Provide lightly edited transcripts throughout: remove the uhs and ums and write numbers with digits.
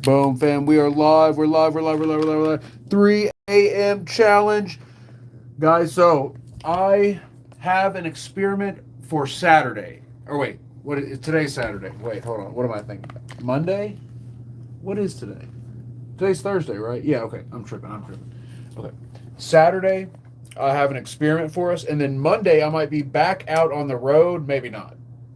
Boom, fam. We are live. We're live. We're live. We're live. We're live. We're live. 3 a.m. challenge. Guys, so I have an experiment for Saturday. Or wait, what is today's Saturday? Wait, hold on. What am I thinking? Monday? What is today? Today's Thursday, right? Yeah, okay. I'm tripping. I'm tripping. Okay. Saturday, I have an experiment for us. And then Monday, I might be back out on the road. Maybe not.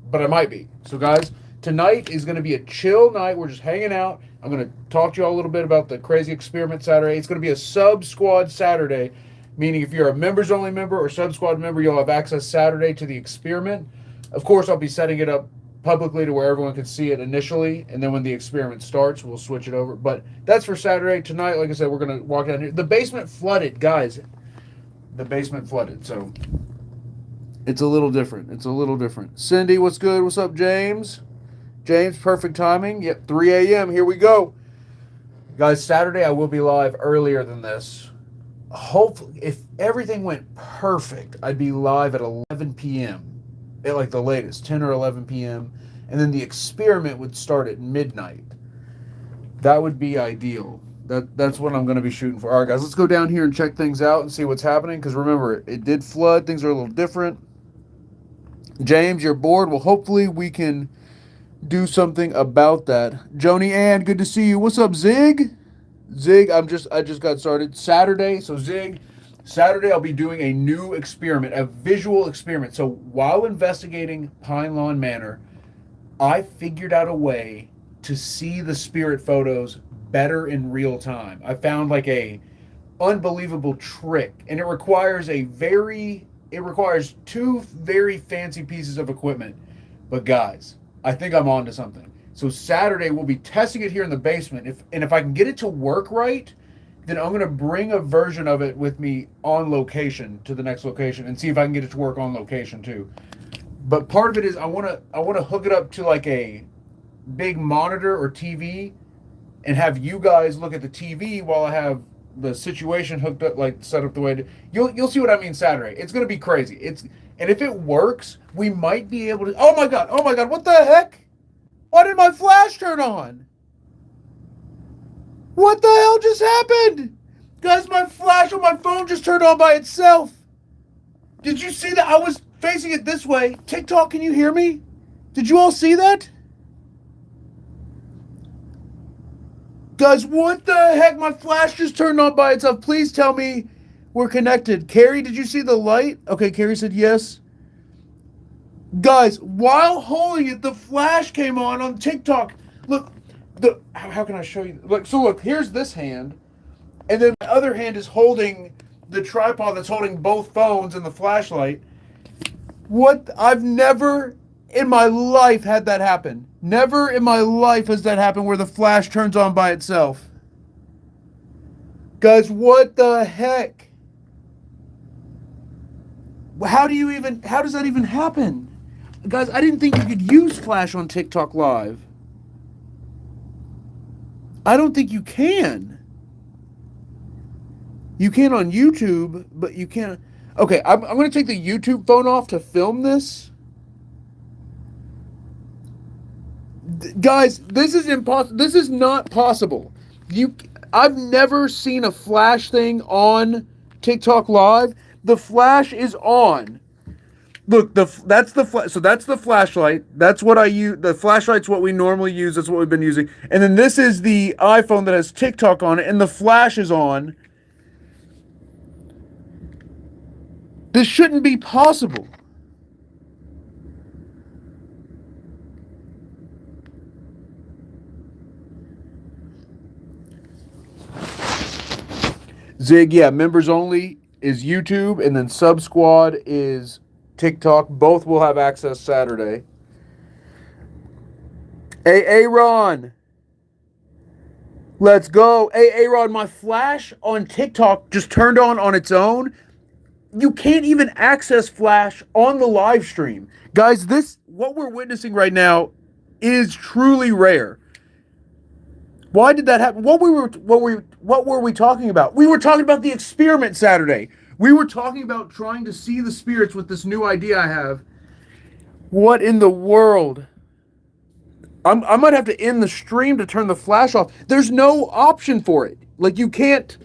But I might be. So, guys, tonight is going to be a chill night. We're just hanging out. I'm going to talk to you all a little bit about the crazy experiment Saturday. It's going to be a sub squad Saturday, meaning if you're a members only member or sub squad member, you'll have access Saturday to the experiment. Of course, I'll be setting it up publicly to where everyone can see it initially, and then when the experiment starts, we'll switch it over. But that's for Saturday. Tonight, like I said, we're going to walk down here. The basement flooded, guys. The basement flooded, so it's a little different. It's a little different. Cindy, what's good? What's up, James? James, perfect timing. Yep, 3 a.m. Here we go. Guys, Saturday I will be live earlier than this. Hopefully, if everything went perfect, I'd be live at 11 p.m. At like the latest, 10 or 11 p.m. And then the experiment would start at midnight. That would be ideal. That's what I'm going to be shooting for. All right, guys, let's go down here and check things out and see what's happening. Because remember, it did flood. Things are a little different. James, you're bored. Well, hopefully we can do something about that. Joni Ann, good to see you. What's up, Zig? Zig, I just got started. Saturday, so Zig, Saturday I'll be doing a new experiment, a visual experiment. So while investigating Pine Lawn Manor, I figured out a way to see the spirit photos better in real time. I found like a unbelievable trick, and it requires two very fancy pieces of equipment. But guys, I think I'm on to something. So Saturday we'll be testing it here in the basement. If I can get it to work right, then I'm gonna bring a version of it with me on location to the next location and see if I can get it to work on location too. But part of it is I wanna hook it up to like a big monitor or TV and have you guys look at the TV while I have the situation hooked up, like set up the way to, you'll see what I mean Saturday. It's gonna be crazy. And if it works, we might be able to. Oh my god! What the heck? Why did my flash turn on? What the hell just happened? Guys, my flash on my phone just turned on by itself. Did you see that? I was facing it this way. TikTok, can you hear me? Did you all see that? Guys, what the heck? My flash just turned on by itself. Please tell me we're connected. Carrie, did you see the light? Okay, Carrie said yes. Guys, while holding it, the flash came on TikTok. Look, how can I show you? Look, here's this hand, and then my other hand is holding the tripod that's holding both phones and the flashlight. What? I've never in my life had that happen. Never in my life has that happened where the flash turns on by itself. Guys, what the heck? How does that even happen? Guys, I didn't think you could use flash on TikTok Live. I don't think you can. You can on YouTube, but you can't. Okay, I'm going to take the YouTube phone off to film this. Guys, this is impossible. This is not possible. I've never seen a flash thing on TikTok Live. The flash is on. Look, that's the flashlight. That's what I use. The flashlight's what we normally use. That's what we've been using. And then this is the iPhone that has TikTok on it, and the flash is on. This shouldn't be possible. Zig, yeah, members only is YouTube, and then Sub Squad is TikTok. Both will have access Saturday. Hey, Aaron. Let's go. Hey, Aaron, my flash on TikTok just turned on its own. You can't even access flash on the live stream. Guys, what we're witnessing right now is truly rare. Why did that happen? What were we talking about? We were talking about the experiment Saturday. We were talking about trying to see the spirits with this new idea I have. What in the world? I might have to end the stream to turn the flash off. There's no option for it. Like you can't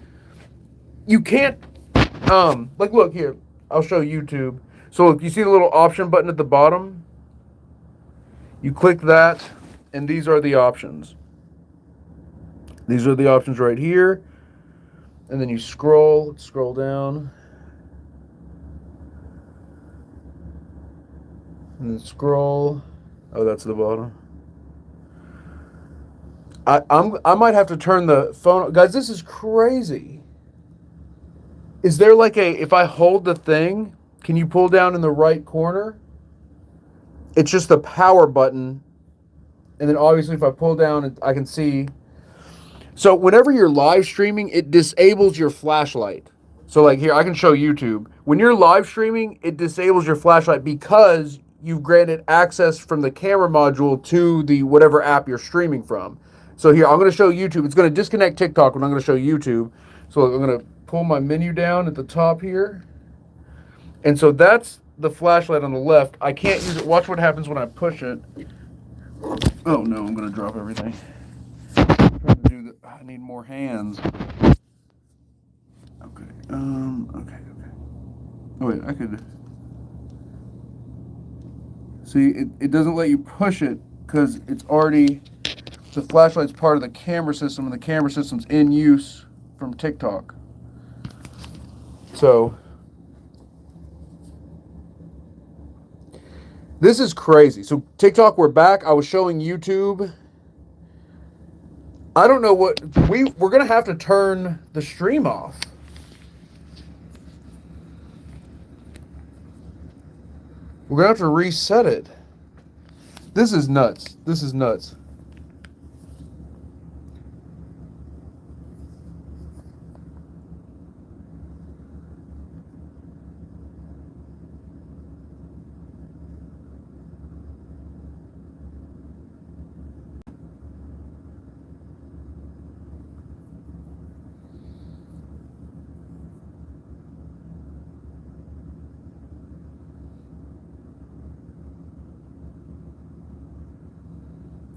like look here. I'll show YouTube. So look, you see the little option button at the bottom? You click that, and these are the options. These are the options right here. And then you scroll down. And then scroll. Oh, that's the bottom. I might have to turn the phone. Guys, this is crazy. Is there like if I hold the thing, can you pull down in the right corner? It's just the power button. And then obviously if I pull down, I can see. So whenever you're live streaming, it disables your flashlight. So like here, I can show YouTube. When you're live streaming, it disables your flashlight because you've granted access from the camera module to the whatever app you're streaming from. So here, I'm going to show YouTube. It's going to disconnect TikTok when I'm going to show YouTube. So I'm going to pull my menu down at the top here. And so that's the flashlight on the left. I can't use it. Watch what happens when I push it. Oh no, I'm going to drop everything. I need more hands. Okay. Okay. Oh wait, I could. See, it doesn't let you push it because it's already. The flashlight's part of the camera system, and the camera system's in use from TikTok. So this is crazy. So TikTok, we're back. I was showing YouTube. I don't know what we're gonna have to turn the stream off. We're gonna have to reset it. This is nuts. This is nuts.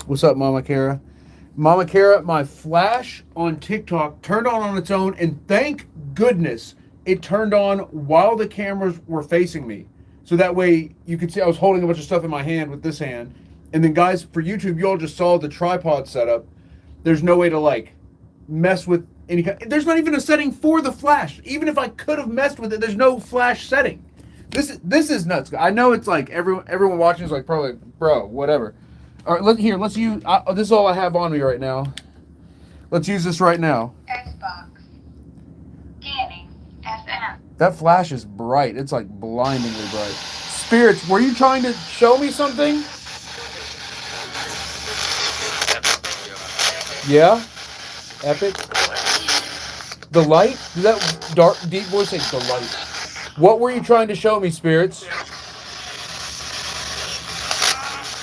What's up, Mama Kara? Mama Kara, my flash on TikTok turned on its own, and thank goodness it turned on while the cameras were facing me. So that way you could see I was holding a bunch of stuff in my hand with this hand. And then guys, for YouTube, you all just saw the tripod setup. There's no way to like mess with any kind. There's not even a setting for the flash. Even if I could have messed with it, there's no flash setting. This is nuts. I know it's like everyone watching is like probably, bro, whatever. All right, let's use, this is all I have on me right now. Let's use this right now. Xbox. Scanning. FM. That flash is bright. It's like blindingly bright. Spirits, were you trying to show me something? Yeah? Epic? The light? Did that dark, deep voice say the light? What were you trying to show me, Spirits?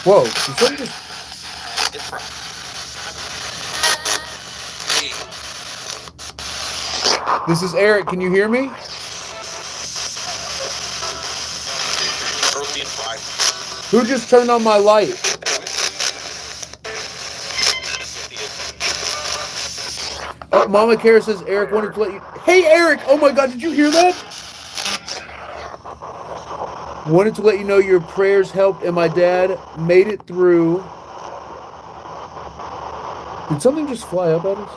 Whoa, did something just... This is Eric, can you hear me? Who just turned on my light? Oh, Mama Kara says Eric wanted to let you... Hey, Eric! Oh my God, did you hear that? Wanted to let you know your prayers helped and my dad made it through. Did something just fly up at us?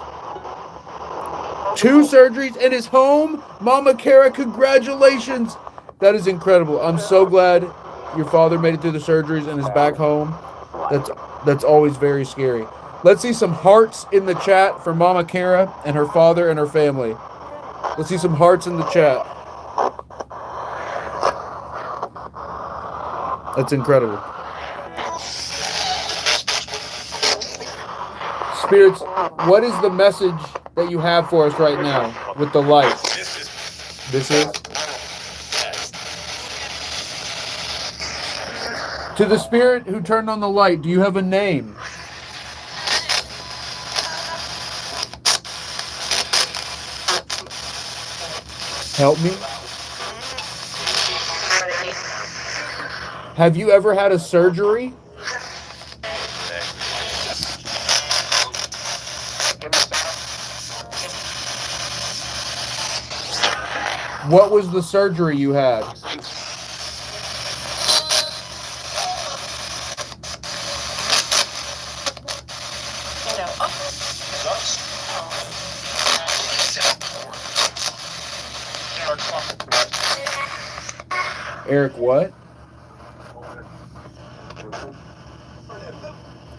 2 surgeries and is home. Mama Kara, congratulations. That is incredible. I'm so glad your father made it through the surgeries and is back home. That's always very scary. Let's see some hearts in the chat for Mama Kara and her father and her family. Let's see some hearts in the chat. That's incredible. Spirits, what is the message that you have for us right now with the light? This is? To the spirit who turned on the light, do you have a name? Help me. Have you ever had a surgery? What was the surgery you had? Eric, what?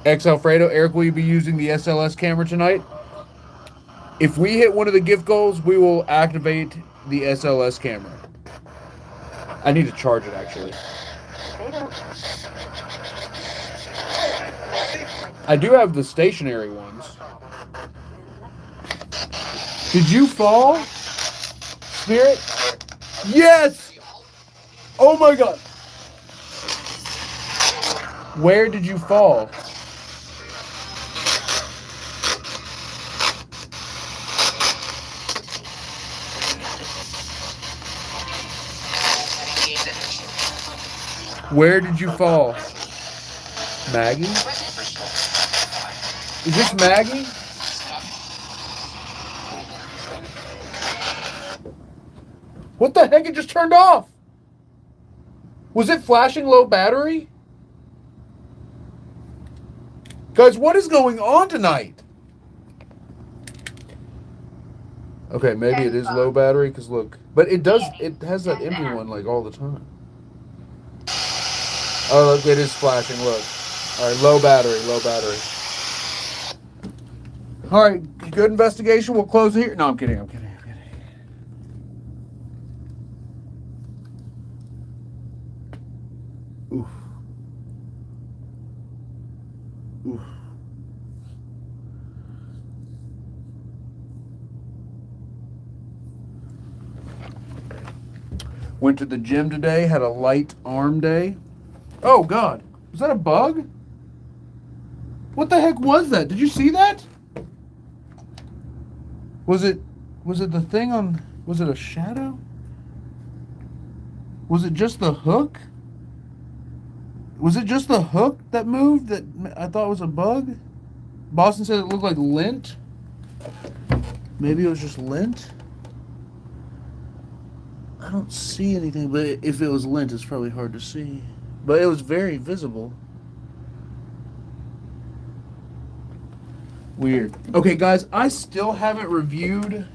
Ex Alfredo, Eric, will you be using the SLS camera tonight? If we hit one of the gift goals, we will activate the SLS camera. I need to charge it, actually. I do have the stationary ones. Did you fall, Spirit? Yes! Oh my god! Where did you fall? Where did you fall? Maggie? Is this Maggie? What the heck? It just turned off. Was it flashing low battery? Guys, what is going on tonight? Okay, maybe it is low battery, because look. But it does, it has that empty one like all the time. Oh, look, it is flashing, look. Alright, low battery, low battery. Alright, good investigation. We'll close it here. No, I'm kidding, I'm kidding, I'm kidding. Oof. Oof. Went to the gym today, had a light arm day. Oh, God. Was that a bug? What the heck was that? Did you see that? Was it the thing on, was it a shadow? Was it just the hook? Was it just the hook that moved that I thought was a bug? Boston said it looked like lint. Maybe it was just lint? I don't see anything, but if it was lint, it's probably hard to see. But it was very visible. Weird. Okay, guys, I still haven't reviewed.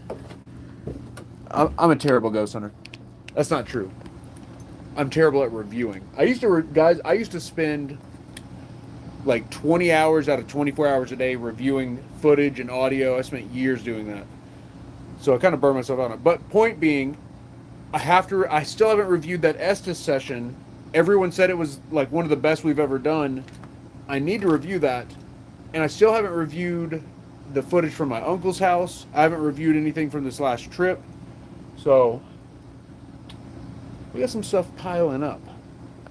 I'm a terrible ghost hunter. That's not true. I'm terrible at reviewing. I used to spend like 20 hours out of 24 hours a day reviewing footage and audio. I spent years doing that. So I kind of burned myself out on it. But point being, I still haven't reviewed that Estus session. Everyone said it was like one of the best we've ever done. I need to review that. And I still haven't reviewed the footage from my uncle's house. I haven't reviewed anything from this last trip. So we got some stuff piling up.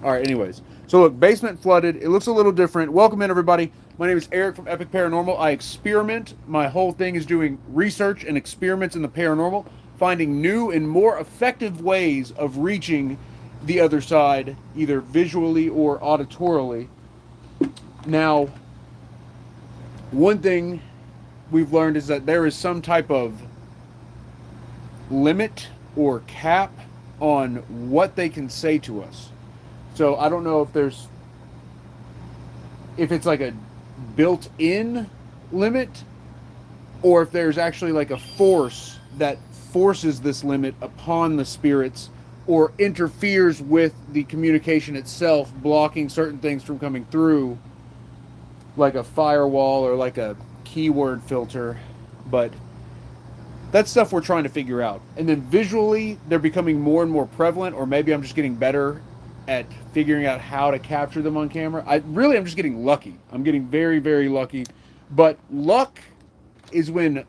All right, anyways. So look, basement flooded. It looks a little different. Welcome in, everybody. My name is Eric from Epic Paranormal. I experiment. My whole thing is doing research and experiments in the paranormal, finding new and more effective ways of reaching the other side, either visually or auditorily. Now, one thing we've learned is that there is some type of limit or cap on what they can say to us. So I don't know if it's like a built-in limit, or if there's actually like a force that forces this limit upon the spirits or interferes with the communication itself, blocking certain things from coming through, like a firewall or like a keyword filter. But that's stuff we're trying to figure out. And then visually, they're becoming more and more prevalent, or maybe I'm just getting better at figuring out how to capture them on camera. I'm just getting lucky. I'm getting very, very lucky. But luck is when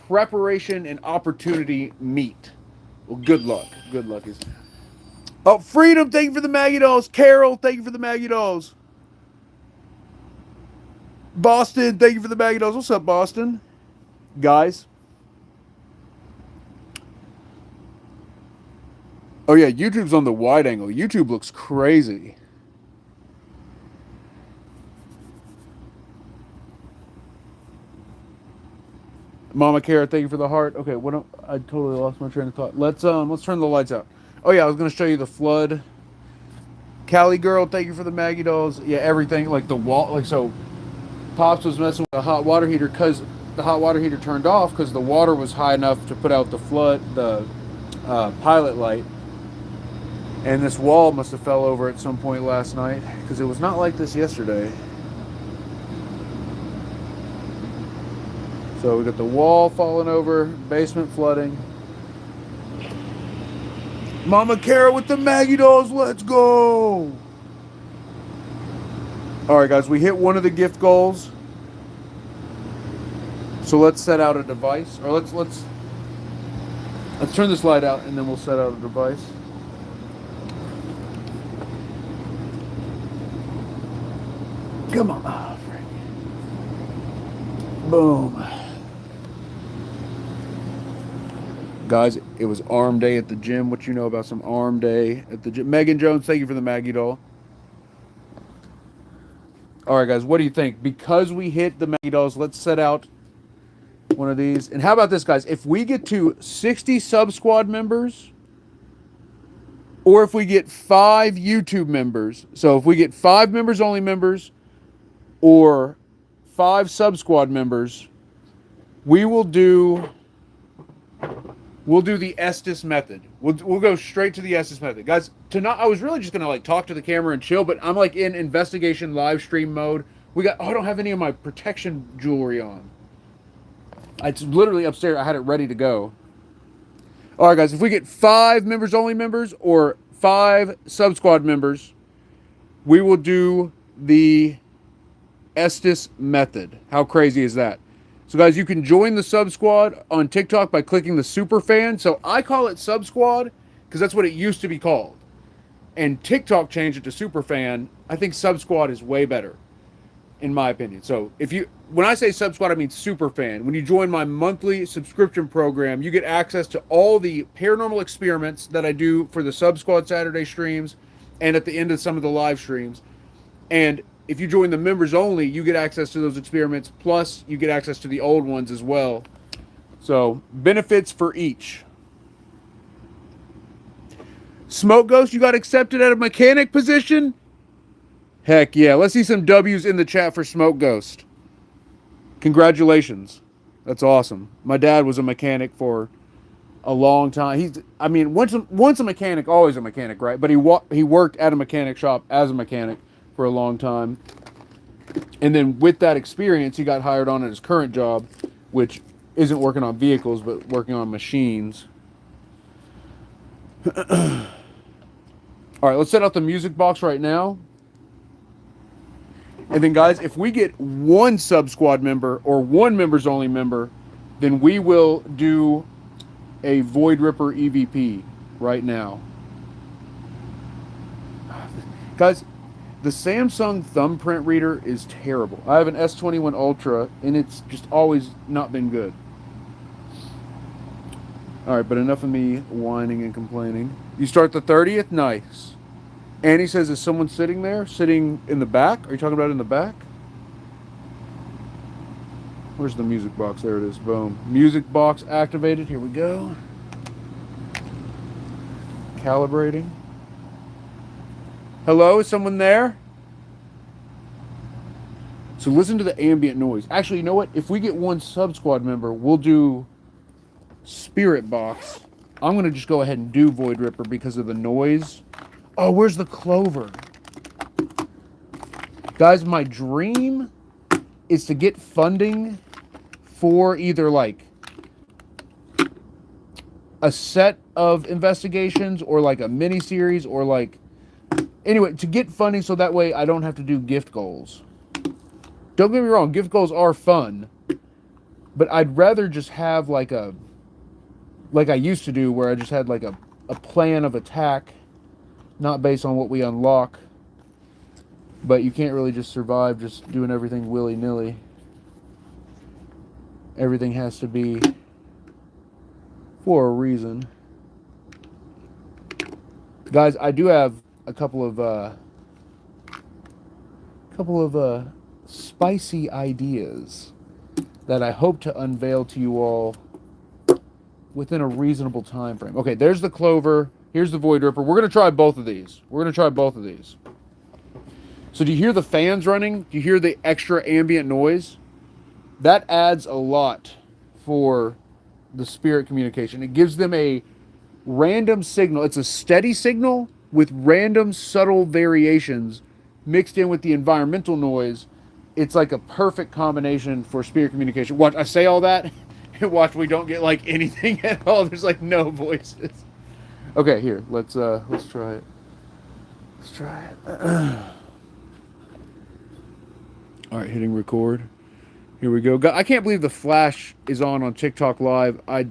preparation and opportunity meet. Well, good luck. Good luck is... Oh, Freedom, thank you for the Maggie Dolls. Carol, thank you for the Maggie Dolls. Boston, thank you for the Maggie Dolls. What's up, Boston? Guys. Oh yeah, YouTube's on the wide angle. YouTube looks crazy. Mama Kara, thank you for the heart. Okay, I totally lost my train of thought. Let's turn the lights out. Oh yeah, I was gonna show you the flood. Cali girl, thank you for the Maggie dolls. Yeah, everything like the wall, like so. Pops was messing with the hot water heater because the hot water heater turned off because the water was high enough to put out the pilot light. And this wall must have fell over at some point last night because it was not like this yesterday. So we got the wall falling over, basement flooding. Mama Kara with the Maggie dolls, let's go! Alright guys, we hit one of the gift goals. So let's set out a device. Or let's turn this light out and then we'll set out a device. Come on. Oh, Frank. Boom. Guys, it was arm day at the gym. What you know about some arm day at the gym? Megan Jones, thank you for the Maggie doll. All right, guys, what do you think? Because we hit the Maggie dolls, let's set out one of these. And how about this, guys? If we get to 60 Sub Squad members, or if we get 5 YouTube members, so if we get 5 members only members, or 5 Sub Squad members, we'll do the Estus method. We'll go straight to the Estus method. Guys, tonight I was really just gonna like talk to the camera and chill, but I'm like in investigation live stream mode. I don't have any of my protection jewelry on. It's literally upstairs. I had it ready to go. All right, guys, if we get 5 members only members or 5 Sub Squad members, we will do the Estus method. How crazy is that? So guys, you can join the Sub Squad on TikTok by clicking the super fan. So I call it Sub Squad because that's what it used to be called. And TikTok changed it to super fan. I think Sub Squad is way better, in my opinion. So when I say Sub Squad, I mean super fan. When you join my monthly subscription program, you get access to all the paranormal experiments that I do for the Sub Squad Saturday streams and at the end of some of the live streams. And if you join the members only, you get access to those experiments, plus you get access to the old ones as well. So, benefits for each. Smoke Ghost, you got accepted at a mechanic position? Heck yeah. Let's see some W's in the chat for Smoke Ghost. Congratulations. That's awesome. My dad was a mechanic for a long time. Once a mechanic, always a mechanic, right? But he worked at a mechanic shop as a mechanic for a long time. And then with that experience, he got hired on at his current job, which isn't working on vehicles, but working on machines. All right, let's set out the music box right now. And then, guys, if we get 1 Sub Squad member or 1 members only member, then we will do a Void Ripper EVP right now. Guys, the Samsung thumbprint reader is terrible. I have an S21 Ultra, and it's just always not been good. All right, but enough of me whining and complaining. You start the 30th? Nice. Annie says, is someone sitting there? Sitting in the back? Are you talking about in the back? Where's the music box? There it is. Boom. Music box activated. Here we go. Calibrating. Hello? Is someone there? So listen to the ambient noise. Actually, you know what? If we get 1 Sub Squad member, we'll do Spirit Box. I'm going to just go ahead and do Void Ripper because of the noise. Oh, where's the Clover? Guys, my dream is to get funding for either like a set of investigations or like a mini series or like, anyway, to get funding so that way I don't have to do gift goals. Don't get me wrong, gift goals are fun, but I'd rather just have like I used to do, where I just had like a plan of attack, not based on what we unlock. But you can't really just survive just doing everything willy-nilly. Everything has to be for a reason. Guys, I do have a couple of spicy ideas that I hope to unveil to you all within a reasonable time frame. Okay, there's the Clover. Here's the Void Ripper. We're going to try both of these. So do you hear the fans running? Do you hear the extra ambient noise? That adds a lot for the spirit communication. It gives them a random signal. It's a steady signal with random subtle variations mixed in with the environmental noise. It's like a perfect combination for spirit communication. Watch, I say all that, and watch, we don't get like anything at all. There's like no voices. Okay, here, let's try it. Let's try it. All right, hitting record. Here we go. I can't believe the flash is on TikTok Live. I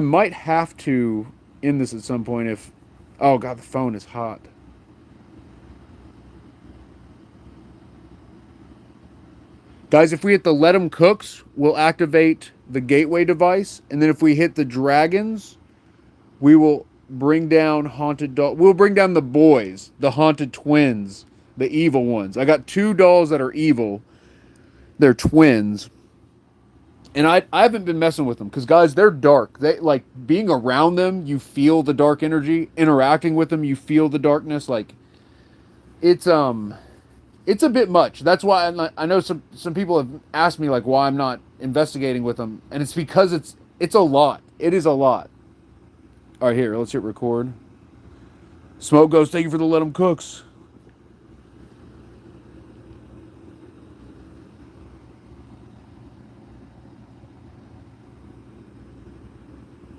might have to end this at some point if... Oh, God, the phone is hot. Guys, if we hit the Let 'em Cooks, we'll activate the gateway device. And then if we hit the dragons, we will bring down haunted doll. We'll bring down the boys, the haunted twins, the evil ones. I got 2 dolls that are evil. They're twins. And I haven't been messing with them because, guys, they're dark. They like being around them. You feel the dark energy. Interacting with them, you feel the darkness. Like it's a bit much. That's why I know some people have asked me like why I'm not investigating with them, and it's because it's a lot. It is a lot. All right, here, let's hit record. Smoke goes. Thank you for the Let 'em Cooks.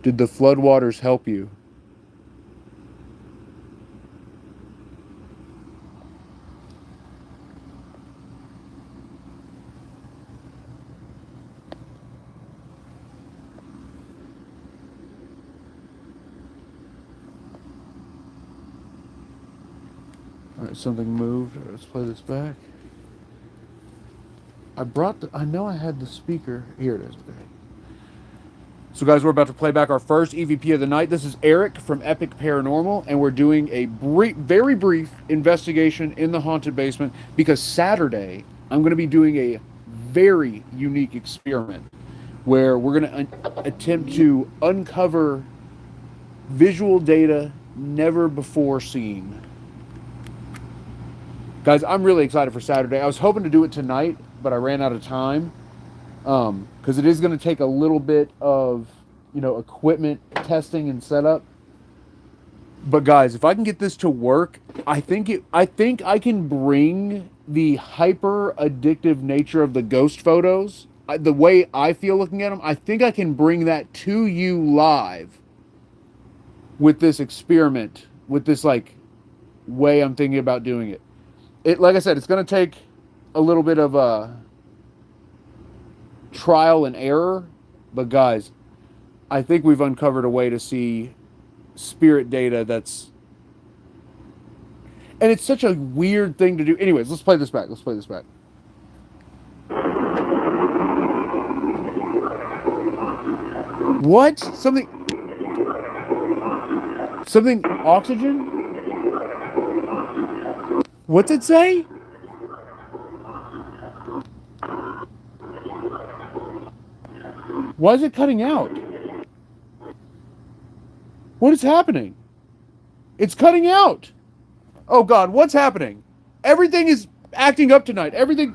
Did the floodwaters help you? All right, something moved. All right, let's play this back. I know I had the speaker. Here it is. Okay. So, guys, we're about to play back our first EVP of the night. This is Eric from Epic Paranormal, and we're doing a very brief investigation in the haunted basement because Saturday I'm going to be doing a very unique experiment where we're going to attempt to uncover visual data never before seen. Guys, I'm really excited for Saturday. I was hoping to do it tonight, but I ran out of time. Because it is going to take a little bit of, equipment testing and setup. But guys, if I can get this to work, I think I can bring the hyper addictive nature of the ghost photos, the way I feel looking at them. I think I can bring that to you live with this experiment, with this way I'm thinking about doing it. Like I said, it's going to take a little bit of trial and error, but guys, I think we've uncovered a way to see spirit data and it's such a weird thing to do. Anyways, let's play this back. What? Something oxygen? What's it say? Why is it cutting out? What is happening? It's cutting out. Oh God, what's happening? Everything is acting up tonight. Everything.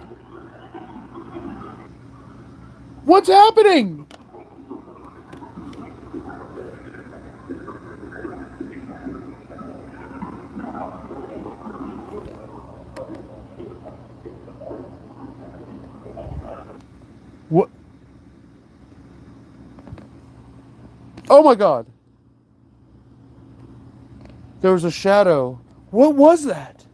What's happening? What? Oh my God. There was a shadow. What was that?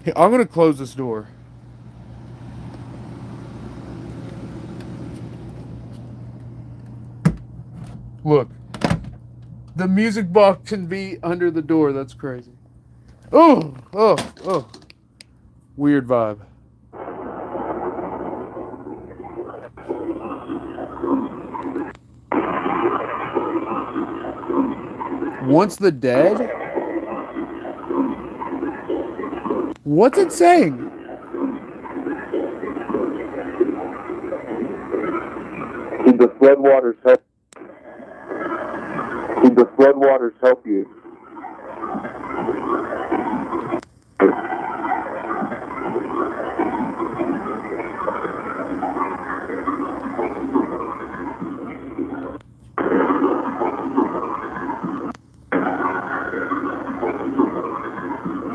Hey, I'm going to close this door. Look. The music box can be under the door. That's crazy. Oh. Weird vibe. Once the Dead? What's it saying? Did the floodwaters help? Did the floodwaters help you?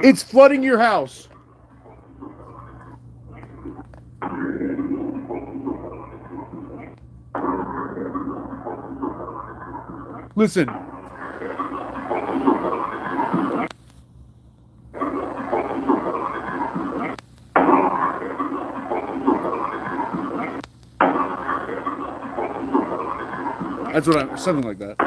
It's flooding your house. Listen. That's what I'm, something like that.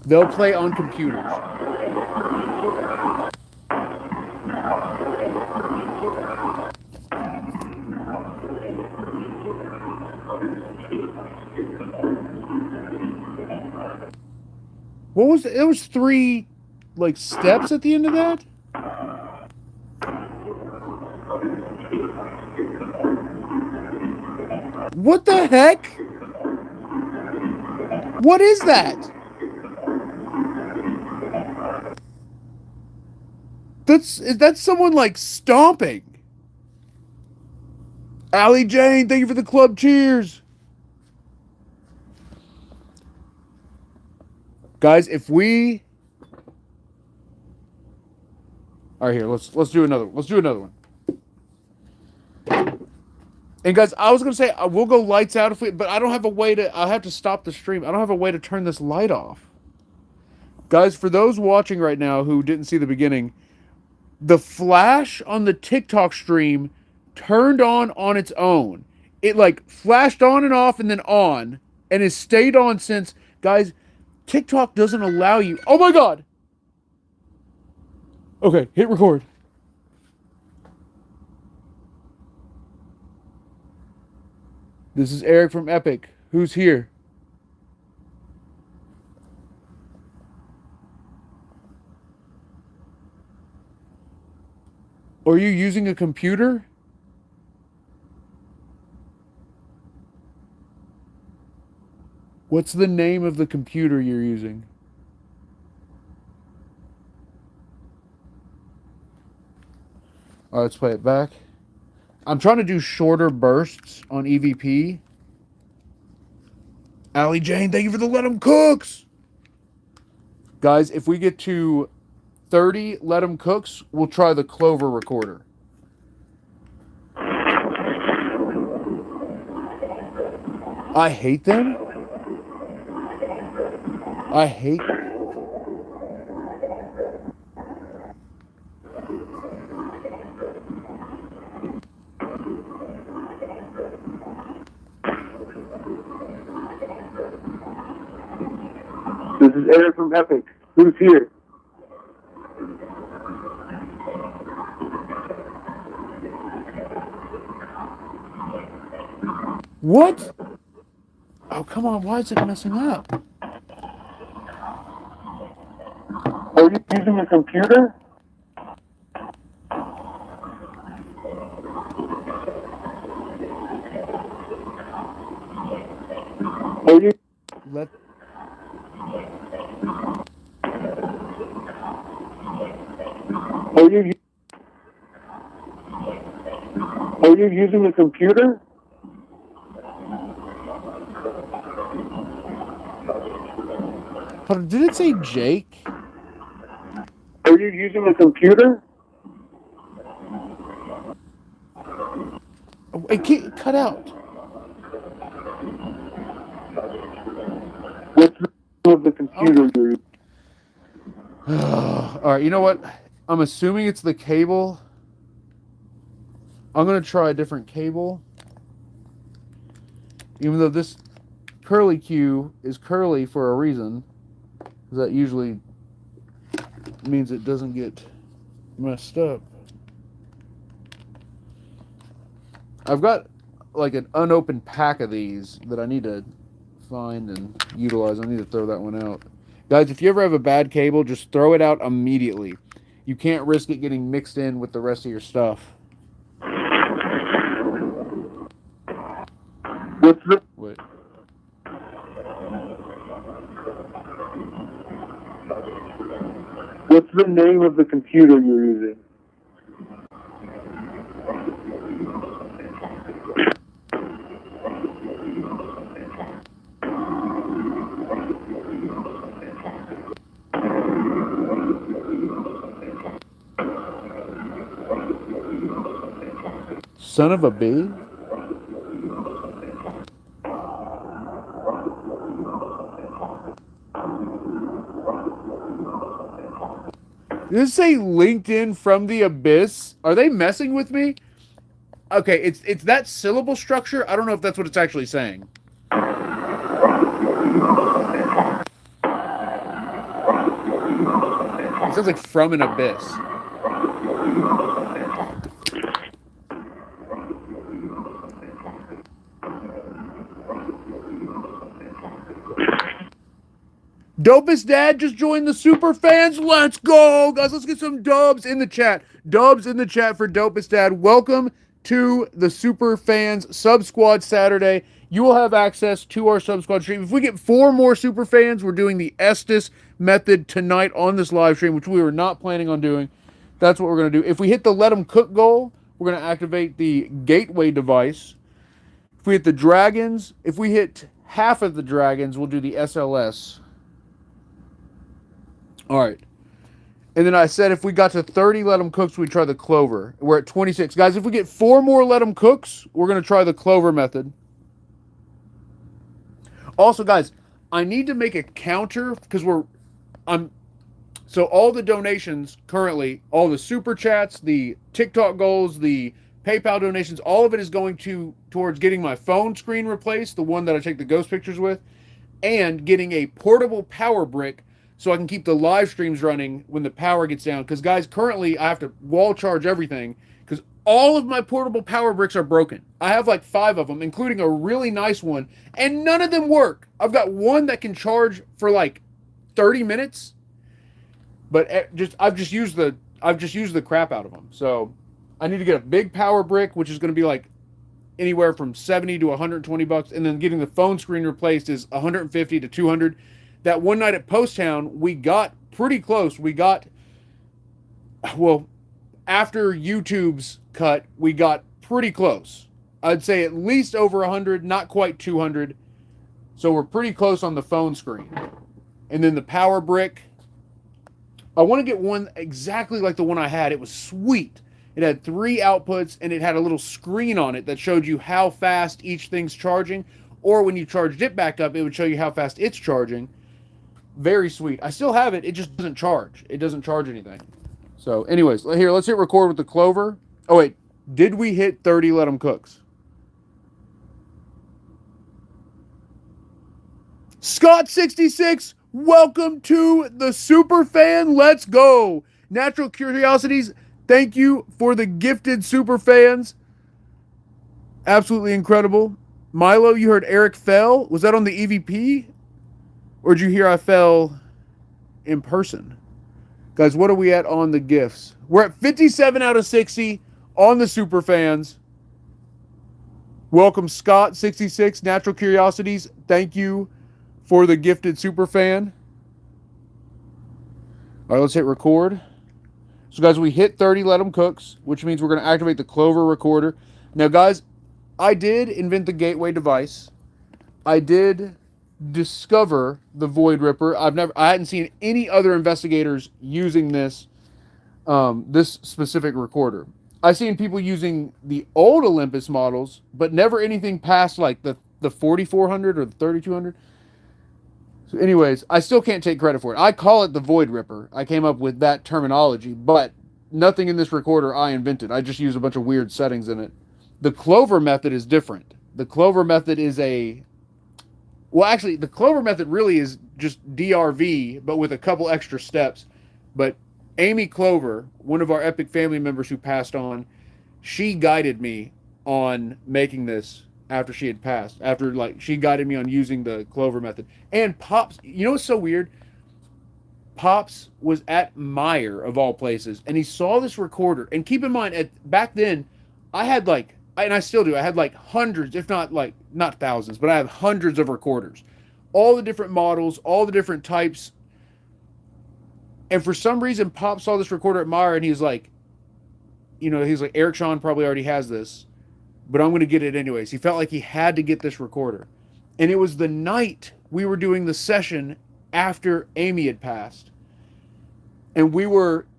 They'll play on computers. What was it? It was 3 like steps at the end of that? What the heck? What is that? That's someone like stomping. Allie Jane, thank you for the club cheers. Guys, if we all right, here, let's do another one. Let's do another one. And guys, I was gonna say we'll go lights out if we, but I don't have a way to. I have to stop the stream. I don't have a way to turn this light off. Guys, for those watching right now who didn't see the beginning, the flash on the TikTok stream turned on its own. It like flashed on and off and then on, and has stayed on since. Guys, TikTok doesn't allow you. Oh my God. Okay, hit record. This is Eric from Epic. Who's here? Are you using a computer? What's the name of the computer you're using? All right, let's play it back. I'm trying to do shorter bursts on EVP. Allie Jane, thank you for the Let 'em Cooks. Guys, if we get to 30 Let 'em Cooks, we'll try the Clover recorder. I hate them. I hate them. This is Eric from Epic. Who's here? What? Oh, come on. Why is it messing up? Are you using a computer? Are you? Let. Are you using a computer? Did it say Jake? Are you using a computer? Oh, it can't cut out. What's the name of the computer you're using? All right, you know what? I'm assuming it's the cable. I'm going to try a different cable. Even though this curly Q is curly for a reason. That usually means it doesn't get messed up. I've got like an unopened pack of these that I need to find and utilize. I need to throw that one out. Guys, if you ever have a bad cable, just throw it out immediately. You can't risk it getting mixed in with the rest of your stuff. What's the Wait. What's the name of the computer you're using? Son of a bee? Does it say LinkedIn from the abyss? Are they messing with me? Okay, it's that syllable structure. I don't know if that's what it's actually saying. It sounds like from an abyss. Dopest Dad just joined the super fans. Let's go, guys. Let's get some dubs in the chat. Dubs in the chat for Dopest Dad. Welcome to the super fans sub squad Saturday. You will have access to our sub squad stream. If we get 4 more super fans, we're doing the Estus method tonight on this live stream, which we were not planning on doing. That's what we're going to do. If we hit the let them cook goal, we're going to activate the gateway device. If we hit the dragons, if we hit half of the dragons, we'll do the SLS. All right. And then I said if we got to 30 let 'em cooks, we'd try the Clover. We're at 26. Guys, if we get 4 more let 'em cooks, we're going to try the Clover method. Also, guys, I need to make a counter because so all the donations currently, all the super chats, the TikTok goals, the PayPal donations, all of it is going towards getting my phone screen replaced, the one that I take the ghost pictures with, and getting a portable power brick so I can keep the live streams running when the power gets down. Because, guys, currently I have to wall charge everything because all of my portable power bricks are broken. I have like 5 of them, including a really nice one, and none of them work. I've got one that can charge for like 30 minutes, but I've just used the crap out of them. So I need to get a big power brick, which is going to be like anywhere from 70 to 120 bucks, and then getting the phone screen replaced is 150 to 200. That one night at Post Town, we got pretty close. We got, well, after YouTube's cut, we got pretty close. I'd say at least over 100, not quite 200. So we're pretty close on the phone screen. And then the power brick, I want to get one exactly like the one I had. It was sweet. It had 3 outputs, and it had a little screen on it that showed you how fast each thing's charging. Or when you charged it back up, it would show you how fast it's charging. Very sweet. I still have it. It just doesn't charge. It doesn't charge anything. So anyways, here, let's hit record with the Clover. Oh, wait. Did we hit 30 let 'em cooks? Scott66, welcome to the super fan. Let's go. Natural Curiosities, thank you for the gifted super fans. Absolutely incredible. Milo, you heard Eric fell. Was that on the EVP? Or did you hear I fell in person? Guys, what are we at on the gifts? We're at 57 out of 60 on the super fans. Welcome, Scott66, Natural Curiosities. Thank you for the gifted super fan. All right, let's hit record. So, guys, we hit 30 let 'em cooks, which means we're going to activate the Clover recorder. Now, guys, I did invent the gateway device. I did discover the Void Ripper. I hadn't seen any other investigators using this specific recorder. I've seen people using the old Olympus models, but never anything past like the 4400 or the 3200. So anyways, I still can't take credit for it. I call it the Void Ripper. I came up with that terminology, but nothing in this recorder I invented. I just use a bunch of weird settings in it. The Clover method is different. The Clover method is Well, actually, the Clover method really is just DRV, but with a couple extra steps. But Amy Clover, one of our epic family members who passed on, she guided me on making this after she had passed. After, like, she guided me on using the Clover method. And Pops, you know what's so weird? Pops was at Meyer, of all places, and he saw this recorder. And keep in mind, back then, I had like, and I still do, I had like hundreds, if not like, not thousands, but I have hundreds of recorders. All the different models, all the different types. And for some reason, Pop saw this recorder at Meyer, and he's like, he's like, Eric Sean probably already has this, but I'm going to get it anyways. He felt like he had to get this recorder. And it was the night we were doing the session after Amy had passed. And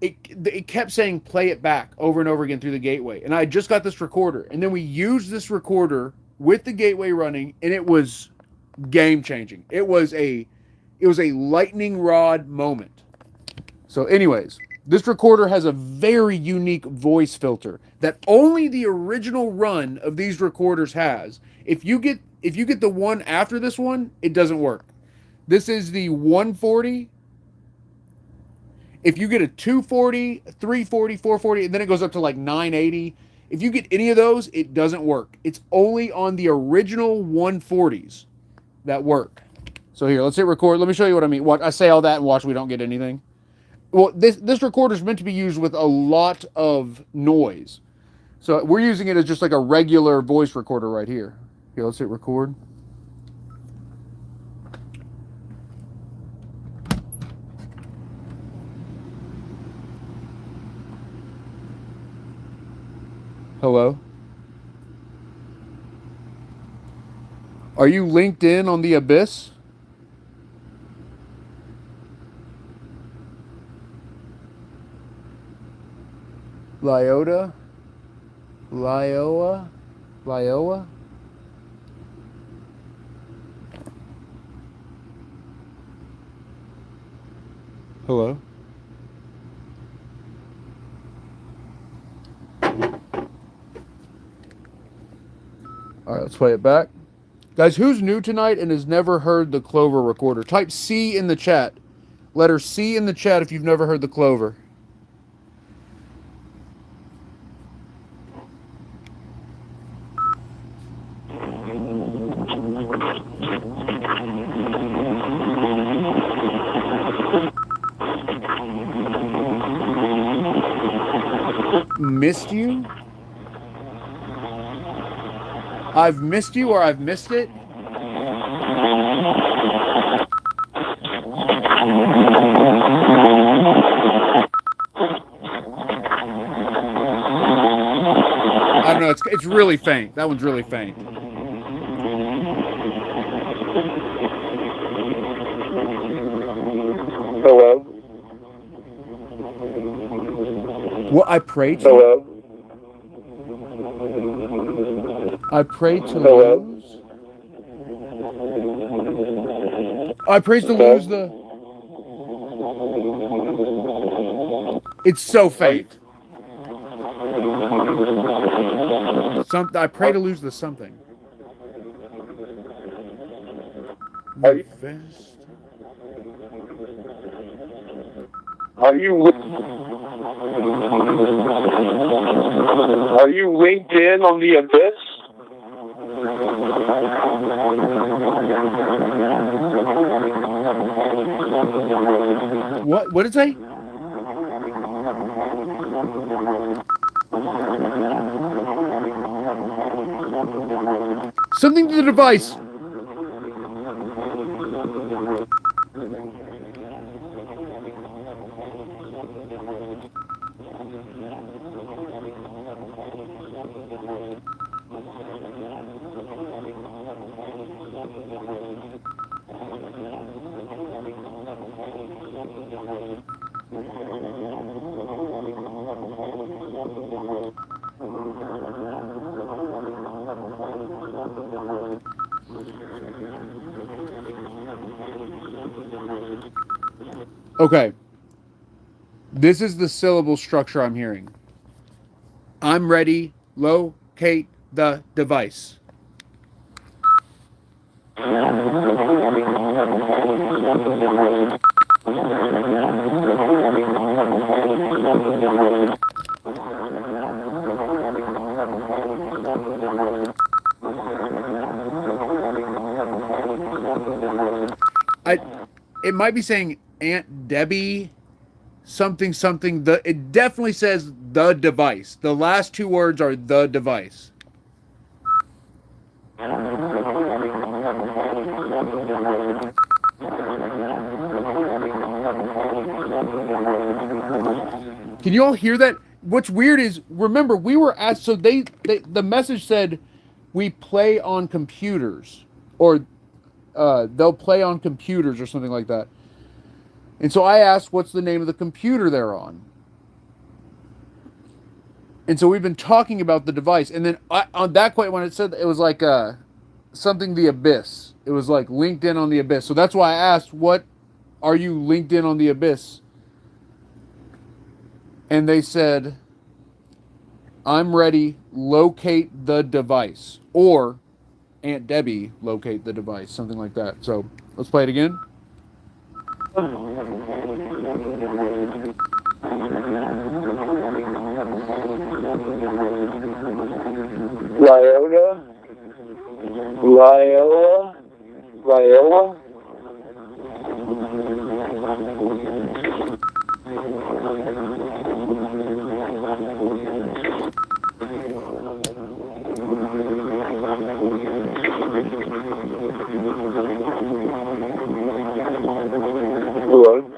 it kept saying play it back over and over again through the gateway. And I just got this recorder. And then we used this recorder with the gateway running, and it was game changing. It was a lightning rod moment. So anyways, this recorder has a very unique voice filter that only the original run of these recorders has. If you get the one after this one, it doesn't work. This is the 140. If you get a 240, 340, 440, and then it goes up to like 980, if you get any of those, it doesn't work. It's only on the original 140s that work. So here, let's hit record. Let me show you what I mean. I say all that and watch we don't get anything. Well, this recorder is meant to be used with a lot of noise. So we're using it as just like a regular voice recorder right here. Here, let's hit record. Hello? Are you linked in on the Abyss? Lyoa? Hello? All right, let's play it back. Guys, who's new tonight and has never heard the Clover recorder? Type C in the chat. Letter C in the chat if you've never heard the Clover. Missed you? I've missed you or I've missed it? I don't know, it's really faint. That one's really faint. Hello? What I pray to? Hello? I pray to Hello? lose? I pray to lose the... It's so faint. I pray to lose the something. Are you linked in on the Abyss? What did it say? Something to the device. Okay. This is the syllable structure I'm hearing. I'm ready. Locate the device. It might be saying Aunt Debbie something something. It definitely says the device. The last two words are the device. Can you all hear that? What's weird is, remember, we were asked, so the message said we play on computers, or they'll play on computers or something like that. And so I asked, what's the name of the computer they're on? And so we've been talking about the device. And then on that point, when it said, it was like something the Abyss. It was like LinkedIn on the Abyss. So that's why I asked, what are you LinkedIn on the Abyss? And they said, I'm ready, locate the device. Or Aunt Debbie, locate the device. Something like that. So let's play it again. Lyola? Lyola? Lyola? Hello?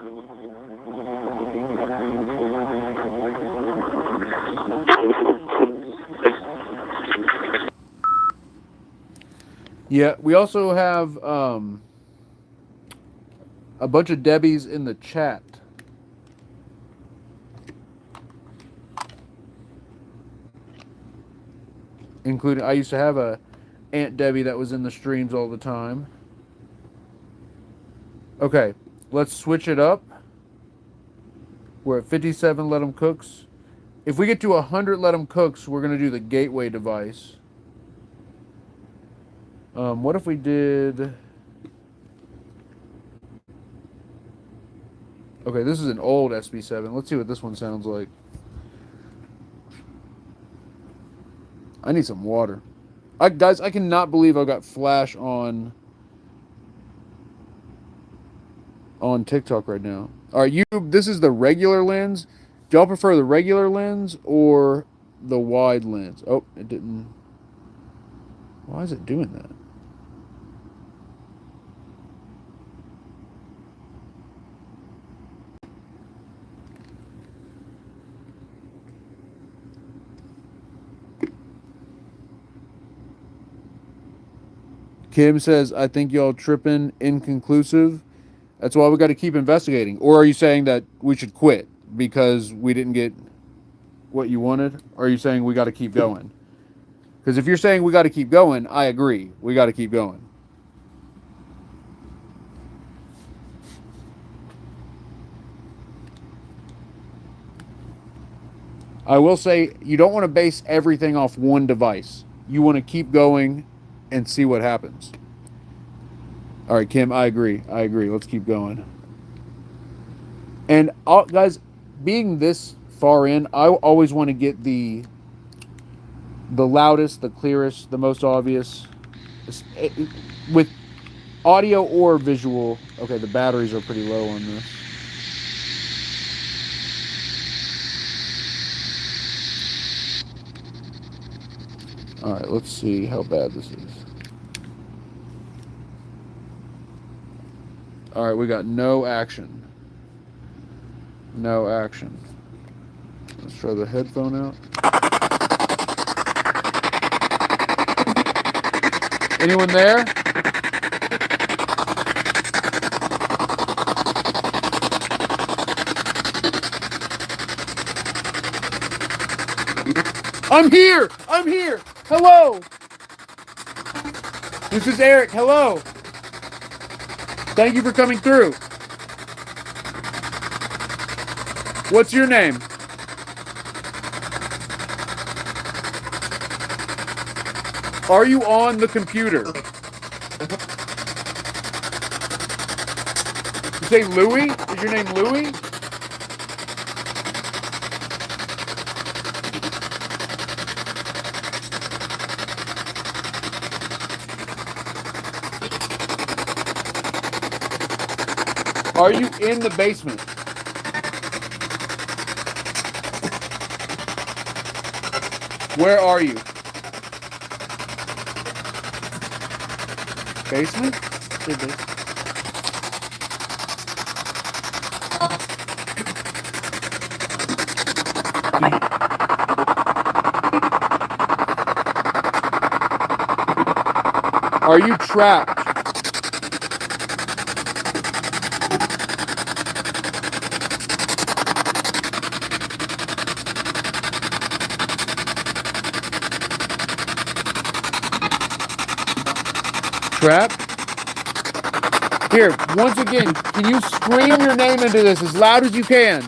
Yeah, we also have a bunch of Debbies in the chat. Including, I used to have a Aunt Debbie that was in the streams all the time. Okay, let's switch it up. We're at 57, let them cooks. If we get to 100 let them cooks, we're going to do the gateway device. What if we did... Okay, this is an old SB7. Let's see what this one sounds like. I need some water. Guys, I cannot believe I got flash on TikTok right now. All right, this is the regular lens. Do y'all prefer the regular lens or the wide lens? Oh, it didn't. Why is it doing that? Kim says, I think y'all tripping, inconclusive. That's why we got to keep investigating. Or are you saying that we should quit because we didn't get what you wanted? Or are you saying we got to keep going? Because if you're saying we got to keep going, I agree. We got to keep going. I will say, you don't want to base everything off one device. You want to keep going and see what happens. All right, Kim, I agree. Let's keep going. And guys, being this far in, I always want to get the loudest, the clearest, the most obvious, with audio or visual. Okay, the batteries are pretty low on this. All right, let's see how bad this is. All right, we got no action. No action. Let's try the headphone out. Anyone there? I'm here! I'm here! Hello! This is Eric. Hello! Thank you for coming through. What's your name? Are you on the computer? say Louie? Is your name Louie? Are you in the basement? Where are you? Basement? Say basement. Are you trapped? Trapped? Here, once again, can you scream your name into this as loud as you can?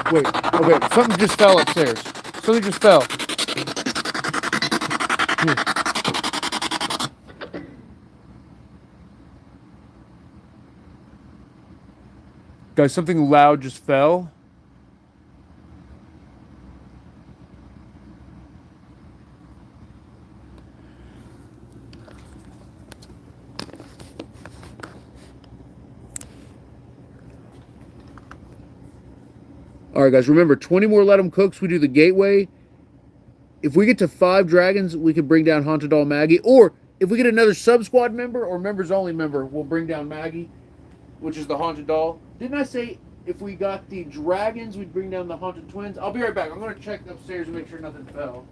Wait, okay, something just fell upstairs. Something just fell. Here. Guys, something loud just fell. All right, guys, remember, 20 more Let 'em Cooks. We do the gateway. If we get to 5 dragons, we can bring down Haunted Doll Maggie. Or if we get another sub-squad member or members-only member, we'll bring down Maggie, which is the Haunted Doll. Didn't I say if we got the dragons, we'd bring down the Haunted Twins? I'll be right back. I'm going to check upstairs and make sure nothing fell.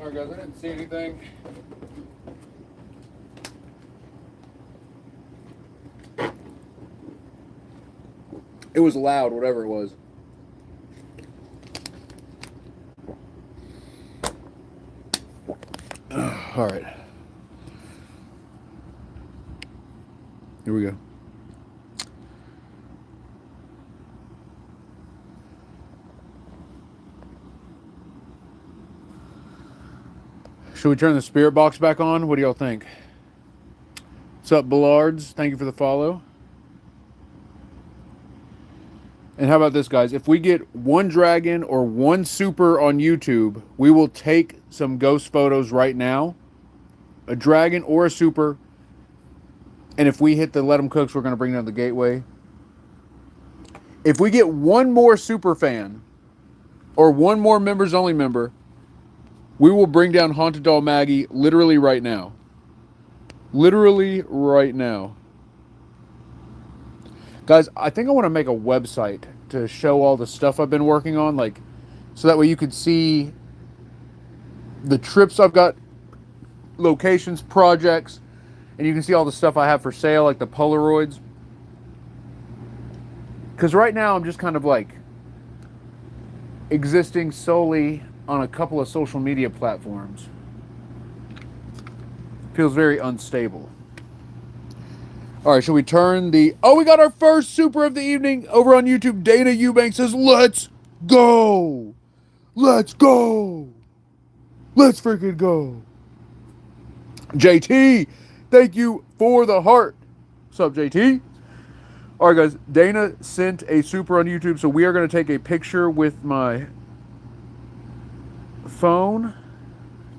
Alright guys, I didn't see anything. It was loud, whatever it was. Alright. Here we go. Should we turn the spirit box back on? What do y'all think? What's up, Ballards? Thank you for the follow. And how about this, guys? If we get 1 dragon or 1 super on YouTube, we will take some ghost photos right now. A dragon or a super. And if we hit the Let 'em Cooks, we're going to bring down the gateway. If we get 1 more super fan or 1 more members only member, we will bring down Haunted Doll Maggie literally right now. Literally right now. Guys, I think I want to make a website to show all the stuff I've been working on, like, so that way you could see the trips I've got, locations, projects, and you can see all the stuff I have for sale, like the Polaroids. Because right now I'm just kind of like existing solely on a couple of social media platforms. Feels very unstable. All right, should we turn the... Oh, we got our first super of the evening over on YouTube. Dana Eubank says, let's go. Let's go. Let's freaking go. JT, thank you for the heart. What's up, JT? All right, guys, Dana sent a super on YouTube, so we are going to take a picture with my phone.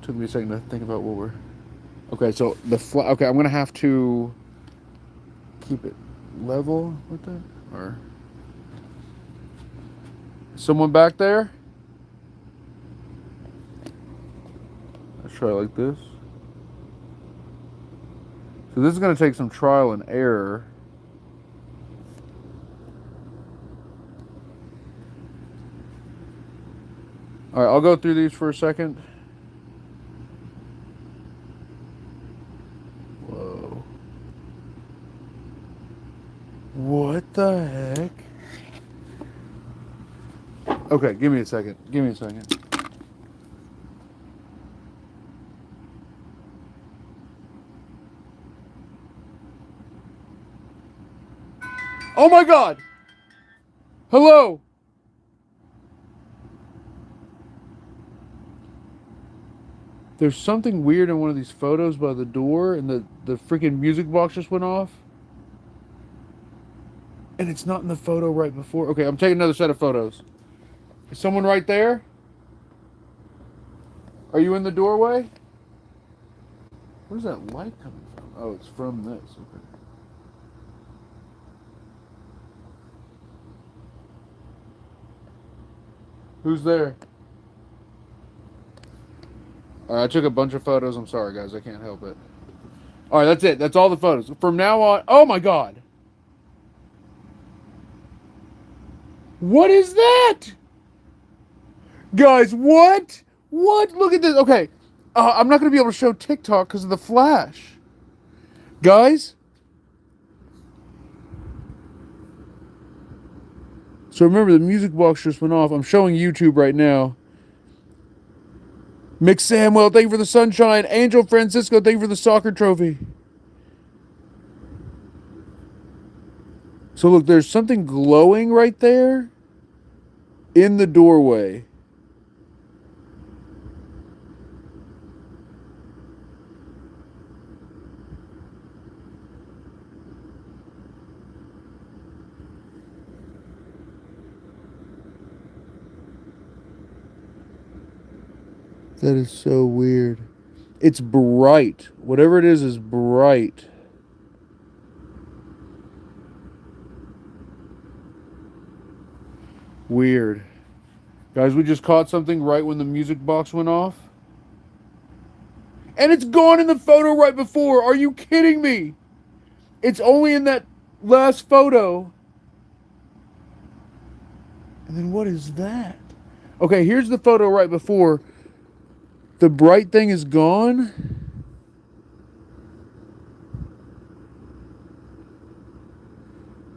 Took me a second to think about what we're... Okay, so the... Okay, I'm going to have to... keep it level with that, or Someone back there? Let's try like this. So this is going to take some trial and error. All right, I'll go through these for a second. Whoa. What the heck? Okay, give me a second. Give me a second. Oh my God! Hello! There's something weird in one of these photos by the door, and the freaking music box just went off. And it's not in the photo right before. Okay, I'm taking another set of photos. Is someone right there? Are you in the doorway? Where's that light coming from? Oh, it's from this. Okay. Who's there? All right, I took a bunch of photos. I'm sorry, guys. I can't help it. All right, that's it. That's all the photos. From now on... Oh, my God. What is that? Guys, what? What? Look at this. Okay. I'm not going to be able to show TikTok because of the flash. Guys? So remember, the music box just went off. I'm showing YouTube right now. Mick Samwell, thank you for the sunshine. Angel Francisco, thank you for the soccer trophy. So look, there's something glowing right there in the doorway. That is so weird. It's bright. Whatever it is bright. Weird. Guys, we just caught something right when the music box went off. And it's gone in the photo right before. Are you kidding me? It's only in that last photo. And then what is that? Okay, here's the photo right before. The bright thing is gone.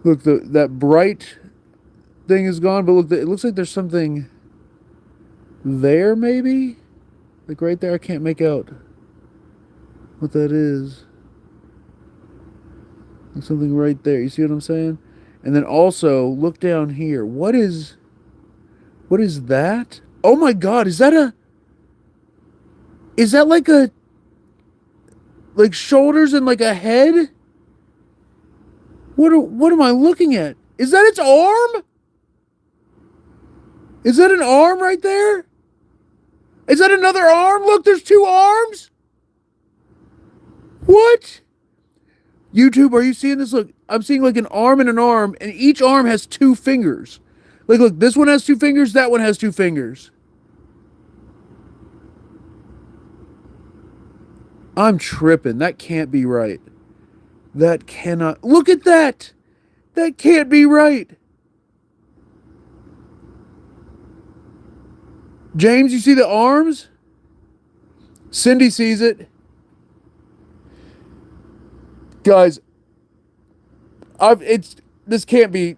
Look, that bright thing is gone, but look, it looks like there's something there, maybe? Like right there, I can't make out what that is. Like something right there. You see what I'm saying? And then also, look down here. What is that? Oh my God, is that like shoulders and like a head? What am I looking at? Is that its arm? Is that an arm right there? Is that another arm? Look, there's two arms. What? YouTube, are you seeing this? Look, I'm seeing like an arm and an arm, and each arm has two fingers. Like, look, this one has two fingers, that one has two fingers. I'm tripping. That can't be right. That cannot... Look at that! That can't be right. James, you see the arms? Cindy sees it. Guys, this can't be...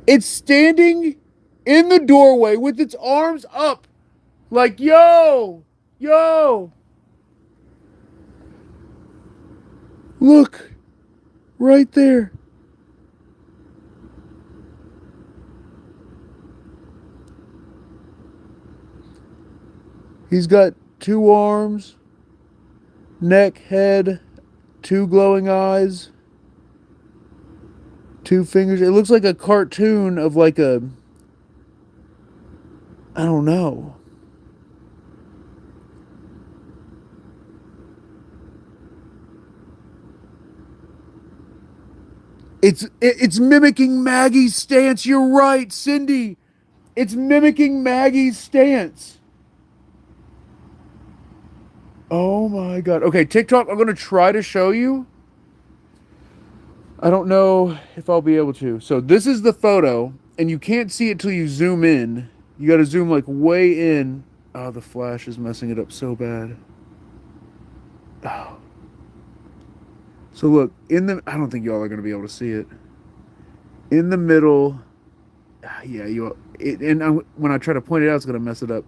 It's standing in the doorway with its arms up. Like, yo! Yo! Look. Right there. He's got two arms, neck, head, two glowing eyes, two fingers. It looks like a cartoon of like a... I don't know. It's mimicking Maggie's stance. You're right, Cindy. It's mimicking Maggie's stance. Oh my god. Okay, TikTok, I'm going to try to show you. I don't know if I'll be able to. So this is the photo, and you can't see it till you zoom in. You got to zoom like way in. Oh, the flash is messing it up so bad. Oh. So look, I don't think y'all are going to be able to see it. In the middle, yeah, when I try to point it out, it's going to mess it up.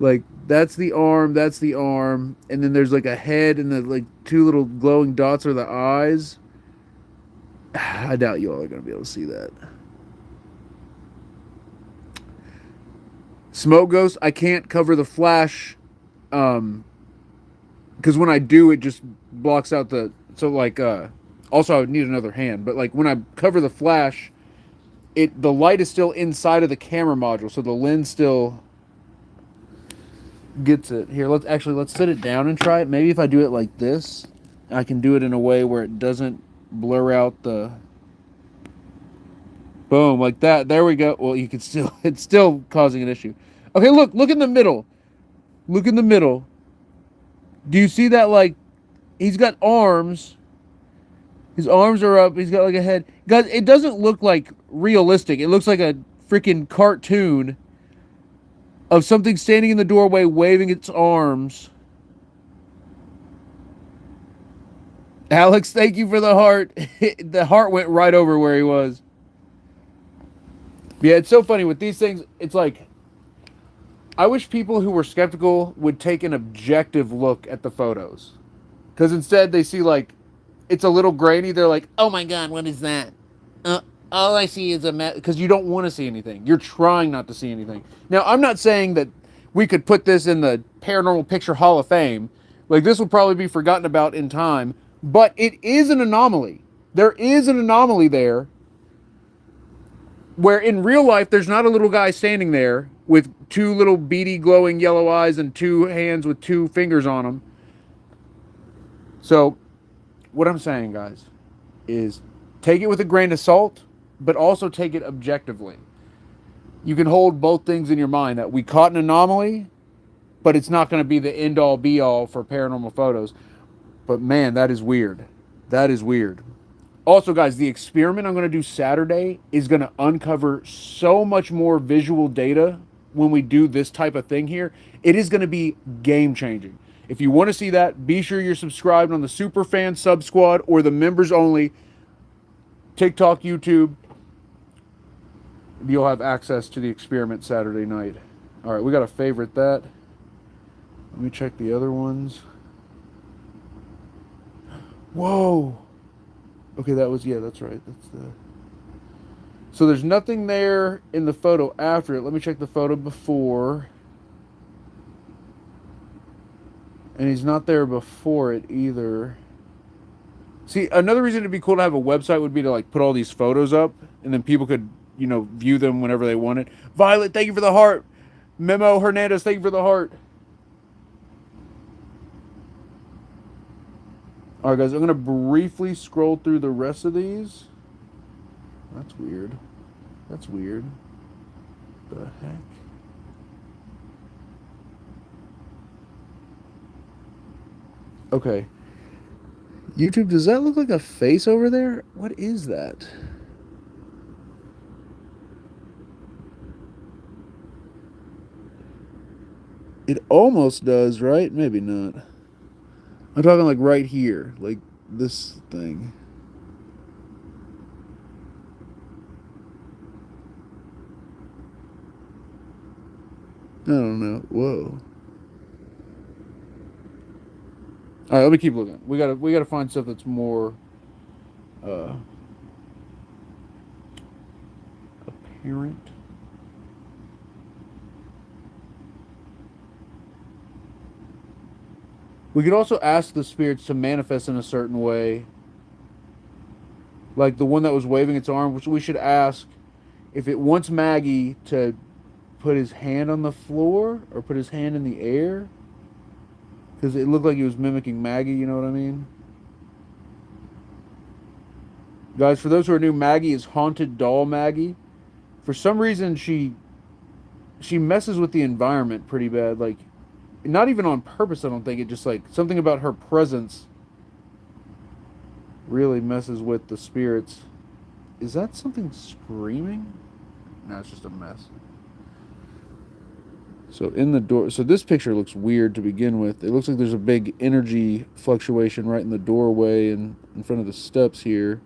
Like, that's the arm, and then there's like a head, and the like two little glowing dots are the eyes. I doubt you all are going to be able to see that. Smoke Ghost, I can't cover the flash, because when I do, it just blocks out also I would need another hand, but like when I cover the flash, the light is still inside of the camera module, so the lens still gets it. Here, let's sit it down and try it. Maybe if I do it like this, I can do it in a way where it doesn't blur out the... Boom, like that. There we go. Well, you can still... It's still causing an issue. Okay, look in the middle. Look in the middle. Do you see that, like, he's got arms. His arms are up. He's got, like, a head. Guys, it doesn't look, like, realistic. It looks like a freaking cartoon of something standing in the doorway waving its arms. Alex, thank you for the heart. The heart went right over where he was. Yeah, it's so funny with these things. It's like, I wish people who were skeptical would take an objective look at the photos. Because instead they see, like, it's a little grainy. They're like, oh my god, what is that? All I see is a mess. Because you don't want to see anything. You're trying not to see anything. Now, I'm not saying that we could put this in the Paranormal Picture Hall of Fame. Like, this will probably be forgotten about in time. But it is an anomaly. There is an anomaly there where in real life there's not a little guy standing there with two little beady glowing yellow eyes and two hands with two fingers on them. So what I'm saying, guys, is take it with a grain of salt, but also take it objectively. You can hold both things in your mind, that we caught an anomaly, but it's not going to be the end-all be-all for paranormal photos. But man, that is weird. That is weird. Also, guys, the experiment I'm going to do Saturday is going to uncover so much more visual data when we do this type of thing here. It is going to be game-changing. If you want to see that, be sure you're subscribed on the Superfan Sub Squad or the members only TikTok, YouTube. You'll have access to the experiment Saturday night. All right, we got to favorite that. Let me check the other ones. Whoa. Okay, that's right. So there's nothing there in the photo after it. Let me check the photo before. And he's not there before it either. See, another reason it'd be cool to have a website would be to like put all these photos up, and then people could, view them whenever they wanted. Violet, thank you for the heart. Memo Hernandez, thank you for the heart. All right, guys, I'm going to briefly scroll through the rest of these. That's weird. That's weird. The heck? Okay. YouTube, does that look like a face over there? What is that? It almost does, right? Maybe not. I'm talking like right here, like this thing. I don't know. Whoa. All right, let me keep looking. We gotta find stuff that's more apparent. We could also ask the spirits to manifest in a certain way. Like the one that was waving its arm, which we should ask if it wants Maggie to put his hand on the floor or put his hand in the air. Because it looked like he was mimicking Maggie, you know what I mean? Guys, for those who are new, Maggie is Haunted Doll Maggie. For some reason, she messes with the environment pretty bad. Like, not even on purpose, I don't think. It just, like, something about her presence really messes with the spirits. Is that something screaming? No, it's just a mess. So in the door, so this picture looks weird to begin with. It looks like there's a big energy fluctuation right in the doorway and in front of the steps here.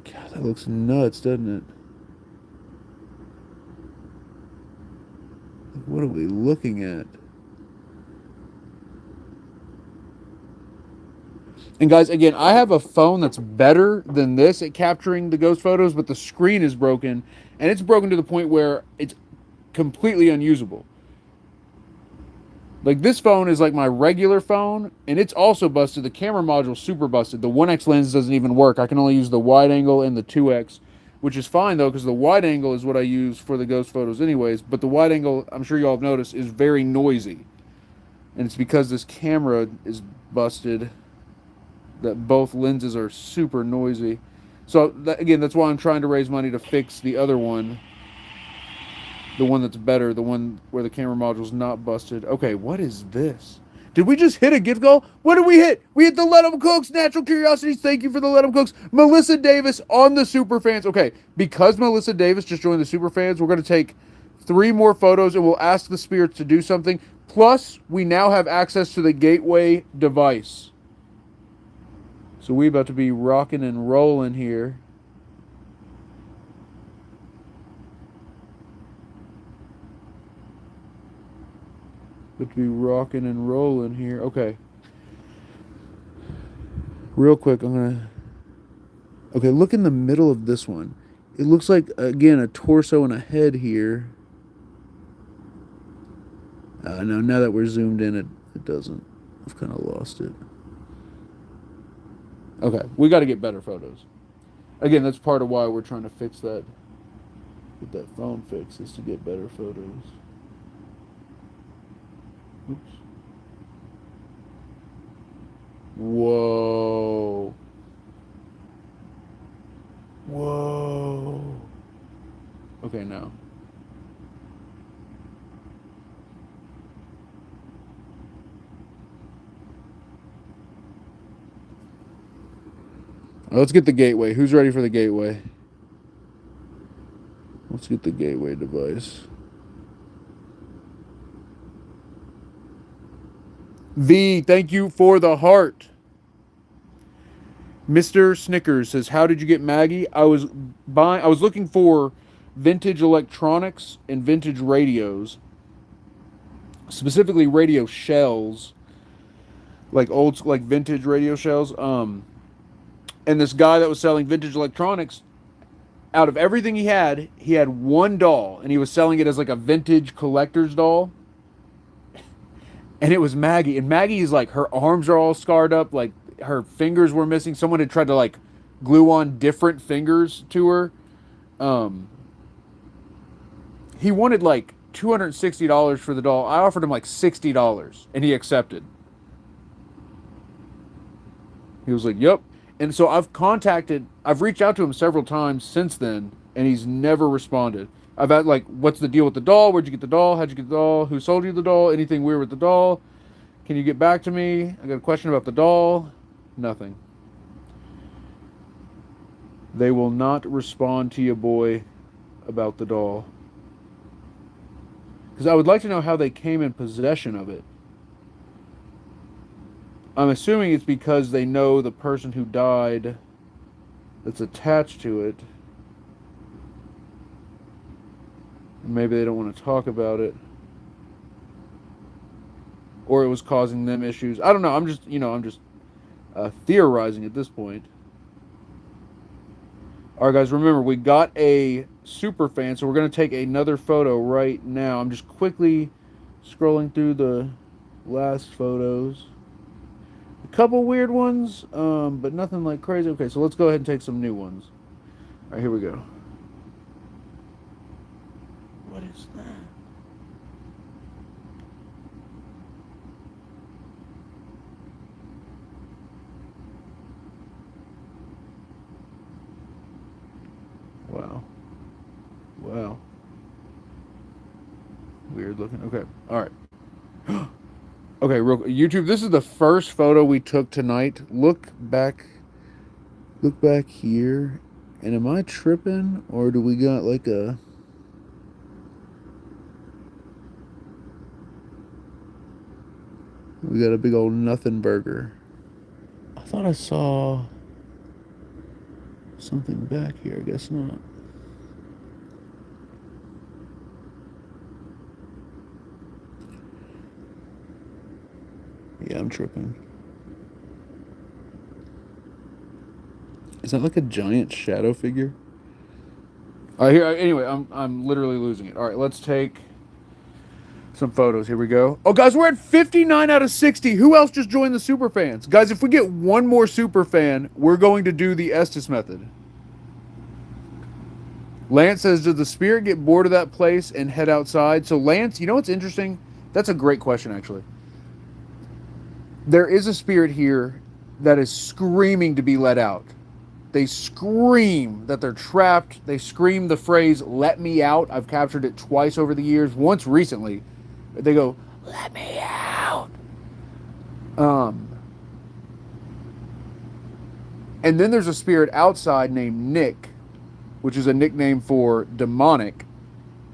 God, that looks nuts, doesn't it? What are we looking at? And guys, again, I have a phone that's better than this at capturing the ghost photos, but the screen is broken, and it's broken to the point where it's completely unusable. Like, this phone is like my regular phone, and it's also busted. The camera module's super busted. The 1x lens doesn't even work. I can only use the wide angle and the 2x, which is fine, though, because the wide angle is what I use for the ghost photos anyways. But the wide angle, I'm sure you all have noticed, is very noisy. And it's because this camera is busted that both lenses are super noisy. So, again, that's why I'm trying to raise money to fix the other one. The one that's better, the one where the camera module's not busted. Okay, what is this? Did we just hit a gift goal? What did we hit? We hit the Let 'em Cooks, Natural Curiosities. Thank you for the Let 'em Cooks. Melissa Davis on the super fans. Okay, because Melissa Davis just joined the super fans, we're going to take 3 more photos and we'll ask the spirits to do something. Plus, we now have access to the gateway device. So we about to be rocking and rolling here. About to be rocking and rolling here. Okay. Real quick, I'm gonna. Okay, look in the middle of this one. It looks like, again, a torso and a head here. No, now that we're zoomed in, it doesn't. I've kind of lost it. Okay, we got to get better photos. Again, that's part of why we're trying to fix that. Get that phone fixed, is to get better photos. Oops. Whoa. Whoa. Okay, now. Let's get the gateway. Who's ready for the gateway? Let's get the gateway device. V, thank you for the heart. Mr. Snickers says, "How did you get Maggie?" I was looking for vintage electronics and vintage radios, specifically radio shells, like vintage radio shells. And this guy that was selling vintage electronics, out of everything he had one doll, and he was selling it as like a vintage collector's doll. And it was Maggie. And Maggie's like, her arms are all scarred up, like her fingers were missing. Someone had tried to like glue on different fingers to her. He wanted like $260 for the doll. I offered him like $60, and he accepted. He was like, "Yep." And so I've reached out to him several times since then, and he's never responded. I've had like, "What's the deal with the doll? Where'd you get the doll? How'd you get the doll? Who sold you the doll? Anything weird with the doll? Can you get back to me? I got a question about the doll." Nothing. They will not respond to you, boy, about the doll. Because I would like to know how they came in possession of it. I'm assuming it's because they know the person who died that's attached to it. Maybe they don't want to talk about it. Or it was causing them issues. I don't know. I'm just theorizing at this point. All right, guys, remember, we got a super fan, so we're going to take another photo right now. I'm just quickly scrolling through the last photos. A couple weird ones, but nothing like crazy. Okay, so let's go ahead and take some new ones. All right, here we go. What is that? Weird looking. Okay. All right. Okay, real YouTube. This is the first photo we took tonight. Look back. Look back here. And am I tripping, or do we got like a? We got a big old nothing burger. I thought I saw something back here. I guess not. Yeah, I'm tripping. Is that like a giant shadow figure? All right, here. Anyway, I'm literally losing it. All right, let's take some photos. Here we go. Oh, guys, we're at 59 out of 60. Who else just joined the super fans? Guys, if we get one more super fan, we're going to do the Estus method. Lance says, does the spirit get bored of that place and head outside? So, Lance, you know what's interesting? That's a great question, actually. There is a spirit here that is screaming to be let out. They scream that they're trapped. They scream the phrase, let me out. I've captured it twice over the years. Once recently, they go, let me out. And then there's a spirit outside named Nick, which is a nickname for demonic.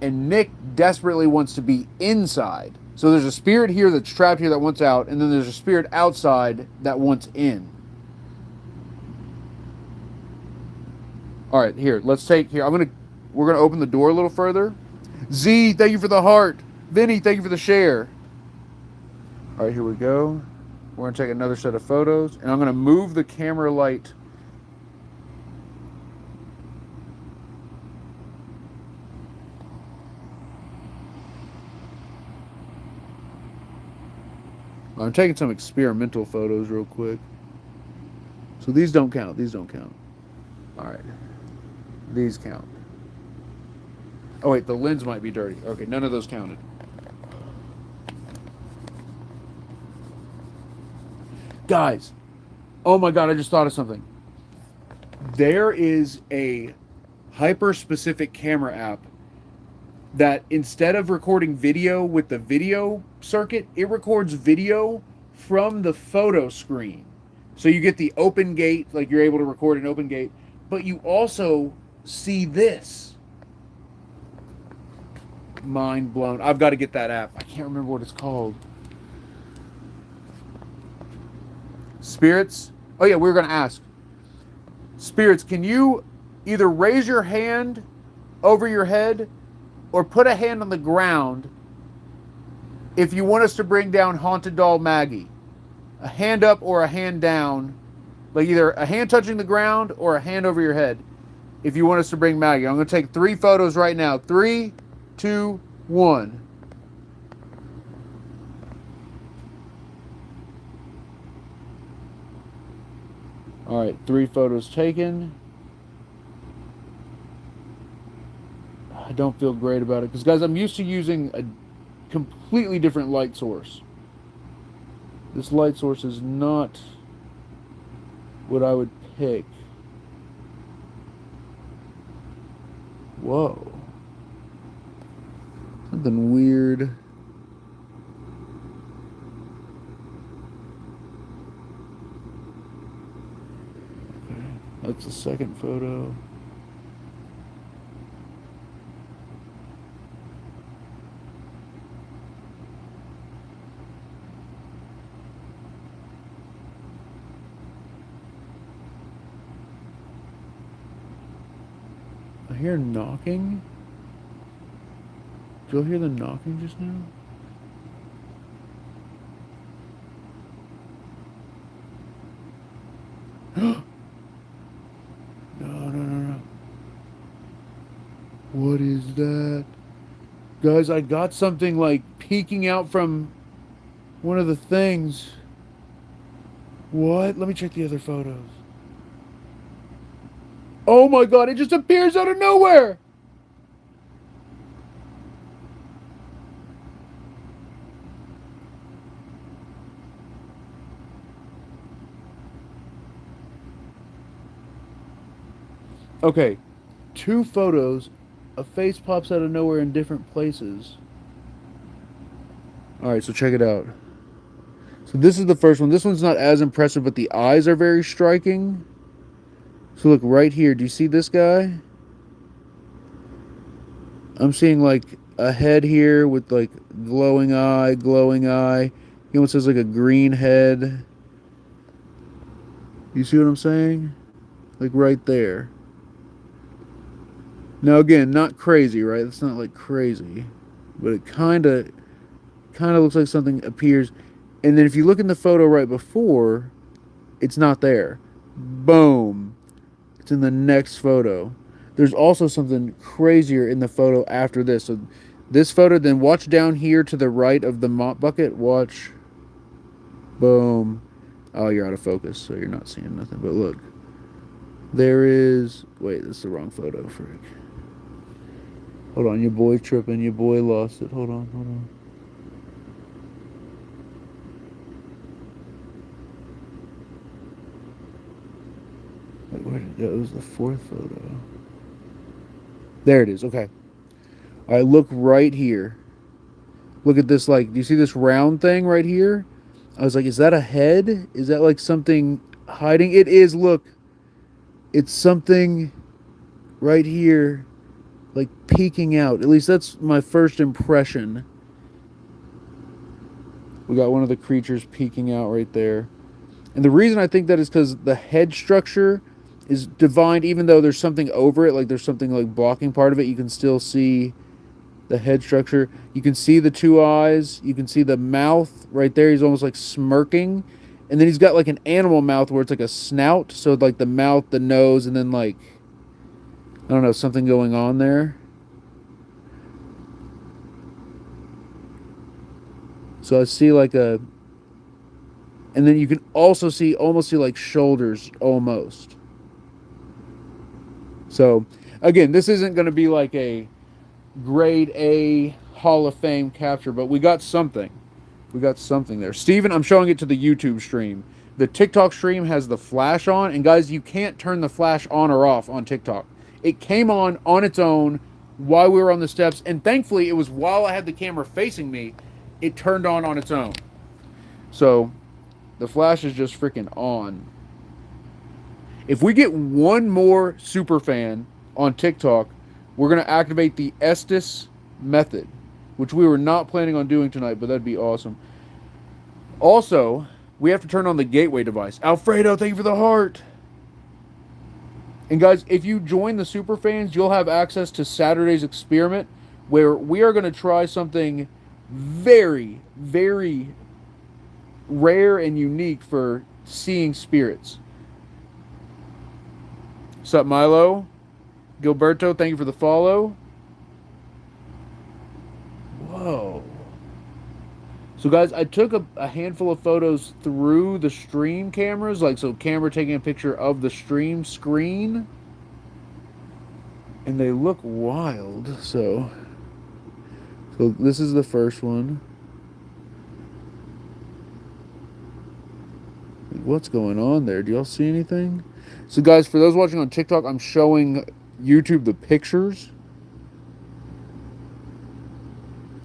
And Nick desperately wants to be inside. So there's a spirit here that's trapped here that wants out, and then there's a spirit outside that wants in. All right, here, let's take here. We're gonna open the door a little further. Z, thank you for the heart. Vinny, thank you for the share. All right, here we go. We're gonna take another set of photos, and I'm gonna move the camera light. I'm taking some experimental photos real quick. So these don't count. These don't count. All right. These count. Oh, wait, the lens might be dirty. Okay, none of those counted. Guys, oh my God, I just thought of something. There is a hyper-specific camera app that instead of recording video with the video circuit, it records video from the photo screen. So you get the open gate, like you're able to record an open gate, but you also see this. Mind blown. I've got to get that app. I can't remember what it's called. Spirits? Oh yeah, we were going to ask. Spirits, can you either raise your hand over your head or put a hand on the ground if you want us to bring down Haunted Doll Maggie? A hand up or a hand down. Like either a hand touching the ground or a hand over your head if you want us to bring Maggie. I'm going to take 3 photos right now. 3, 2, 1. All right, 3 photos taken. I don't feel great about it because, guys, I'm used to using a completely different light source. This light source is not what I would pick. Whoa. Something weird. Okay, that's the second photo. I hear knocking. Did you hear the knocking just now? No, no, no, no. What is that? Guys, I got something like peeking out from one of the things. What? Let me check the other photos. Oh my God, it just appears out of nowhere. Okay, 2 photos. A face pops out of nowhere in different places. All right, so check it out. So this is the first one. This one's not as impressive, but the eyes are very striking. So look right here. Do you see this guy? I'm seeing like a head here with like glowing eye, glowing eye. He almost has like a green head. You see what I'm saying? Like right there. Now again, not crazy, right? It's not like crazy, but it kind of looks like something appears. And then if you look in the photo right before, it's not there. Boom. It's in the next photo. There's also something crazier in the photo after this. So this photo, then watch down here to the right of the mop bucket. Watch. Boom. Oh, you're out of focus, so you're not seeing nothing. But look. There is... Wait, that's the wrong photo, frick. Hold on, your boy tripping. Your boy lost it. Hold on, hold on. Wait, where did it go? It was the fourth photo. There it is. Okay. All right, look right here. Look at this, like, do you see this round thing right here? I was like, is that a head? Is that like something hiding? It is, look. It's something right here, like peeking out. At least that's my first impression. We got one of the creatures peeking out right there. And the reason I think that is because the head structure is divined, even though there's something over it, like there's something like blocking part of it, you can still see the head structure. You can see the two eyes. You can see the mouth right there. He's almost like smirking. And then he's got like an animal mouth where it's like a snout. So like the mouth, the nose, and then like, I don't know, something going on there. So I see like a... And then you can also see, almost see like shoulders, almost. So, again, this isn't going to be like a grade A Hall of Fame capture, but we got something. We got something there. Steven, I'm showing it to the YouTube stream. The TikTok stream has the flash on, and guys, you can't turn the flash on or off on TikTok. It came on its own while we were on the steps, and thankfully it was while I had the camera facing me, it turned on its own. So, the flash is just freaking on. If we get one more super fan on TikTok, we're going to activate the Estus method, which we were not planning on doing tonight, but that'd be awesome. Also, we have to turn on the gateway device. Alfredo, thank you for the heart. And guys, if you join the super fans, you'll have access to Saturday's experiment, where we are going to try something very, very rare and unique for seeing spirits. What's up, Milo? Gilberto, thank you for the follow. Whoa. So guys, I took a handful of photos through the stream cameras, like so camera taking a picture of the stream screen. And they look wild, so this is the first one. What's going on there? Do y'all see anything? So guys, for those watching on TikTok, I'm showing YouTube the pictures.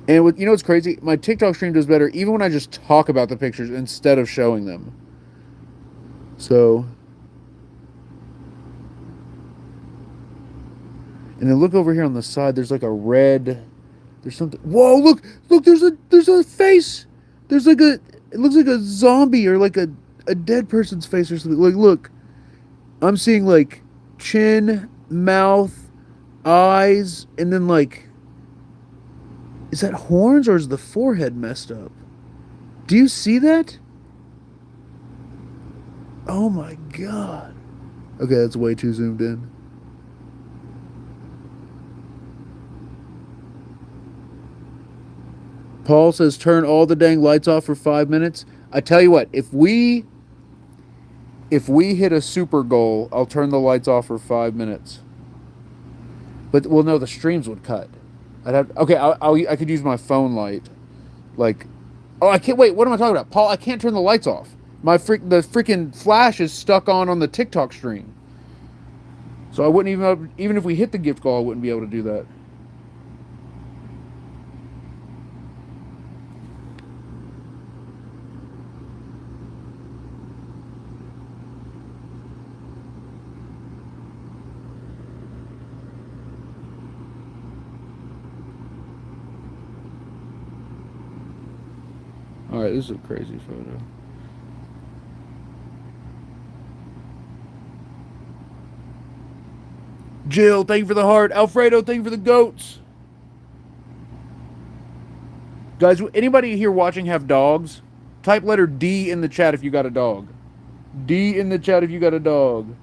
And you know what's crazy? My TikTok stream does better even when I just talk about the pictures instead of showing them. So, and then look over here on the side. There's like a red. There's something. Whoa! Look! There's a face. There's like a. It looks like a zombie or like a dead person's face or something. Like, look. I'm seeing like chin, mouth, eyes, and then like, is that horns or is the forehead messed up? Do you see that? Oh my god. Okay, that's way too zoomed in. Paul says turn all the dang lights off for 5 minutes. I tell you what, if we hit a super goal, I'll turn the lights off for 5 minutes. But well, no, the streams would cut. I'd have okay. I could use my phone light. Like, oh, I can't wait. What am I talking about, Paul? I can't turn the lights off. The freaking flash is stuck on the TikTok stream. So I wouldn't even if we hit the gift goal, I wouldn't be able to do that. All right, this is a crazy photo. Jill, thank you for the heart. Alfredo, thank you for the goats. Guys, anybody here watching have dogs? Type letter D in the chat if you got a dog. D in the chat if you got a dog.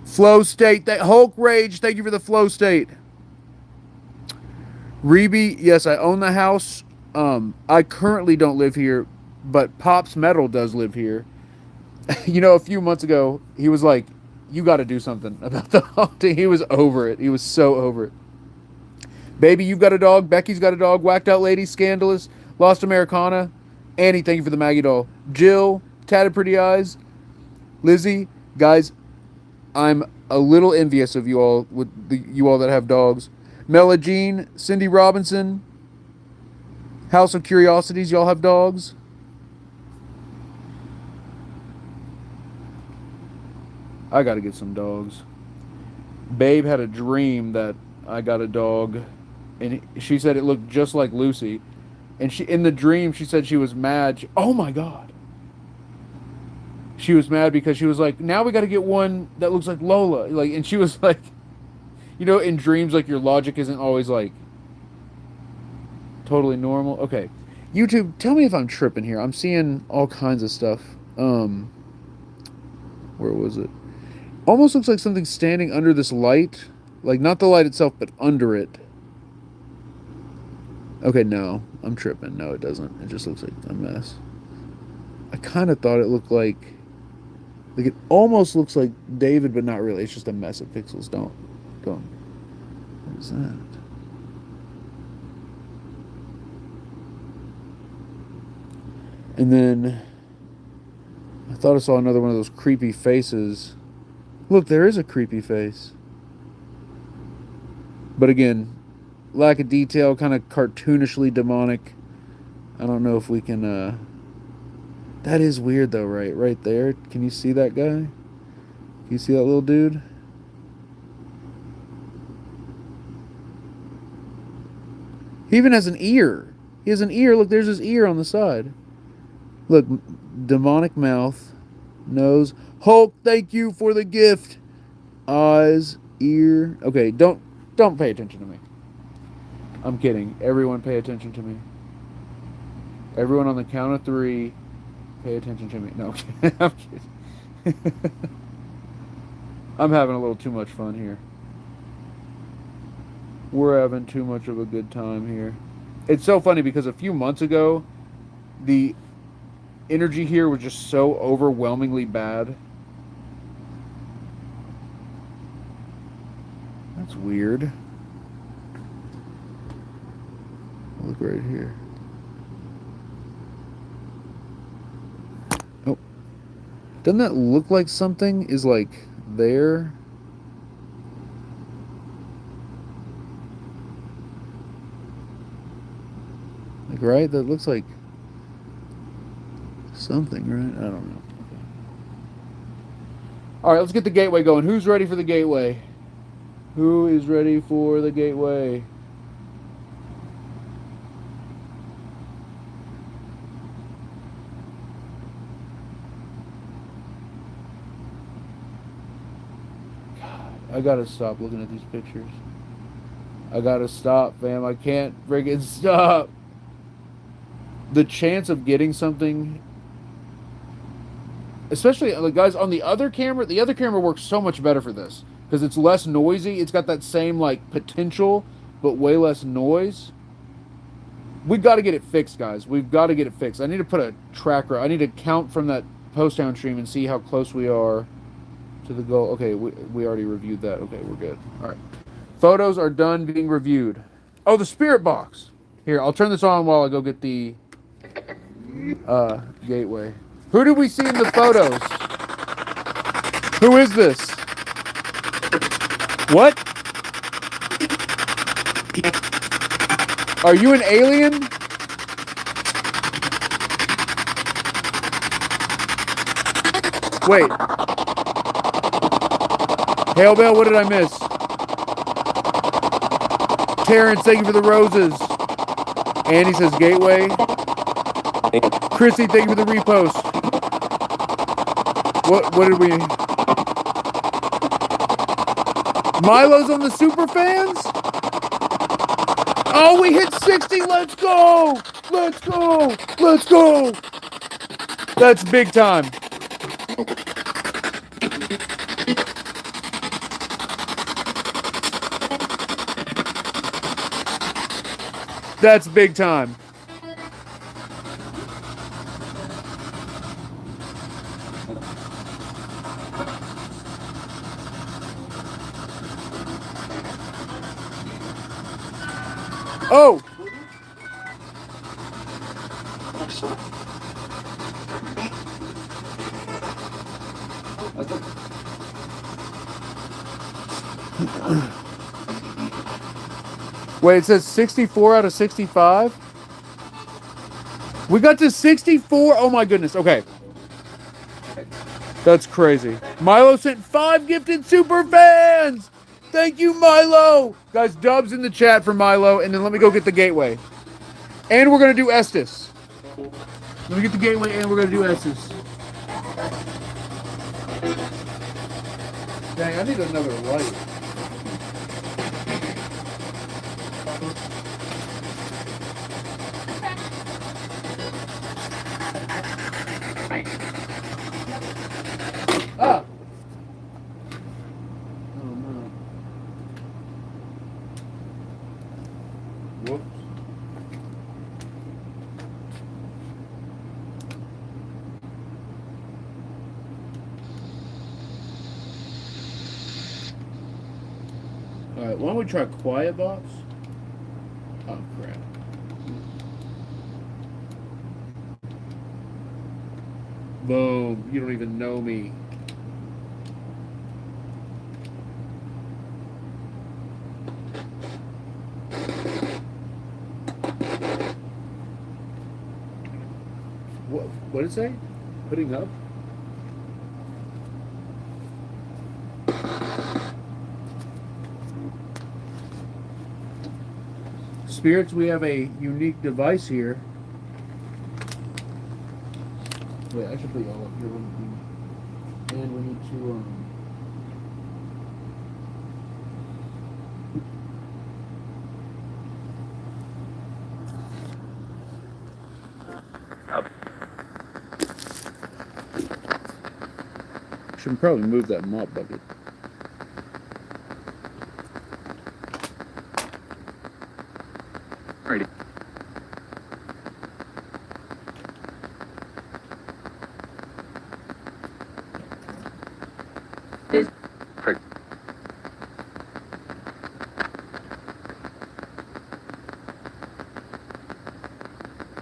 Flow State, Hulk Rage, thank you for the Flow State. Reby, yes, I own the house. I currently don't live here, but Pops Metal does live here. You know, a few months ago, he was like, you got to do something about the haunting. He was over it. He was so over it. Baby, you've got a dog. Becky's got a dog. Whacked Out Lady, Scandalous, Lost Americana. Annie, thank you for the Maggie doll. Jill, Tatted Pretty Eyes. Lizzie, guys, I'm a little envious of you all, you all that have dogs. Mela Jean, Cindy Robinson, House of Curiosities, y'all have dogs? I gotta get some dogs. Babe had a dream that I got a dog, and she said it looked just like Lucy. And in the dream, she said she was mad. Oh my God. She was mad because she was like, now we got to get one that looks like Lola. Like, and she was like, you know, in dreams, like your logic isn't always like totally normal. Okay. YouTube, tell me if I'm tripping here. I'm seeing all kinds of stuff. Where was it? Almost looks like something standing under this light. Like, not the light itself, but under it. Okay, no. I'm tripping. No, it doesn't. It just looks like a mess. I kind of thought it looked like it almost looks like David, but not really. It's just a mess of pixels. Don't. What is that? And then I thought I saw another one of those creepy faces. Look, there is a creepy face. But again, lack of detail, kind of cartoonishly demonic. I don't know if we can, that is weird though, right there. Can you see that guy? Can you see that little dude? He even has an ear. He has an ear. Look, there's his ear on the side. Look, demonic mouth, nose. Hulk, thank you for the gift. Eyes, ear. Okay, don't pay attention to me. I'm kidding. Everyone pay attention to me. Everyone on the count of 3, pay attention to me. No, I'm kidding. I'm having a little too much fun here. We're having too much of a good time here. It's so funny because a few months ago, the energy here was just so overwhelmingly bad. That's weird. Look right here. Oh. Doesn't that look like something is like there? Like, right? That looks like something, right? I don't know. Okay. All right, let's get the gateway going. Who's ready for the gateway? Who is ready for the gateway? God, I gotta stop looking at these pictures. I gotta stop, fam. I can't friggin' stop. The chance of getting something, especially like guys on the other camera works so much better for this because it's less noisy. It's got that same like potential, but way less noise. We've got to get it fixed, guys. We've got to get it fixed. I need to put a tracker. I need to count from that post-town stream and see how close we are to the goal. Okay, we already reviewed that. Okay, we're good. All right. Photos are done being reviewed. Oh, the spirit box. Here, I'll turn this on while I go get the gateway. Who did we see in the photos? Who is this? What? Are you an alien? Wait. Hail Bell, what did I miss? Terrence, thank you for the roses. Andy says gateway. Chrissy, thank you for the repost. What did we... Milo's on the super fans? Oh, we hit 60. Let's go. Let's go. Let's go. That's big time. That's big time. Oh. Wait, it says 64 out of 65? We got to 64? Oh my goodness. Okay. That's crazy. Milo sent 5 gifted super fans. Thank you, Milo. Guys, dubs in the chat for Milo, and then let me go get the gateway. And we're going to do Estus. Let me get the gateway, and we're going to do Estus. Dang, I need another light. Ah! Oh, no. Whoops. Alright, why don't we try Quiet Box? Oh, crap. Boom. You don't even know me. What did it say? Putting up? Spirits, we have a unique device here. Wait, I should put y'all up here. And we need to, should probably move that mop bucket. Ready.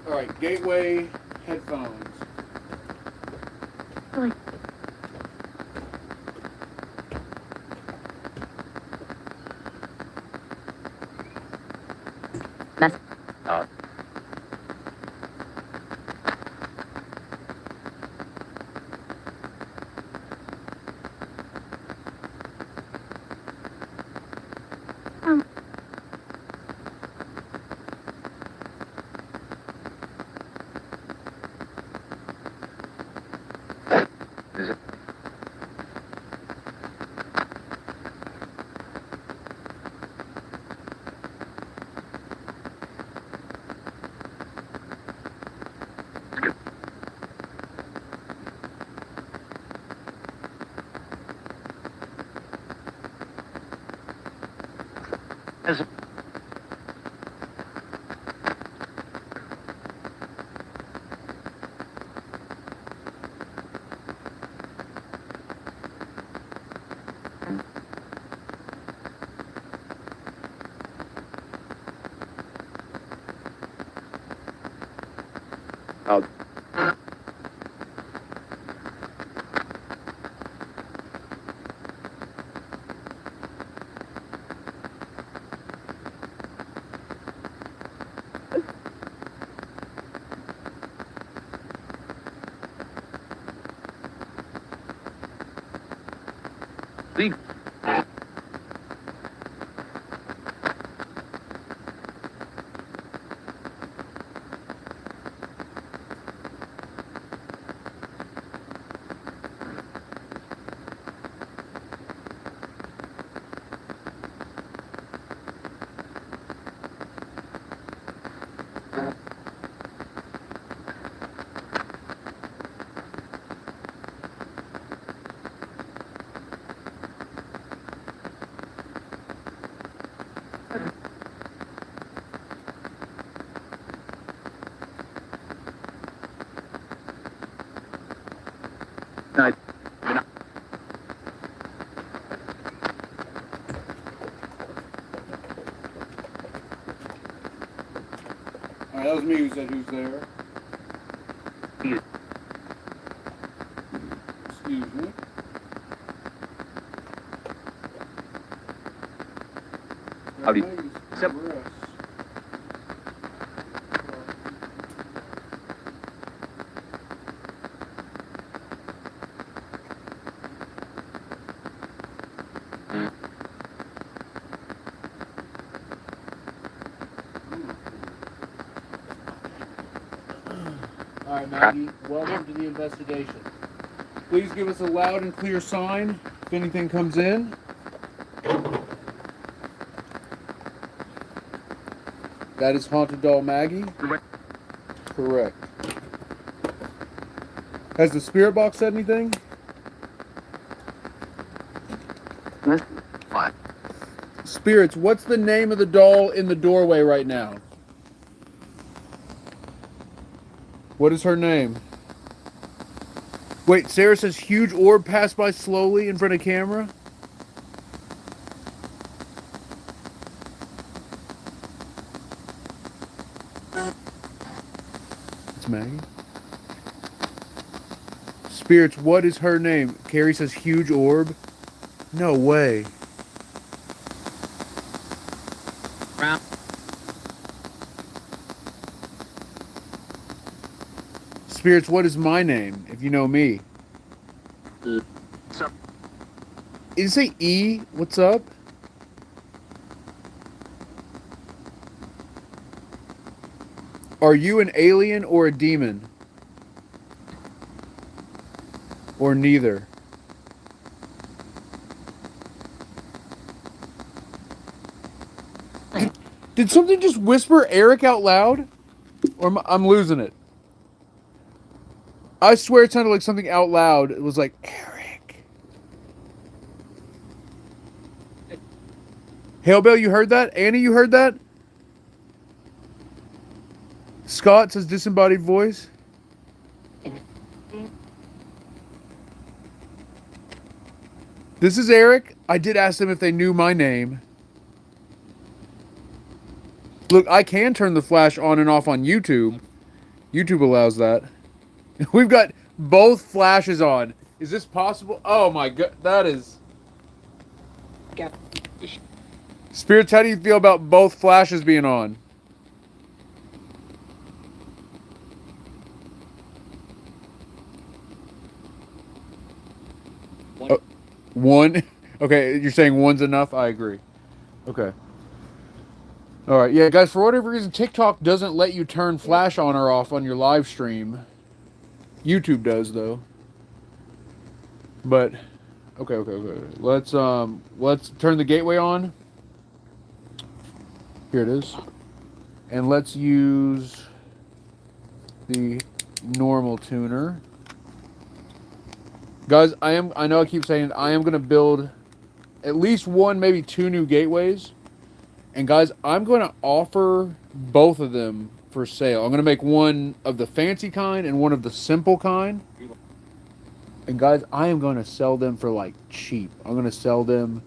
Alright, gateway headphones. Leave. Alright, that was me who said who's there. Excuse me. Howdy. Yep. Alright, Maggie, welcome to the investigation. Please give us a loud and clear sign if anything comes in. That is Haunted Doll Maggie? Correct. Has the spirit box said anything? What? Spirits, what's the name of the doll in the doorway right now? What is her name? Wait, Sarah says huge orb passed by slowly in front of camera? It's Maggie. Spirits, what is her name? Carrie says huge orb. No way. Spirits, what is my name, if you know me? Did it say E? What's up? Are you an alien or a demon? Or neither? Did something just whisper Eric out loud? Or I'm losing it. I swear it sounded like something out loud. It was like, Eric. Hailbell, you heard that? Annie, you heard that? Scott says disembodied voice. This is Eric. I did ask them if they knew my name. Look, I can turn the flash on and off on YouTube. YouTube allows that. We've got both flashes on. Is this possible? Oh my god, that is... Spirits, how do you feel about both flashes being on? One? Okay, you're saying one's enough? I agree. Okay. Alright, yeah, guys, for whatever reason, TikTok doesn't let you turn flash on or off on your live stream. YouTube does, though. But, okay. Let's turn the gateway on. Here it is. And let's use the normal tuner. Guys, I know I keep saying I am going to build at least one, maybe two new gateways. And guys, I'm going to offer both of them for sale. I'm going to make one of the fancy kind and one of the simple kind. And guys, I am going to sell them for like cheap. I'm going to sell them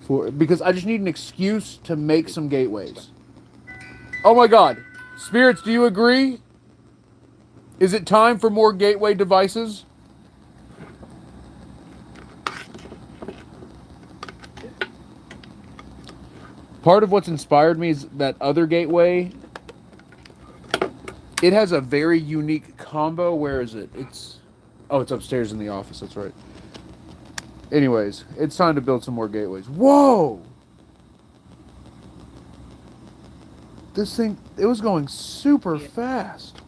for, because I just need an excuse to make some gateways. Oh my god. Spirits, do you agree? Is it time for more gateway devices? Part of what's inspired me is that other gateway. It has a very unique combo. Where is it? It's upstairs in the office. That's right. Anyways, it's time to build some more gateways. Whoa! This thing, it was going super fast.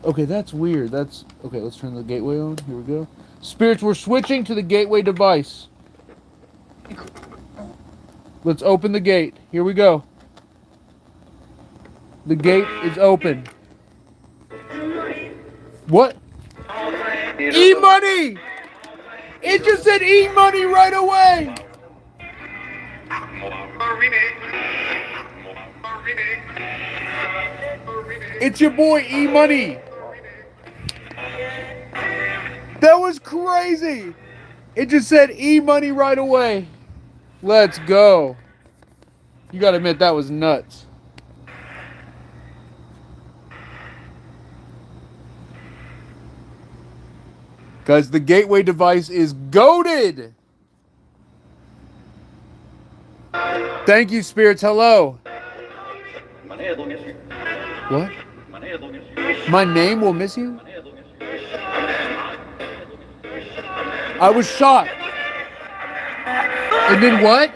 Okay, that's weird. Okay, let's turn the gateway on. Here we go. Spirits, we're switching to the gateway device. Let's open the gate. Here we go. The gate is open. What? E-money! It just said E-money right away! It's your boy E-money! That was crazy! It just said E-money right away. Let's go. You gotta admit, that was nuts. Guys, the gateway device is goated! Thank you, spirits. Hello. What? My name will miss you? I was shot. And then what?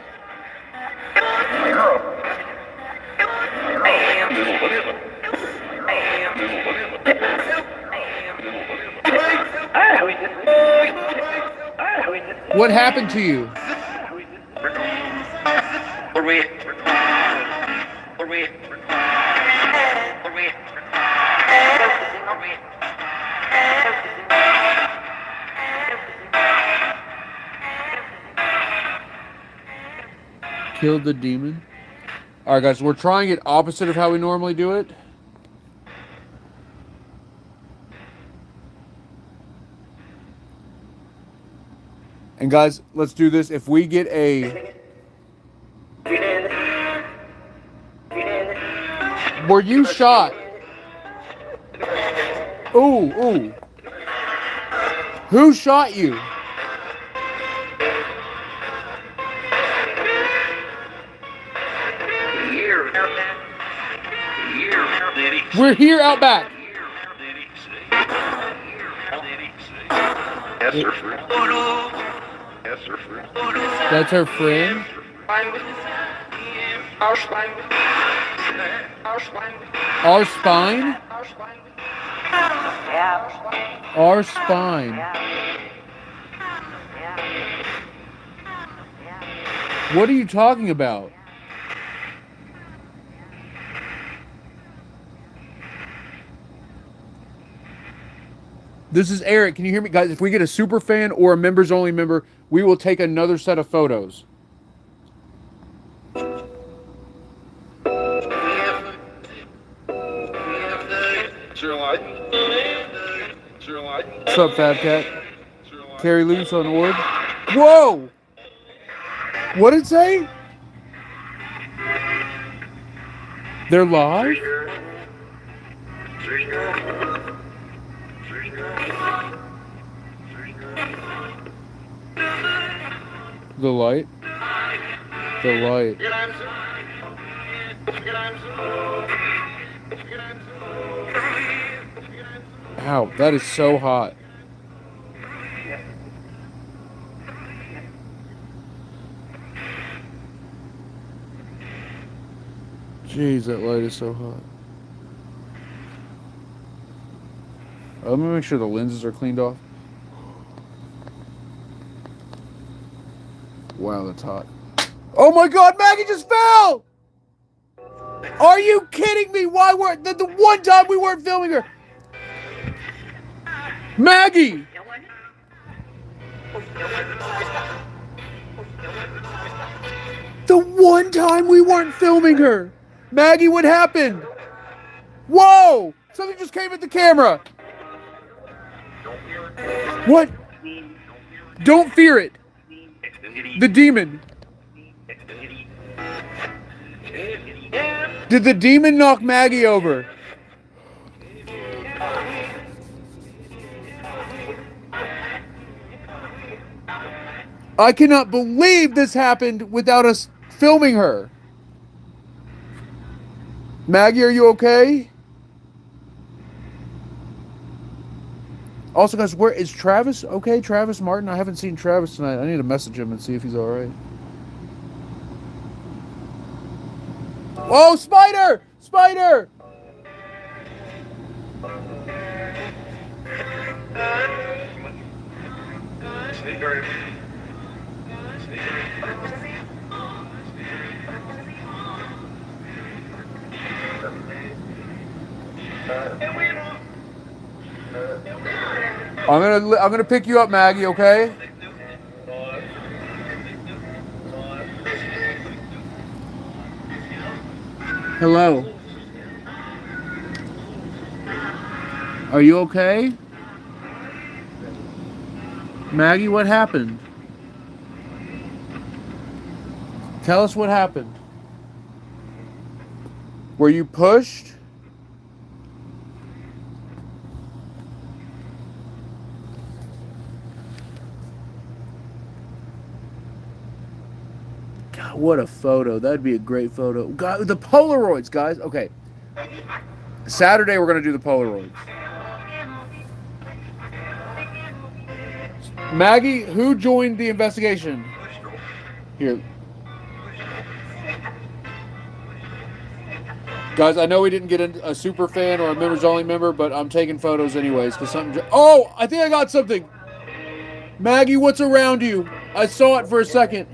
What happened to you? Killed the demon. Alright guys, we're trying it opposite of how we normally do it. And guys, let's do this. If we get a... Were you shot? Ooh, ooh. Who shot you? We're here out back. That's her friend. Our spine. Our spine? Our spine. What are you talking about? This is Eric. Can you hear me? Guys, if we get a super fan or a members only member, we will take another set of photos. What's up, Fab Cat? Carry loose on orb. Whoa! What did it say? They're live? The light? The light. Ow, that is so hot. Jeez, that light is so hot. Let me make sure the lenses are cleaned off. Wow, that's hot. Oh my God, Maggie just fell! Are you kidding me? Why weren't the one time we weren't filming her? Maggie! The one time we weren't filming her. Maggie, what happened? Whoa! Something just came at the camera. What? Don't fear it. The demon. Did the demon knock Maggie over? I cannot believe this happened without us filming her. Maggie, are you okay? Also, guys, where is Travis? Okay, Travis Martin. I haven't seen Travis tonight. I need to message him and see if he's all right. Oh, spider! Spider! I'm gonna pick you up, Maggie. Okay. Hello. Are you okay? Maggie, what happened? Tell us what happened. Were you pushed? God, what a photo. That'd be a great photo. God, the Polaroids, guys. Okay. Saturday, we're going to do the Polaroids. Maggie, who joined the investigation? Here. Guys, I know we didn't get a super fan or a members only member, but I'm taking photos anyways because something. Oh, I think I got something. Maggie, what's around you? I saw it for a second.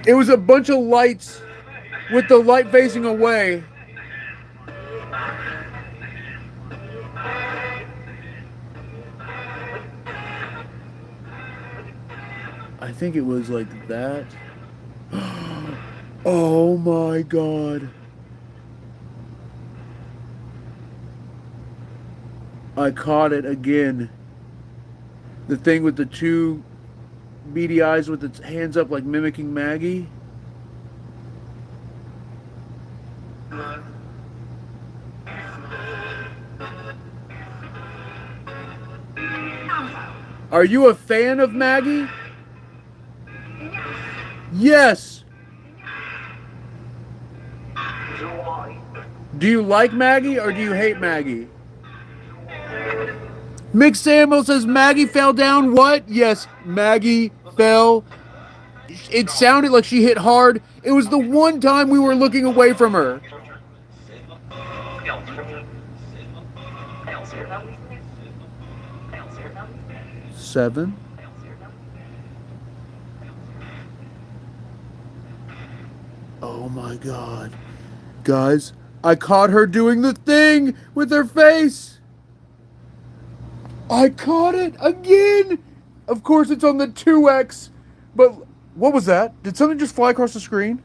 It was a bunch of lights with the light facing away. I think it was like that. Oh my God. I caught it again. The thing with the two beady eyes with its hands up like mimicking Maggie. Are you a fan of Maggie? Yes. Do you like Maggie or do you hate Maggie? Mick Samuel says Maggie fell down. What? Yes, Maggie fell. It sounded like she hit hard. It was the one time we were looking away from her. Seven. Oh my God. Guys, I caught her doing the thing with her face. I caught it again. Of course, it's on the 2X. But what was that? Did something just fly across the screen?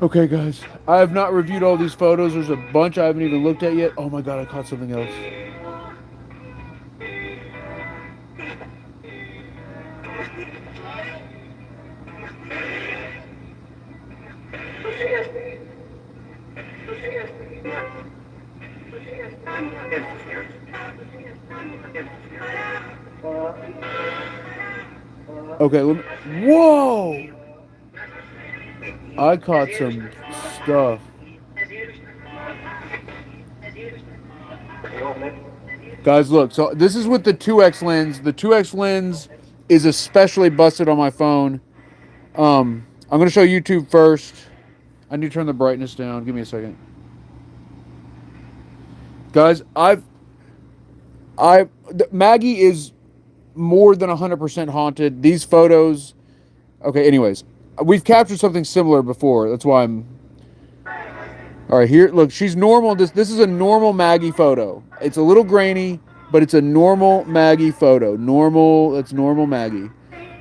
Okay, guys. I have not reviewed all these photos. There's a bunch I haven't even looked at yet. Oh my God, I caught something else. Okay, whoa! I caught some stuff. Guys, look. So this is with the 2X lens. The 2X lens is especially busted on my phone. I'm going to show YouTube first. I need to turn the brightness down. Give me a second. Guys, Maggie is more than 100% haunted. These photos. Okay, anyways. We've captured something similar before. That's why I'm... All right, here. Look, she's normal. This is a normal Maggie photo. It's a little grainy, but it's a normal Maggie photo. That's normal Maggie.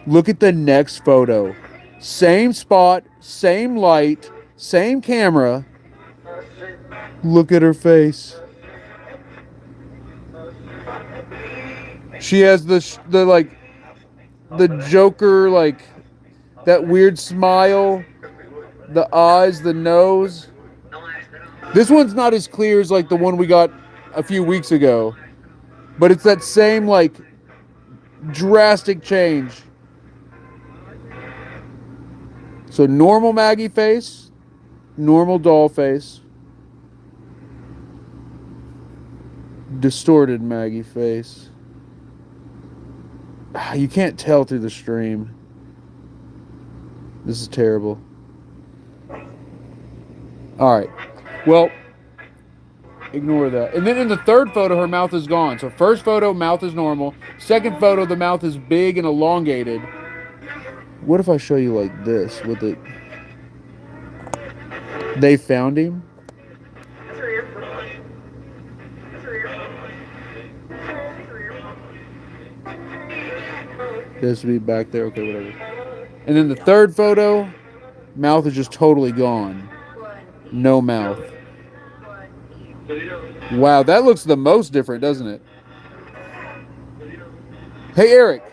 Look at the next photo. Same spot, same light, same camera. Look at her face. She has the Joker, like, that weird smile, the eyes, the nose. This one's not as clear as like the one we got a few weeks ago, but it's that same like drastic change. So normal Maggie face, normal doll face, distorted Maggie face. You can't tell through the stream. This is terrible. All right. Well, ignore that. And then in the third photo, her mouth is gone. So first photo, mouth is normal. Second photo, the mouth is big and elongated. What if I show you like this with it? They found him. This would be back there. Okay, whatever. And then the third photo, mouth is just totally gone. No mouth. Wow, that looks the most different, doesn't it? Hey, Eric.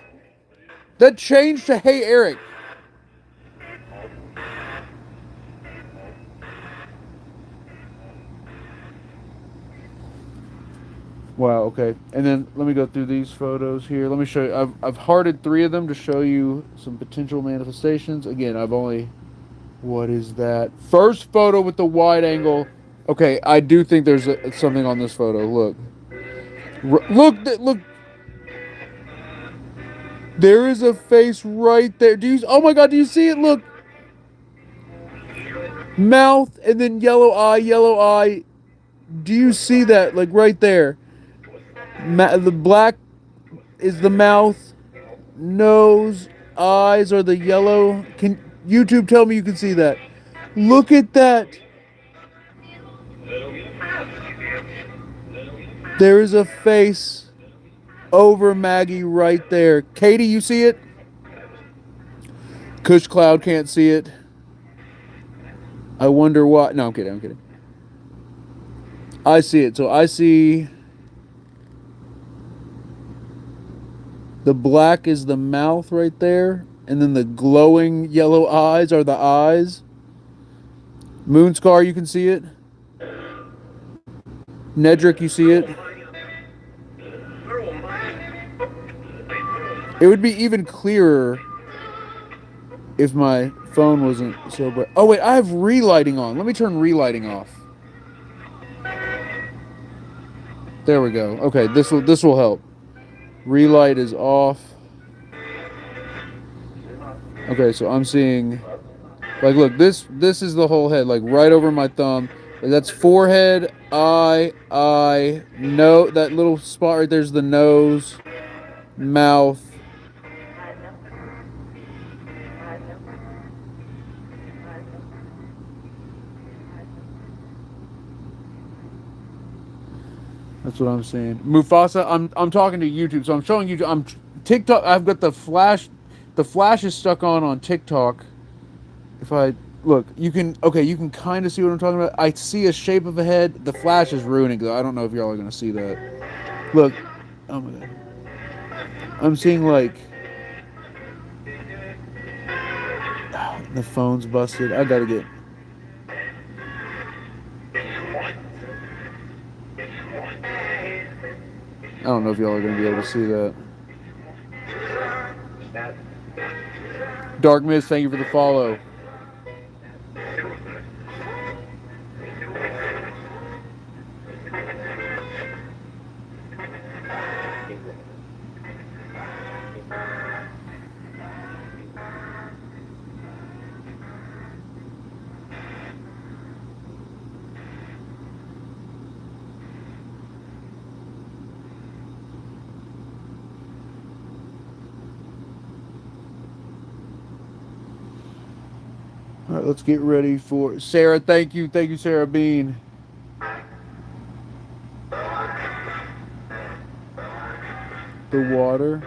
That changed to Hey, Eric. Wow, okay. And then let me go through these photos here. Let me show you. I've hearted 3 of them to show you some potential manifestations. Again, I've only... What is that? First photo with the wide angle. Okay, I do think there's something on this photo. Look. Look. There is a face right there. Oh my God, do you see it? Look. Mouth and then yellow eye. Do you see that? Like right there. The black is the mouth. Nose, eyes are the yellow. Can YouTube tell me you can see that? Look at that. There is a face over Maggie right there. Katie, you see it? Kush Cloud can't see it. I wonder why. No, I'm kidding. I see it. So I see the black is the mouth right there. And then the glowing yellow eyes are the eyes. Moonscar, you can see it. Nedrick, you see it. It would be even clearer if my phone wasn't so bright. Oh wait, I have relighting on. Let me turn relighting off. There we go. Okay, this will help. Relight is off. Okay, so I'm seeing, like, look, this is the whole head, like right over my thumb. That's forehead, eye, no, that little spot right there's the nose, mouth. That's what I'm saying. Mufasa, I'm talking to YouTube, so I'm showing you. I'm TikTok. I've got the flash. The flash is stuck on TikTok. If I look, you can kind of see what I'm talking about. I see a shape of a head. The flash is ruining it. I don't know if y'all are gonna see that. Look, oh my God, I'm seeing like the phone's busted. I gotta get. I don't know if y'all are going to be able to see that. Dark Mist, thank you for the follow. All right, let's get ready for Sarah. Thank you, Sarah Bean. The water.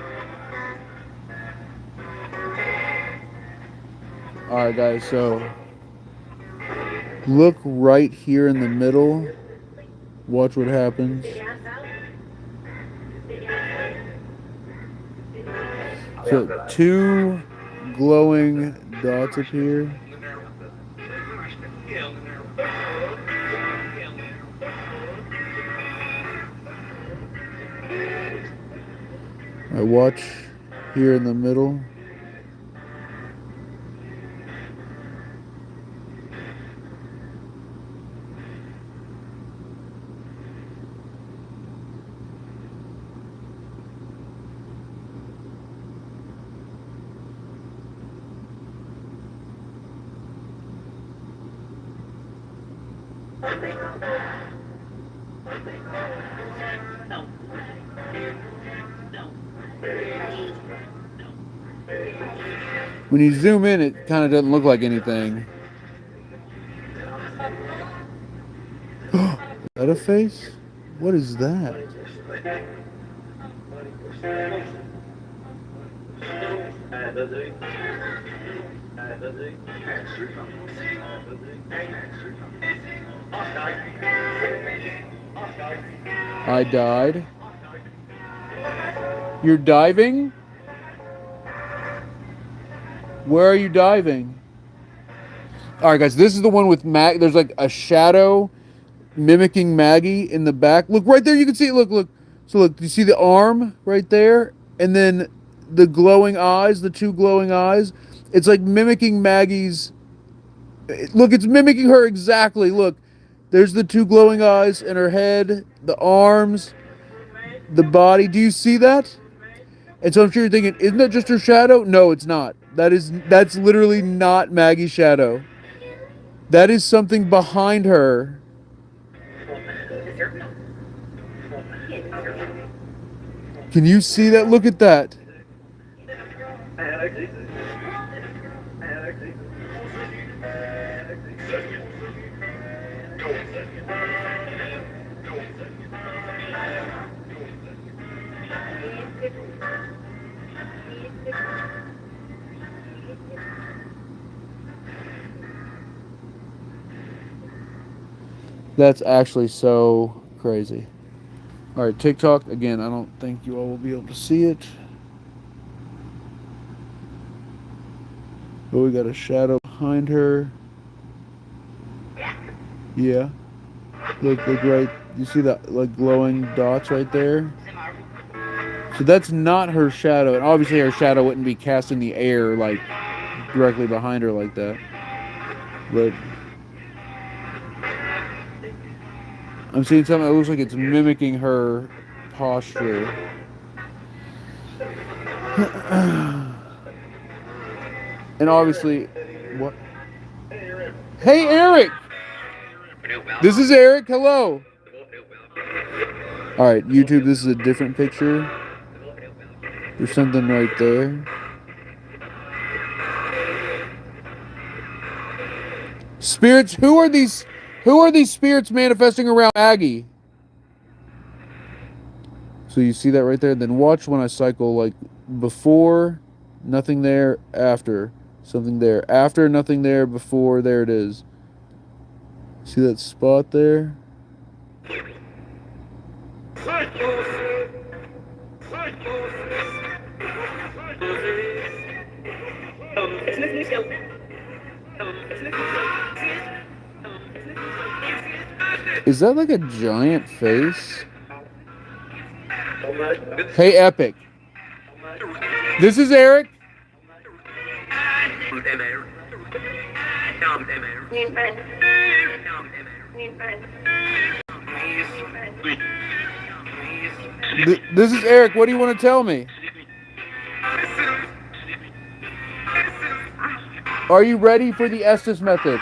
All right, guys. So look right here in the middle. Watch what happens. So 2 glowing dots appear. I watch here in the middle. When you zoom in, it kind of doesn't look like anything. Is that a face? What is that? I died. You're diving? Where are you diving? Alright guys, this is the one with Mag. There's like a shadow mimicking Maggie in the back. Look right there, you can see it. Look, look. So look, you see the arm right there? And then the glowing eyes, the two glowing eyes. It's like mimicking Maggie's. Look, it's mimicking her exactly. Look, there's the two glowing eyes in her head, the arms, the body. Do you see that? And so I'm sure you're thinking, isn't that just her shadow? No, it's not. That's literally not Maggie's shadow. That is something behind her. Can you see that? Look at that. That's actually so crazy. All right, TikTok. Again, I don't think you all will be able to see it. But we got a shadow behind her. Yeah. Look right. You see that like glowing dots right there? So that's not her shadow. And obviously her shadow wouldn't be cast in the air like directly behind her like that. But I'm seeing something that looks like it's mimicking her posture. And obviously, what? Hey, Eric! This is Eric. Hello. All right, YouTube, this is a different picture. There's something right there. Spirits, who are these spirits manifesting around Aggie? So you see that right there? Then watch when I cycle, like before, nothing there, after, something there, after, nothing there, before, there it is. See that spot there? Is that like a giant face? Hey, Epic. This is Eric. This is Eric. What do you want to tell me? Are you ready for the Estus method?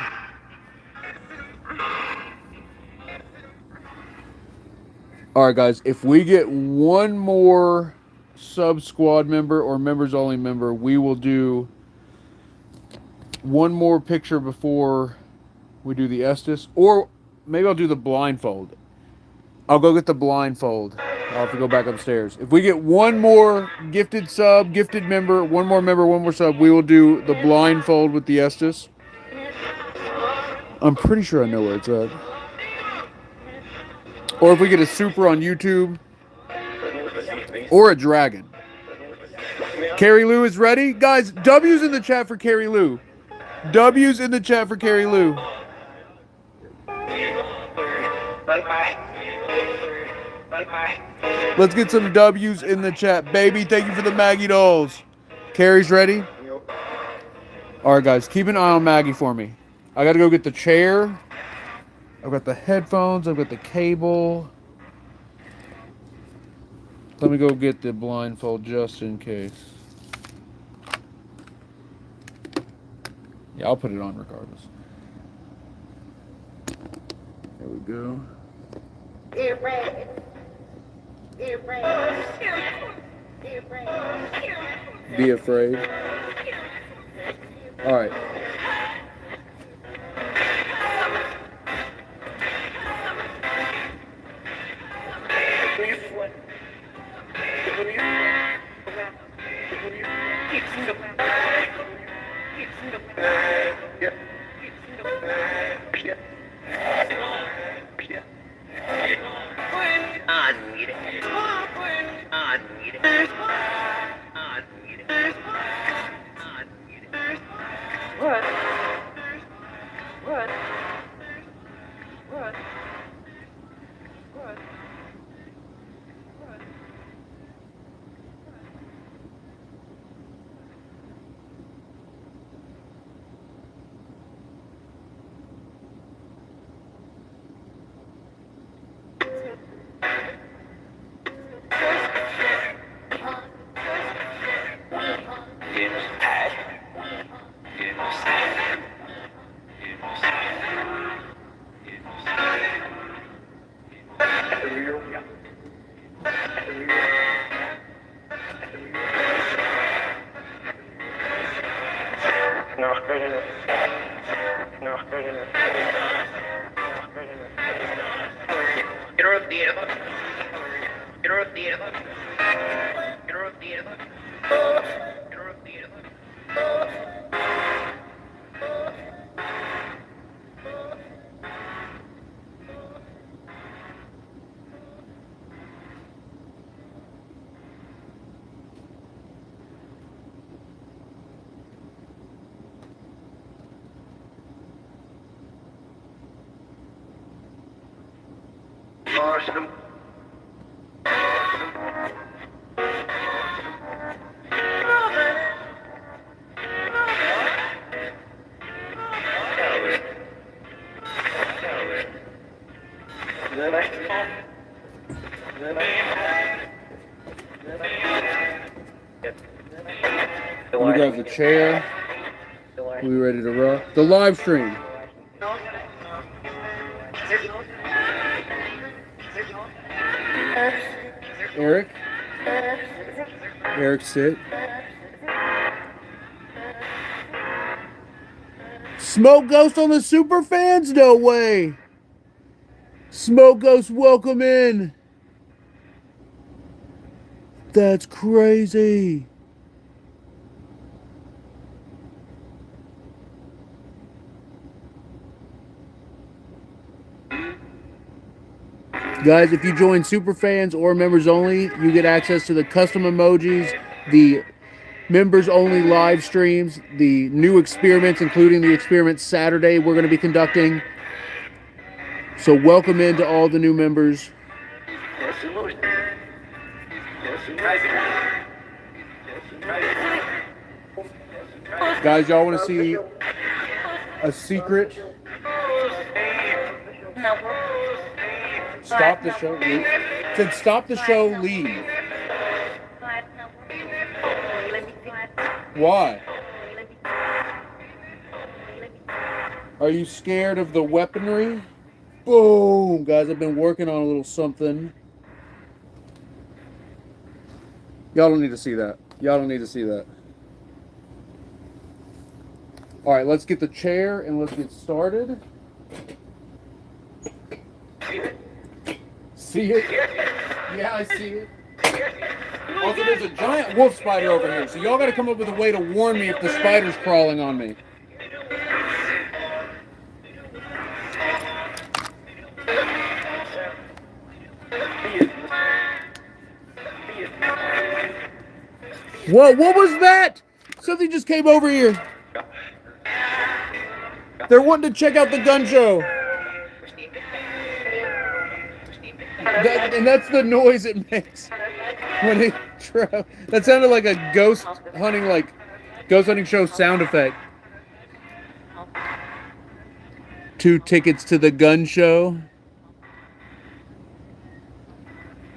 Alright guys, if we get one more sub squad member or members only member, we will do one more picture before we do the Estus. Or maybe I'll do the blindfold. I'll go get the blindfold. I'll have to go back upstairs. If we get one more gifted sub, gifted member, one more sub, we will do the blindfold with the Estus. I'm pretty sure I know where it's at. Or if we get a super on YouTube. Or a dragon. Carrie Lou is ready. Guys, W's in the chat for Carrie Lou. W's in the chat for Carrie Lou. Let's get some W's in the chat. Baby, thank you for the Maggie dolls. Carrie's ready? Alright guys, keep an eye on Maggie for me. I gotta go get the chair. I've got the headphones. I've got the cable. Let me go get the blindfold just in case. Yeah, I'll put it on regardless. There we go. Be afraid. All right. We grab the chair. We ready to rock? The live stream. Eric? Eric, sit. Smoke Ghost on the super fans? No way. Smoke Ghost, welcome in. That's crazy. Guys, if you join Superfans or members only, you get access to the custom emojis, the members only live streams, the new experiments, including the experiment Saturday we're going to be conducting. So welcome into all the new members. Guys, y'all want to see a secret? Stop the show, leave. Said stop the show, leave. Why? Are you scared of the weaponry? Boom! Guys, I've been working on a little something. Y'all don't need to see that. Y'all don't need to see that. Alright, let's get the chair and let's get started. See it? Yeah, I see it. Also, there's a giant wolf spider over here, so y'all gotta come up with a way to warn me if the spider's crawling on me. Whoa, what was that? Something just came over here. They're wanting to check out the gun show. And that's the noise it makes when it that sounded like a ghost hunting show sound effect. 2 tickets to the gun show.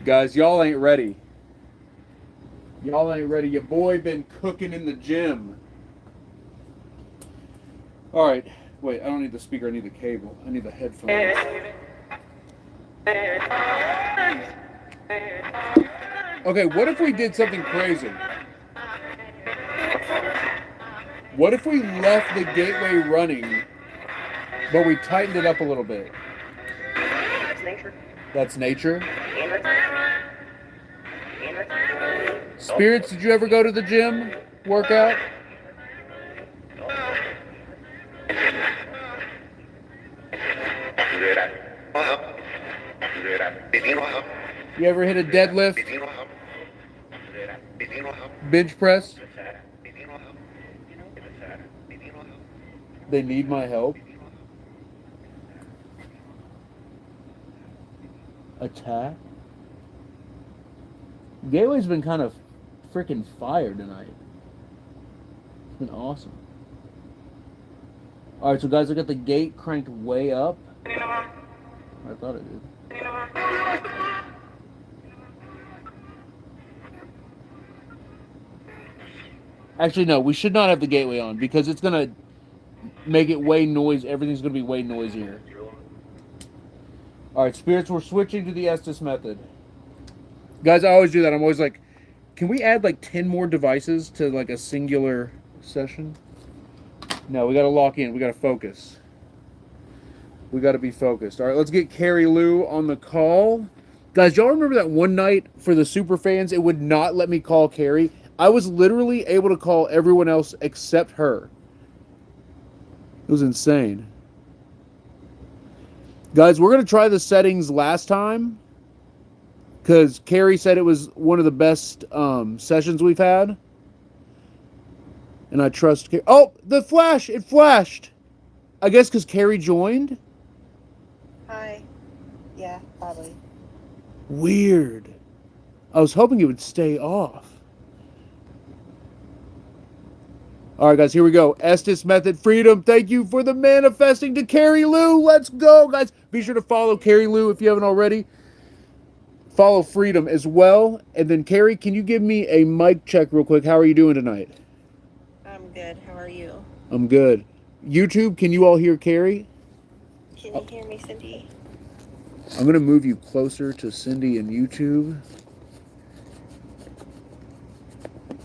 Guys, y'all ain't ready. Y'all ain't ready. Your boy been cooking in the gym. Alright. Wait, I don't need the speaker. I need the cable. I need the headphones. Okay, what if we did something crazy? What if we left the gateway running, but we tightened it up a little bit? That's nature. That's nature? And Spirits, did you ever go to the gym? Workout? You ever hit a deadlift? Bench press? They need my help. Attack? Gateway's been kind of freaking fire tonight. It's been awesome. Alright, so guys, I got the gate cranked way up. I thought it did. Actually, no, we should not have the gateway on because it's going to make it way noisy. Everything's going to be way noisier. Alright, spirits, we're switching to the Estus method. Guys, I always do that. I'm always like, can we add like 10 more devices to like a singular session? No, we got to lock in. We got to focus. We got to be focused. All right, let's get Carrie Lou on the call. Guys, y'all remember that one night for the super fans, it would not let me call Carrie? I was literally able to call everyone else except her. It was insane. Guys, we're going to try the settings last time because Carrie said it was one of the best sessions we've had. And I trust Carrie. Oh, the flash! It flashed! I guess because Carrie joined? Hi. Yeah, probably. Weird. I was hoping it would stay off. Alright, guys, here we go. Estus Method Freedom. Thank you for the manifesting to Carrie Lou. Let's go, guys. Be sure to follow Carrie Lou if you haven't already. Follow Freedom as well. And then, Carrie, can you give me a mic check real quick? How are you doing tonight? I'm good. How are you? I'm good. YouTube, can you all hear Carrie? Can you hear me, Cindy? I'm going to move you closer to Cindy and YouTube.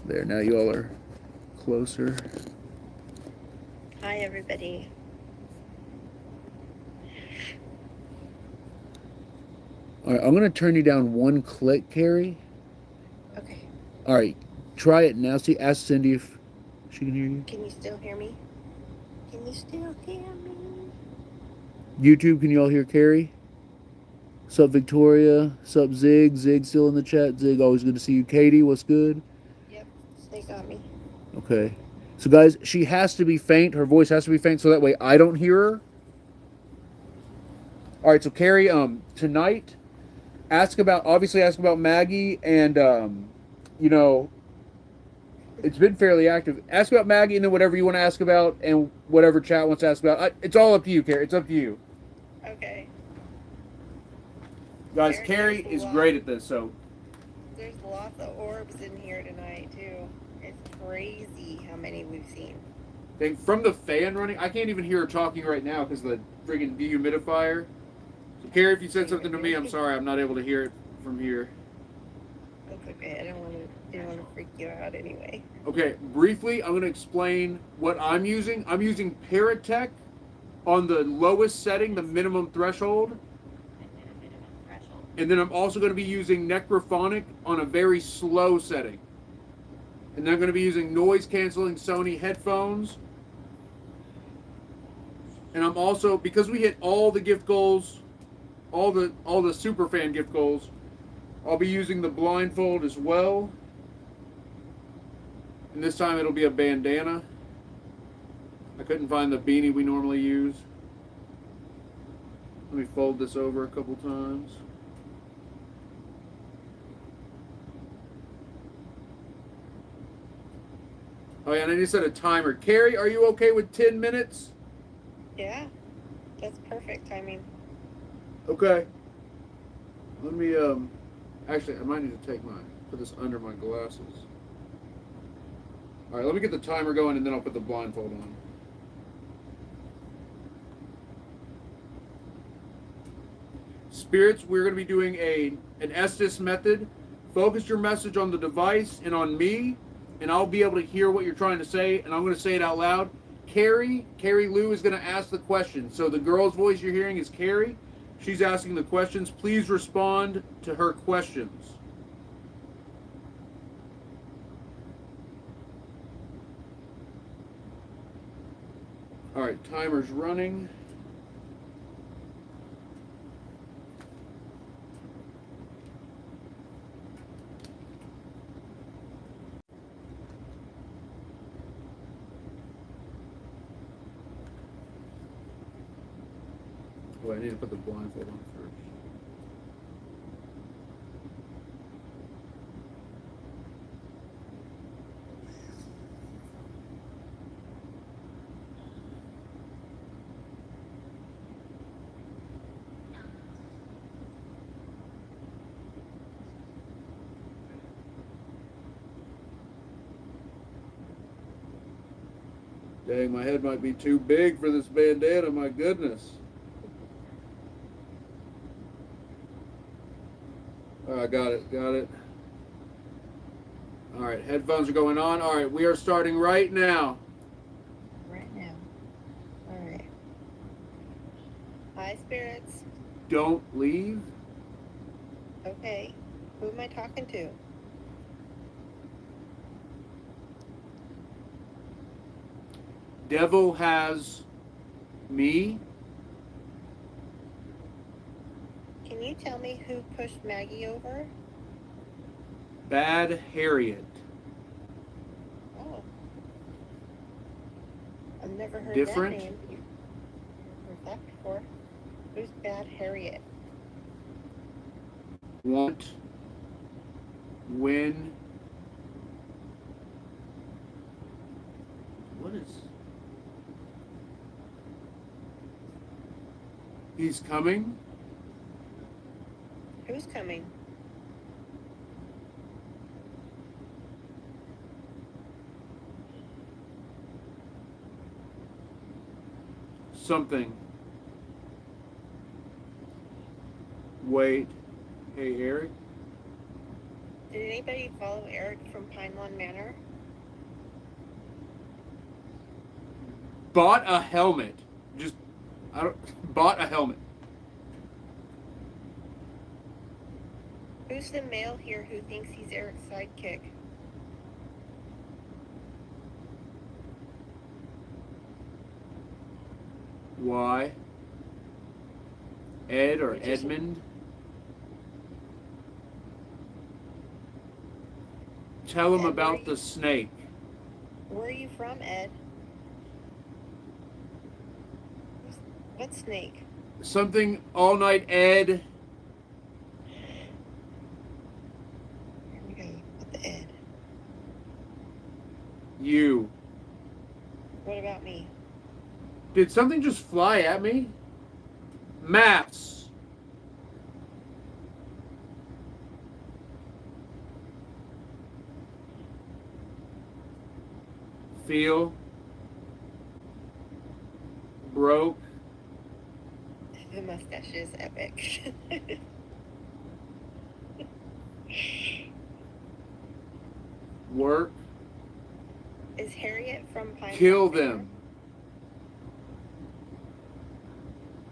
There, now you all are closer. Hi, everybody. All right, I'm going to turn you down one click, Carrie. Okay. All right, try it now. See, ask Cindy if she can hear you. Can you still hear me? Can you still hear me? YouTube, can you all hear Carrie? Sup, Victoria? Sup, Zig? Zig still in the chat? Zig, always good to see you. Katie, what's good? Yep, they got me. Okay. So, guys, she has to be faint. Her voice has to be faint so that way I don't hear her. All right, so Carrie, tonight, ask about Maggie and, you know, it's been fairly active. Ask about Maggie and then whatever you want to ask about and whatever chat wants to ask about. It's all up to you, Carrie. It's up to you. Okay. Guys, Carrie is great at this, so. There's lots of orbs in here tonight, too. It's crazy how many we've seen. From the fan running, I can't even hear her talking right now because the friggin' dehumidifier. So, Carrie, if you said something to me, I'm sorry. I'm not able to hear it from here. That's okay. I didn't want to freak you out anyway. Okay, briefly, I'm going to explain what I'm using. I'm using Paratech on the lowest setting, the minimum threshold. And then I'm also going to be using Necrophonic on a very slow setting. And then I'm going to be using noise-canceling Sony headphones. And I'm also, because we hit all the gift goals, all the superfan gift goals, I'll be using the blindfold as well. And this time it'll be a bandana. I couldn't find the beanie we normally use. Let me fold this over a couple times. Oh yeah, and I just set a timer. Carrie, are you okay with 10 minutes? Yeah, that's perfect timing. Okay. Let me, actually, I might need to put this under my glasses. All right, let me get the timer going and then I'll put the blindfold on. Spirits, we're going to be doing an Estus method. Focus your message on the device and on me, and I'll be able to hear what you're trying to say, and I'm going to say it out loud. Carrie Lou is going to ask the question. So the girl's voice you're hearing is Carrie. She's asking the questions. Please respond to her questions. All right, timer's running. Wait, I need to put the blindfold on first. Dang, my head might be too big for this bandana, my goodness. I got it, got it. All right, headphones are going on. All right, we are starting right now. Right now. All right. Hi, spirits. Don't leave. Okay. Who am I talking to? Devil has me. Can you tell me who pushed Maggie over? Bad Harriet. Oh. I've never heard Different? that name. Heard that before. Who's Bad Harriet? Want. Win. What is... He's coming. Who's coming? Something. Wait. Hey, Eric. Did anybody follow Eric from Pine Lawn Manor? Bought a helmet. Bought a helmet. Who's the male here who thinks he's Eric's sidekick? Why? Ed or Which is- Edmund? Tell him Ed, about where are the you- snake. Where are you from, Ed? What snake? Something all night, Ed. Here we go. With the Ed. You. What about me? Did something just fly at me? Maps. Feel. Broke. The mustache is epic. Work. Is Harriet from Pine Kill Lawn Manor? them.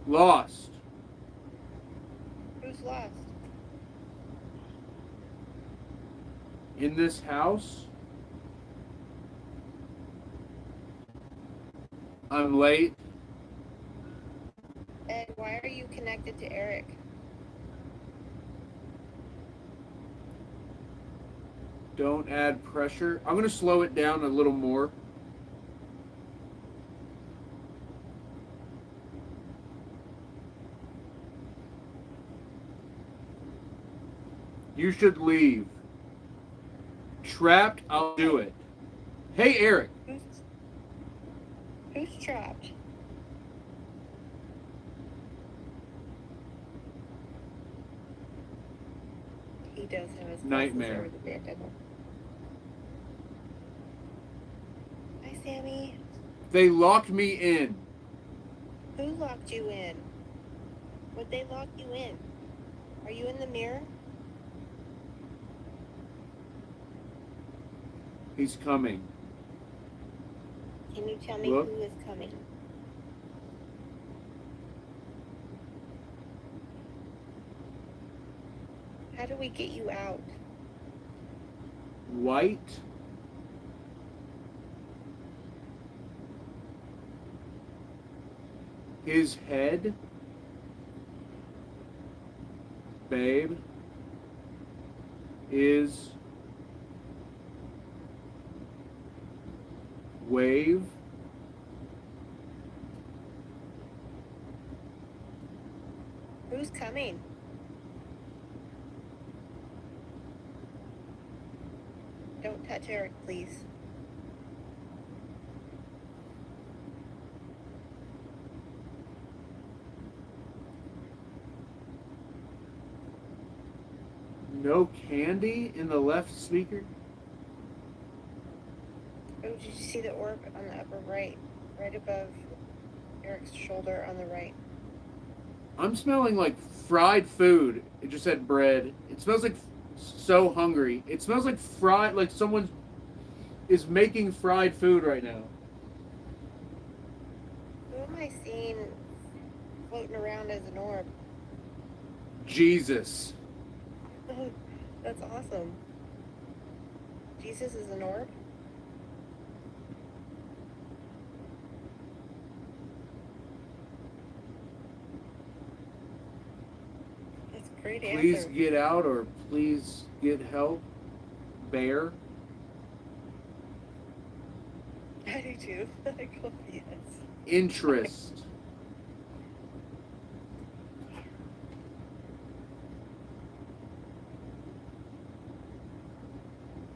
Lost. Who's lost? In this house. I'm late. Ed, why are you connected to Eric? Don't add pressure. I'm going to slow it down a little more. You should leave. Trapped, I'll do it. Hey, Eric. Who's trapped? He does have his Nightmare. glasses over the bed, doesn't he? Hi, Sammy. They locked me in. Who locked you in? Would they lock you in? Are you in the mirror? He's coming. Can you tell me Look. who is coming? How do we get you out? White. His head. Babe. Is. Wave. Who's coming? Don't touch Eric, please. No candy in the left speaker? Oh, did you see the orb on the upper right? Right above Eric's shoulder on the right. I'm smelling like fried food. It just said bread. It smells like so hungry. It smells like fried, like someone is making fried food right now. Who am I seeing floating around as an orb? Jesus. Oh, that's awesome. Jesus is an orb? That's a great Please answer. get out or please get help. Bear. I do too. I go, yes. Interest.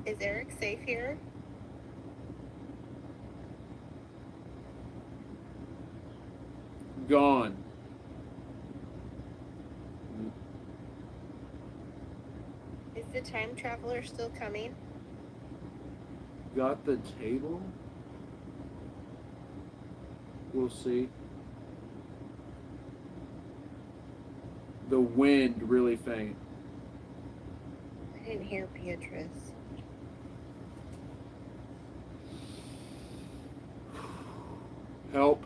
Is Eric safe here? Gone. Is the time traveler still coming? Got the table? We'll see. The wind really faint. I didn't hear Beatrice. Help.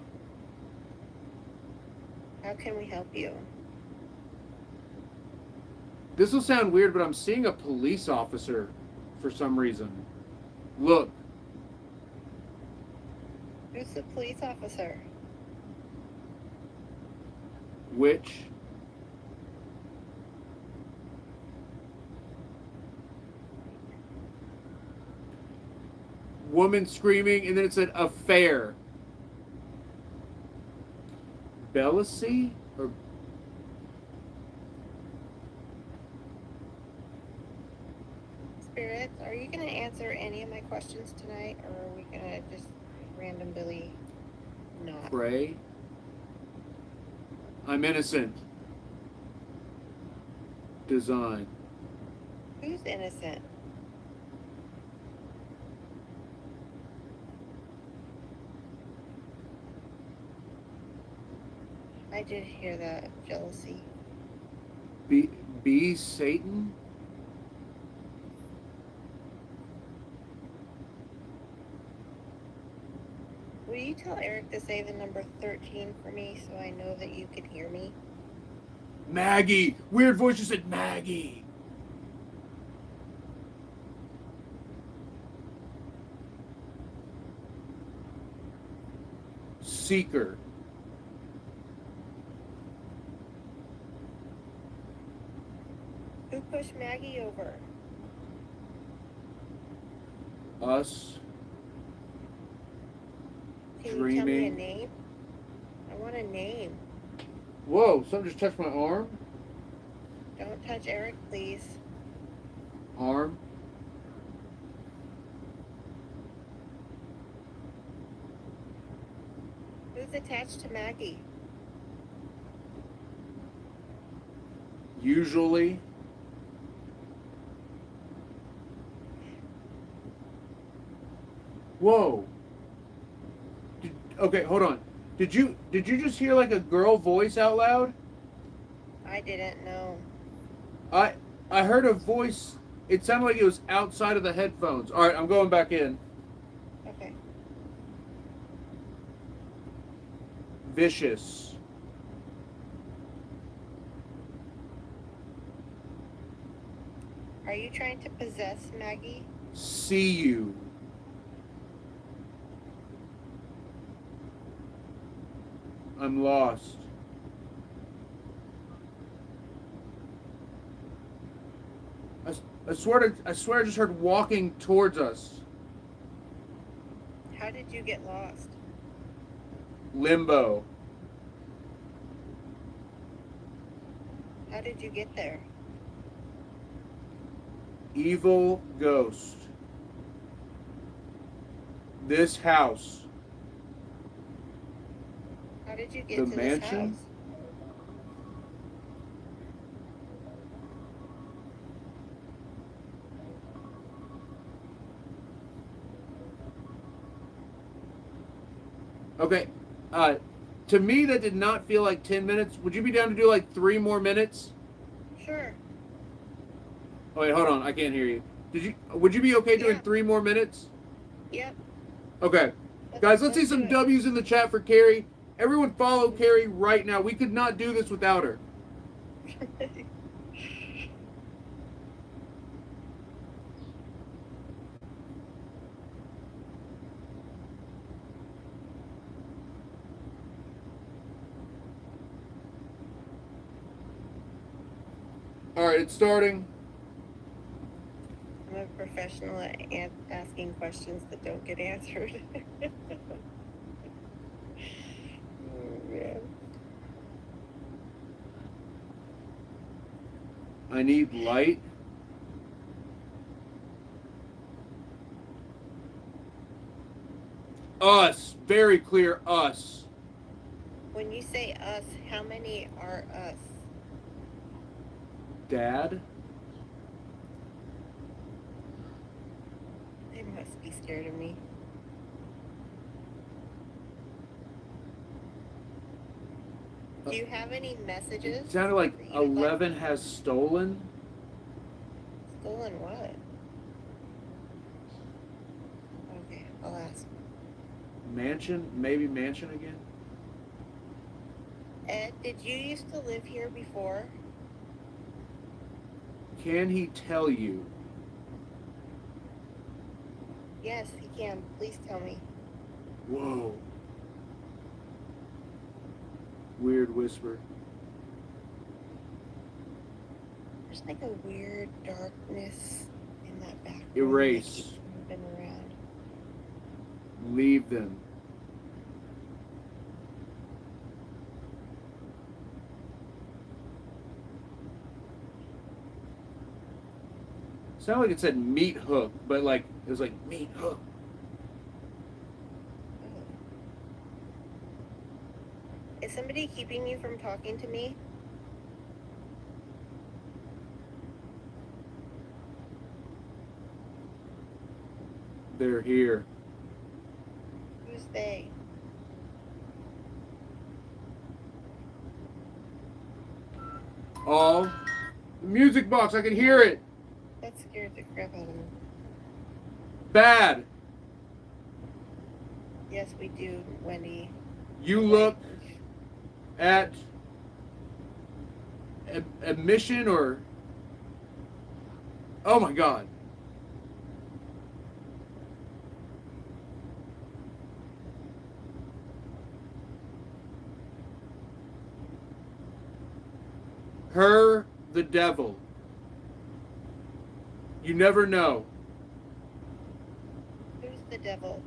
How can we help you? This will sound weird, but I'm seeing a police officer for some reason. Look. Who's the police officer? Which? Woman screaming, and then it said affair. Bellacy? Or Spirits, are you going to answer any of my questions tonight, or are we going to just randomly not? pray? I'm innocent. Design. Who's innocent? I did hear that. Jealousy. Be Satan? Will you tell Eric to say the number 13 for me so I know that you can hear me? Maggie! Weird voice just said Maggie! Seeker. Who pushed Maggie over? Us. Can you tell me a Dreaming. name? I want a name. Whoa, something just touched my arm? Don't touch Eric, please. Arm? Who's attached to Maggie? Usually. Whoa. Okay, hold on. Did you just hear like a girl voice out loud? I didn't know. I heard a voice. It sounded like it was outside of the headphones. All right, I'm going back in. Okay. Vicious. Are you trying to possess Maggie? See you. I'm lost. I swear I just heard walking towards us. How did you get lost? Limbo. How did you get there? Evil ghost. This house. How did you get The to this mansion? house? Okay. To me, that did not feel like 10 minutes. Would you be down to do like 3 more minutes? Sure. Oh, wait, hold on. I can't hear you. Would you be okay doing Yeah. 3 more minutes? Yep. Okay. Guys, let's see do some it. W's in the chat for Carrie. Everyone follow Carrie right now. We could not do this without her. All right, it's starting. I'm a professional at asking questions that don't get answered. Oh, man. I need light. Us. Very clear, us. When you say us, how many are us? Dad? They must be scared of me. Do you have any messages? It sounded like that you would like- 11 has stolen. Stolen what? Okay, I'll ask. Mansion? Maybe mansion again? Ed, did you used to live here before? Can he tell you? Yes, he can. Please tell me. Whoa. Weird whisper. There's like a weird darkness in that background. Erase. That keeps moving around. Leave them. Sounded like it said meat hook, but like it was like meat hook. Oh. Is somebody keeping you from talking to me? They're here. Who's they? All. The music box, I can hear it. That scared the crap out of me. Bad. Yes, we do, Wendy. You look at a mission or... Oh my god. Her, the devil. You never know. Who's the devil?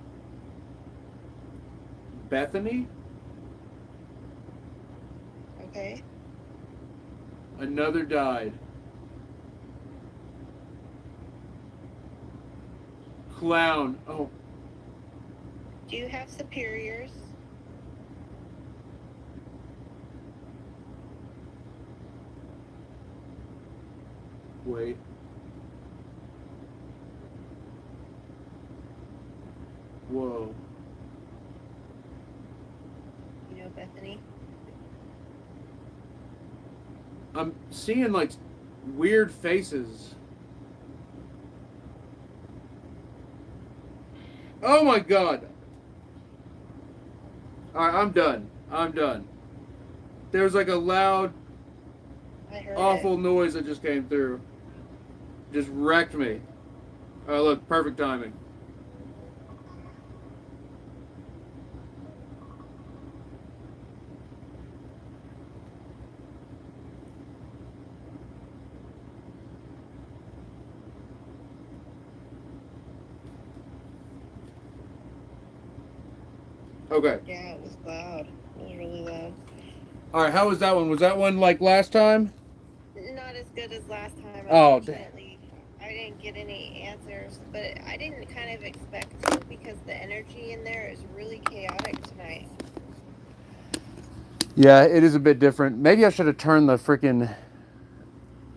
Bethany? Okay. Another died. Clown. Oh, Do you have superiors? wait. Whoa. You know Bethany? I'm seeing like weird faces. Oh my god. Alright, I'm done. I'm done. There's like a loud, I heard awful it. noise that just came through. Just wrecked me. Oh, look, perfect timing. Okay. Yeah, it was loud. It was really loud. Alright, how was that one? Was that one like last time? good as last time. Oh, Unfortunately, I didn't get any answers, but I didn't kind of expect to because the energy in there is really chaotic tonight. Yeah, it is a bit different. Maybe I should have turned the freaking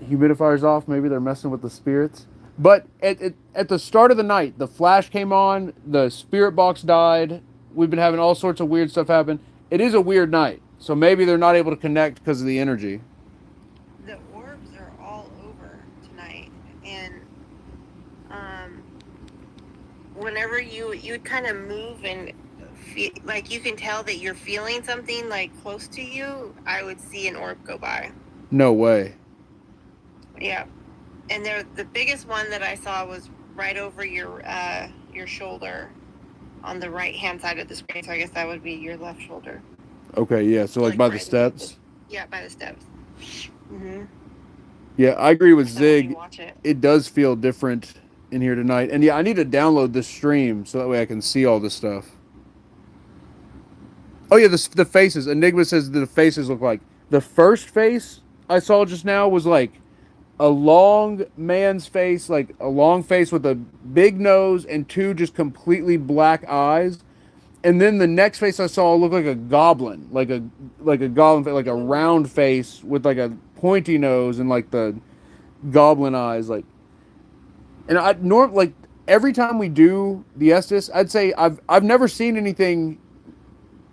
humidifiers off. Maybe they're messing with the spirits. But at the start of the night, the flash came on, the spirit box died. We've been having all sorts of weird stuff happen. It is a weird night. So maybe they're not able to connect because of the energy. The orbs are all over tonight, and whenever you kind of move and feel like you can tell that you're feeling something like close to you, I would see an orb go by. No way. Yeah, and the biggest one that I saw was right over your shoulder on the right hand side of the screen. So I guess that would be your left shoulder. Okay, yeah. So like by the right steps. Yeah, by the steps. Mm-hmm. Yeah, I agree with So when you Zig. watch it. It does feel different in here tonight. And yeah, I need to download this stream so that way I can see all this stuff. Oh yeah, the faces. Enigma says the faces look like. The first face I saw just now was like a long man's face, like a long face with a big nose and two just completely black eyes. And then the next face I saw looked like a goblin, like a goblin, like a round face with like a pointy nose and like the goblin eyes, like. And like every time we do the Estus, I'd say I've never seen anything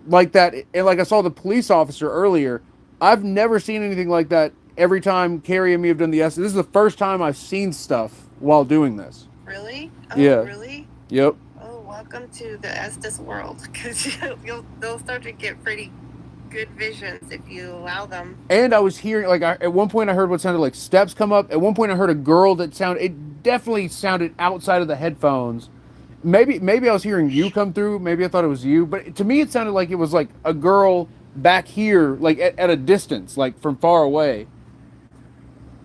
like that. And like I saw the police officer earlier, I've never seen anything like that. Every time Carrie and me have done the Estus, this is the first time I've seen stuff while doing this. Really? Oh, Yeah. Really? Yep. Oh, welcome to the Estes world, because they'll start to get pretty good visions if you allow them. And I was hearing, like, at one point I heard what sounded like steps come up. At one point I heard a girl that it definitely sounded outside of the headphones. Maybe I was hearing you come through. Maybe I thought it was you. But to me it sounded like it was like a girl back here, like at a distance, like from far away.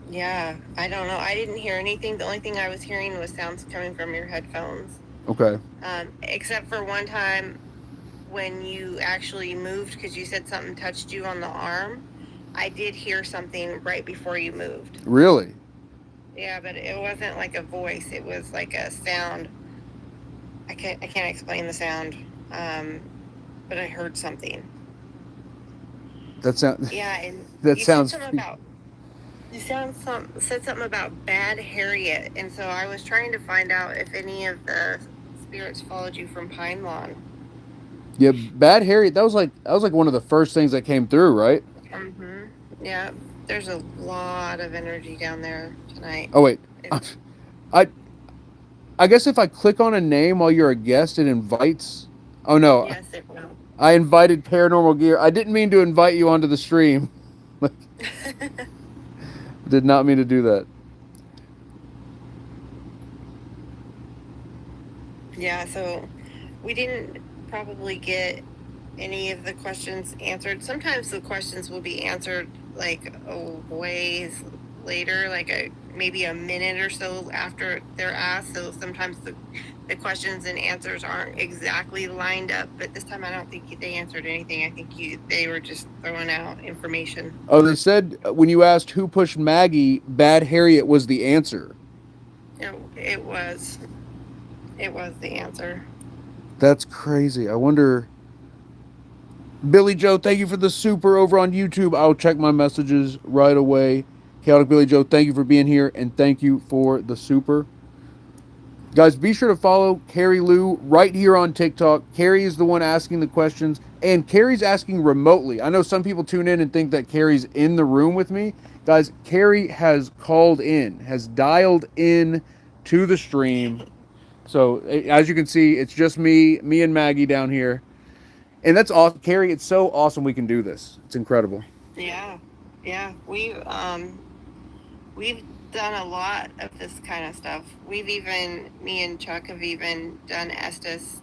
Yeah, I don't know. I didn't hear anything. The only thing I was hearing was sounds coming from your headphones. Okay. Except for one time when you actually moved because you said something touched you on the arm. I did hear something right before you moved. Really? Yeah, but it wasn't like a voice. It was like a sound. I can't explain the sound, but I heard something. That sounds. Yeah, and That you sounds. said something about. You said something about Bad Harriet, and so I was trying to find out if any of the spirits followed you from Pine Lawn. Yeah, Bad Harriet. That was like one of the first things that came through, right? Mm-hmm. Yeah, there's a lot of energy down there tonight. Oh wait, I guess if I click on a name while you're a guest, it invites. Oh no, Yes, it will. I invited Paranormal Gear. I didn't mean to invite you onto the stream. Did not mean to do that. Yeah, so we didn't probably get any of the questions answered. Sometimes the questions will be answered like a ways later, like maybe a minute or so after they're asked. So sometimes the questions and answers aren't exactly lined up. But this time I don't think they answered anything. I think they were just throwing out information. Oh, they said when you asked who pushed Maggie, Bad Harriet was the answer. It was the answer. That's crazy. I wonder. Billy Joe, thank you for the super over on YouTube. I'll check my messages right away. Chaotic Billy Joe, thank you for being here, and thank you for the super. Guys, be sure to follow Carrie Lou right here on TikTok. Carrie is the one asking the questions, and Carrie's asking remotely. I know some people tune in and think that Carrie's in the room with me. Guys, Carrie has called in, has dialed in to the stream. So, as you can see, it's just me and Maggie down here. And that's awesome. Carrie, it's so awesome we can do this. It's incredible. Yeah. We've done a lot of this kind of stuff. Me and Chuck have even done Estes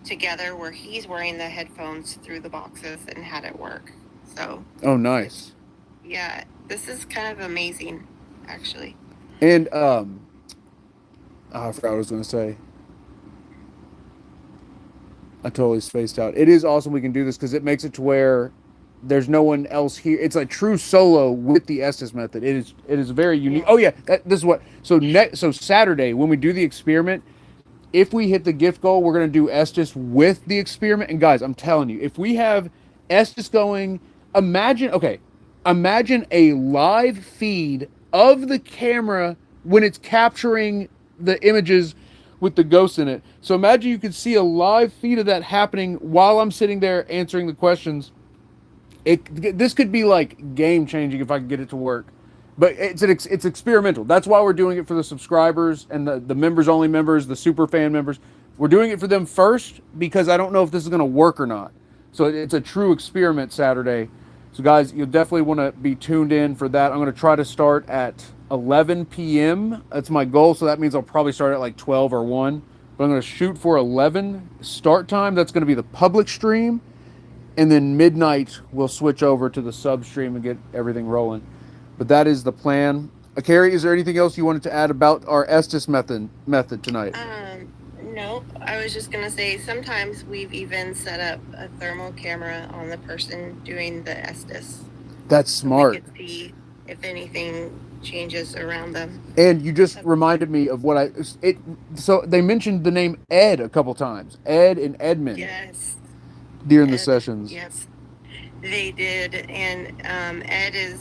together where he's wearing the headphones through the boxes and had it work. So. Oh, nice. Yeah, this is kind of amazing, actually. And I forgot what I was going to say. I totally spaced out. It is awesome we can do this because it makes it to where there's no one else here. It's a true solo with the Estes method. It is very unique. Oh yeah, this is what. So Saturday when we do the experiment, if we hit the gift goal, we're gonna do Estes with the experiment. And guys, I'm telling you, if we have Estes going, imagine a live feed of the camera when it's capturing the images with the ghosts in it. So imagine you could see a live feed of that happening while I'm sitting there answering the questions. This could be like game changing if I could get it to work. But it's experimental. That's why we're doing it for the subscribers and the members only members, the super fan members. We're doing it for them first because I don't know if this is going to work or not. So it's a true experiment Saturday. So guys, you'll definitely want to be tuned in for that. I'm going to try to start at 11 p.m. That's my goal. So that means I'll probably start at like 12 or 1. But I'm going to shoot for 11 start time. That's going to be the public stream. And then midnight, we'll switch over to the sub stream and get everything rolling. But that is the plan. Carrie, is there anything else you wanted to add about our Estes method tonight? No, I was just gonna say sometimes we've even set up a thermal camera on the person doing the Estes. That's smart. So we could see if anything changes around them. And you just reminded me of what so they mentioned the name Ed a couple times. Ed and Edmund. Yes. During the sessions. Yes, they did. And Ed is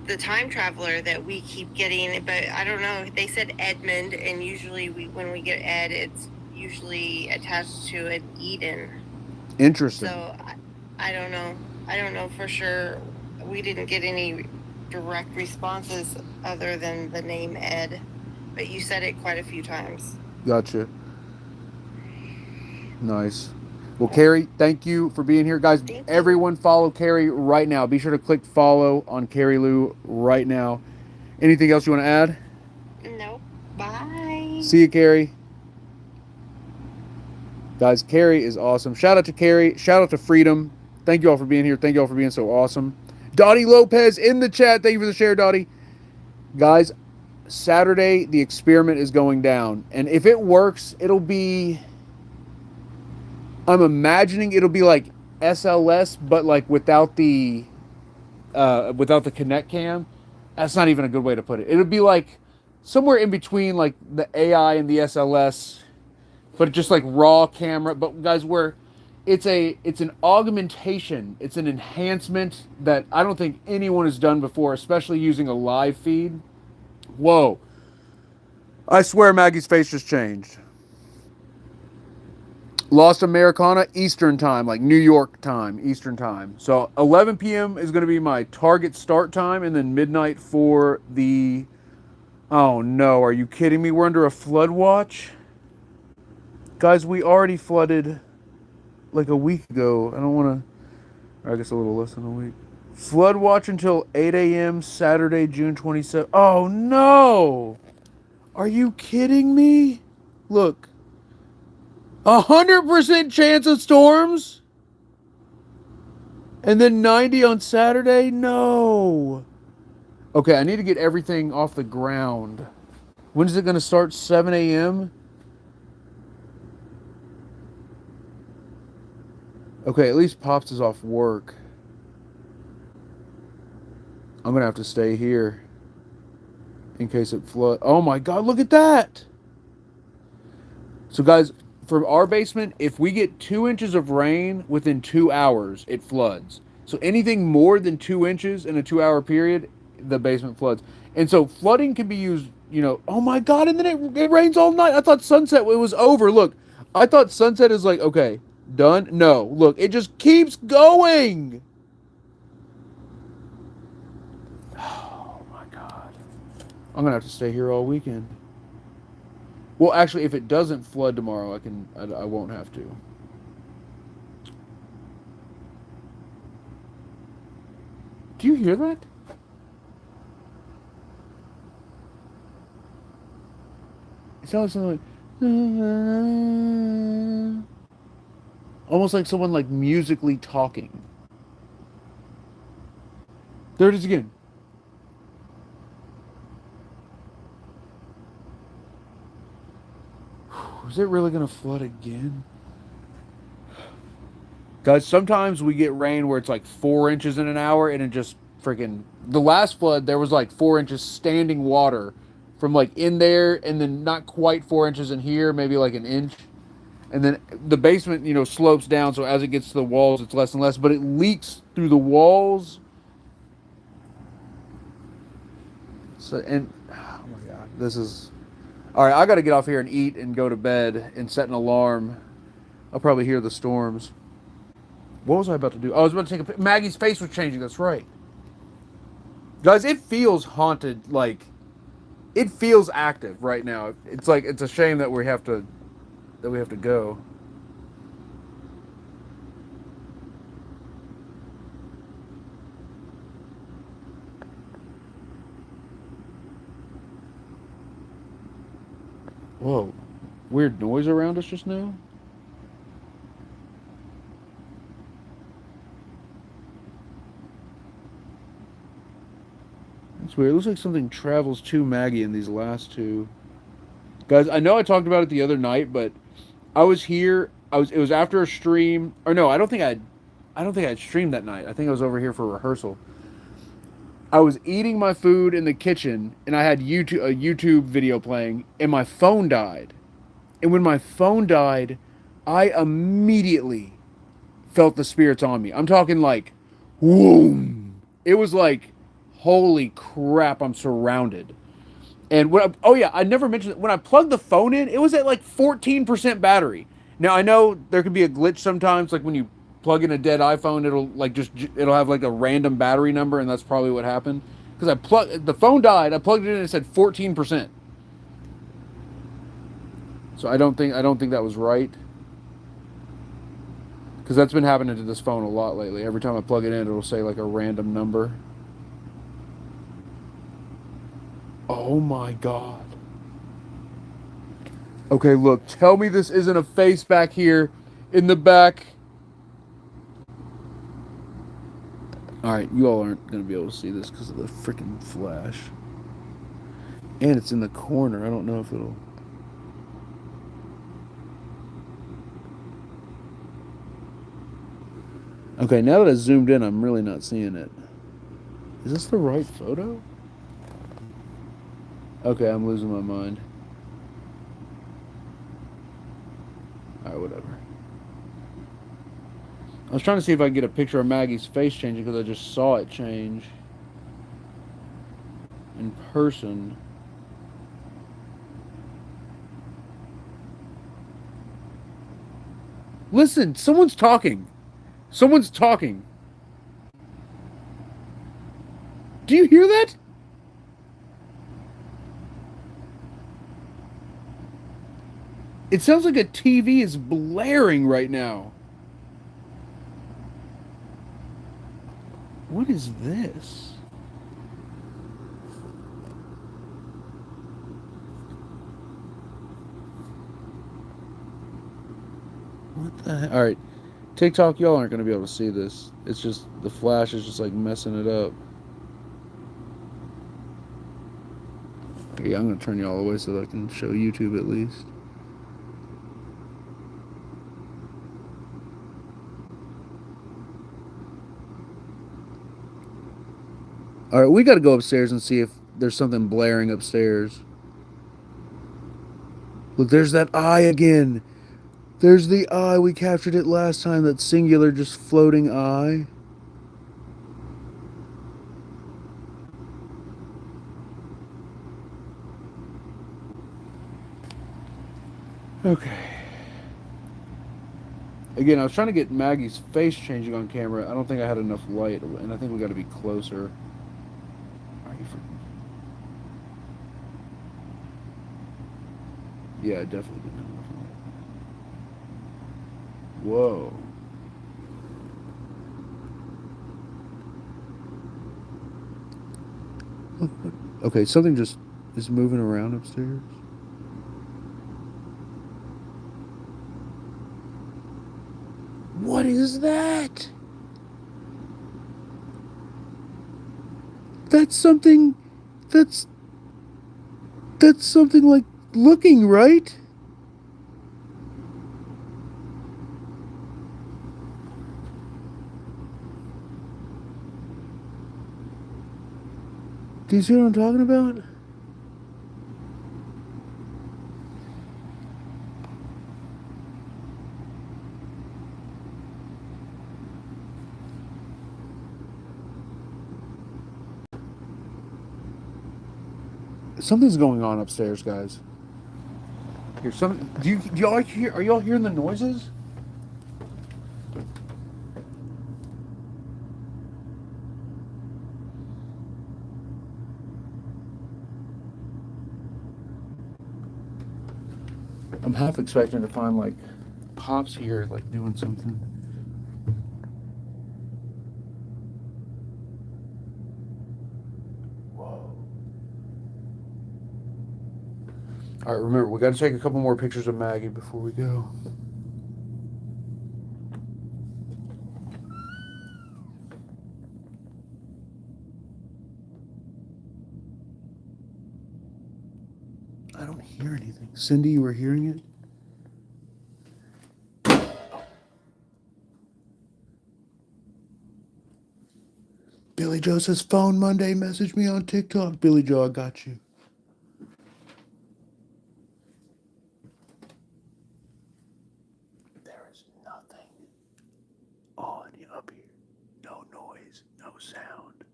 the time traveler that we keep getting, but I don't know. They said Edmund, and usually when we get Ed, it's usually attached to an Eden. Interesting. So I don't know. I don't know for sure. We didn't get any direct responses other than the name Ed, but you said it quite a few times. Gotcha. Nice. Well, Carrie, thank you for being here. Guys, everyone follow Carrie right now. Be sure to click follow on Carrie Lou right now. Anything else you want to add? Nope. Bye. See you, Carrie. Guys, Carrie is awesome. Shout out to Carrie. Shout out to Freedom. Thank you all for being here. Thank you all for being so awesome. Dottie Lopez in the chat. Thank you for the share, Dottie. Guys, Saturday, the experiment is going down. And if it works, it'll be... I'm imagining it'll be like SLS, but like without the Kinect cam. That's not even a good way to put it. It'll be like somewhere in between like the AI and the SLS, but just like raw camera. But guys, it's an augmentation. It's an enhancement that I don't think anyone has done before, especially using a live feed. Whoa. I swear Maggie's face just changed. Lost Americana, Eastern time, like New York time, Eastern time. So 11 p.m. is going to be my target start time, and then midnight for the... Oh no, are you kidding me? We're under a flood watch? Guys, we already flooded like a week ago. I don't want to... I guess a little less than a week. Flood watch until 8 a.m. Saturday, June 27th. Oh no! Are you kidding me? Look. 100% chance of storms? And then 90 on Saturday? No. Okay, I need to get everything off the ground. When is it going to start? 7 a.m.? Okay, at least Pops is off work. I'm going to have to stay here in case it floods. Oh my God, look at that. So guys, for our basement, if we get 2 inches of rain within 2 hours, it floods. So anything more than 2 inches in a 2-hour period, the basement floods. And so flooding can be used, oh my God, and then it rains all night. I thought sunset, it was over. Look, I thought sunset is like, okay, done. No, look, it just keeps going. Oh my God. I'm going to have to stay here all weekend. Well, actually, if it doesn't flood tomorrow, I won't have to. Do you hear that? It sounds like almost like someone like musically talking. There it is again. Is it really going to flood again? Guys, sometimes we get rain where it's like 4 inches in an hour, and it just freaking. The last flood, there was like 4 inches standing water from like in there, and then not quite 4 inches in here, maybe like an inch. And then the basement, slopes down, so as it gets to the walls, it's less and less, but it leaks through the walls. So, and oh my god, this is all right. I got to get off here and eat and go to bed and set an alarm. I'll probably hear the storms. What was I about to do? I was about to take a. Maggie's face was changing. That's right, guys. It feels haunted. Like it feels active right now. It's like it's a shame that we have to go. Whoa, weird noise around us just now. It's weird. It looks like something travels to Maggie in these last two. Guys, I know I talked about it the other night, but I was here. It was after a stream. Or no, I don't think I had streamed that night. I think I was over here for rehearsal. I was eating my food in the kitchen, and I had a YouTube video playing, and my phone died. And when my phone died, I immediately felt the spirits on me. I'm talking like, whoom. It was like, holy crap, I'm surrounded. And I never mentioned when I plugged the phone in, it was at like 14% battery. Now I know there could be a glitch sometimes, like when you plug in a dead iPhone, it'll have like a random battery number, and that's probably what happened. Because the phone died, I plugged it in, and it said 14%. So I don't think that was right. Because that's been happening to this phone a lot lately. Every time I plug it in, it'll say like a random number. Oh my god. Okay, look. Tell me this isn't a face back here in the back. Alright, you all aren't going to be able to see this because of the freaking flash. And it's in the corner. I don't know if it'll... Okay, now that I zoomed in, I'm really not seeing it. Is this the right photo? Okay, I'm losing my mind. Alright, whatever. I was trying to see if I could get a picture of Maggie's face changing because I just saw it change in person. Listen, someone's talking. Someone's talking. Do you hear that? It sounds like a TV is blaring right now. What is this? What the heck? All right. TikTok, y'all aren't going to be able to see this. It's just, the flash is just like messing it up. Okay, I'm going to turn y'all away so that I can show YouTube at least. All right, we got to go upstairs and see if there's something blaring upstairs. Look, there's that eye again. There's the eye. We captured it last time. That singular, just floating eye. Okay. Again, I was trying to get Maggie's face changing on camera. I don't think I had enough light, and I think we got to be closer. Are you freaking... Yeah, I definitely didn't have enough light. Whoa. Look. Okay, something just is moving around upstairs. What is that? That's something... That's something like looking, right? Do you see what I'm talking about? Something's going on upstairs, guys. Here's some. Do y'all hear? Are y'all hearing the noises? I'm half expecting to find like Pops here, like doing something. Whoa. All right, remember, we got to take a couple more pictures of Maggie before we go. I don't hear anything. Cindy, you were hearing it? Billy Joe says, phone Monday, message me on TikTok. Billy Joe, I got you. There is nothing on up here. No noise, no sound.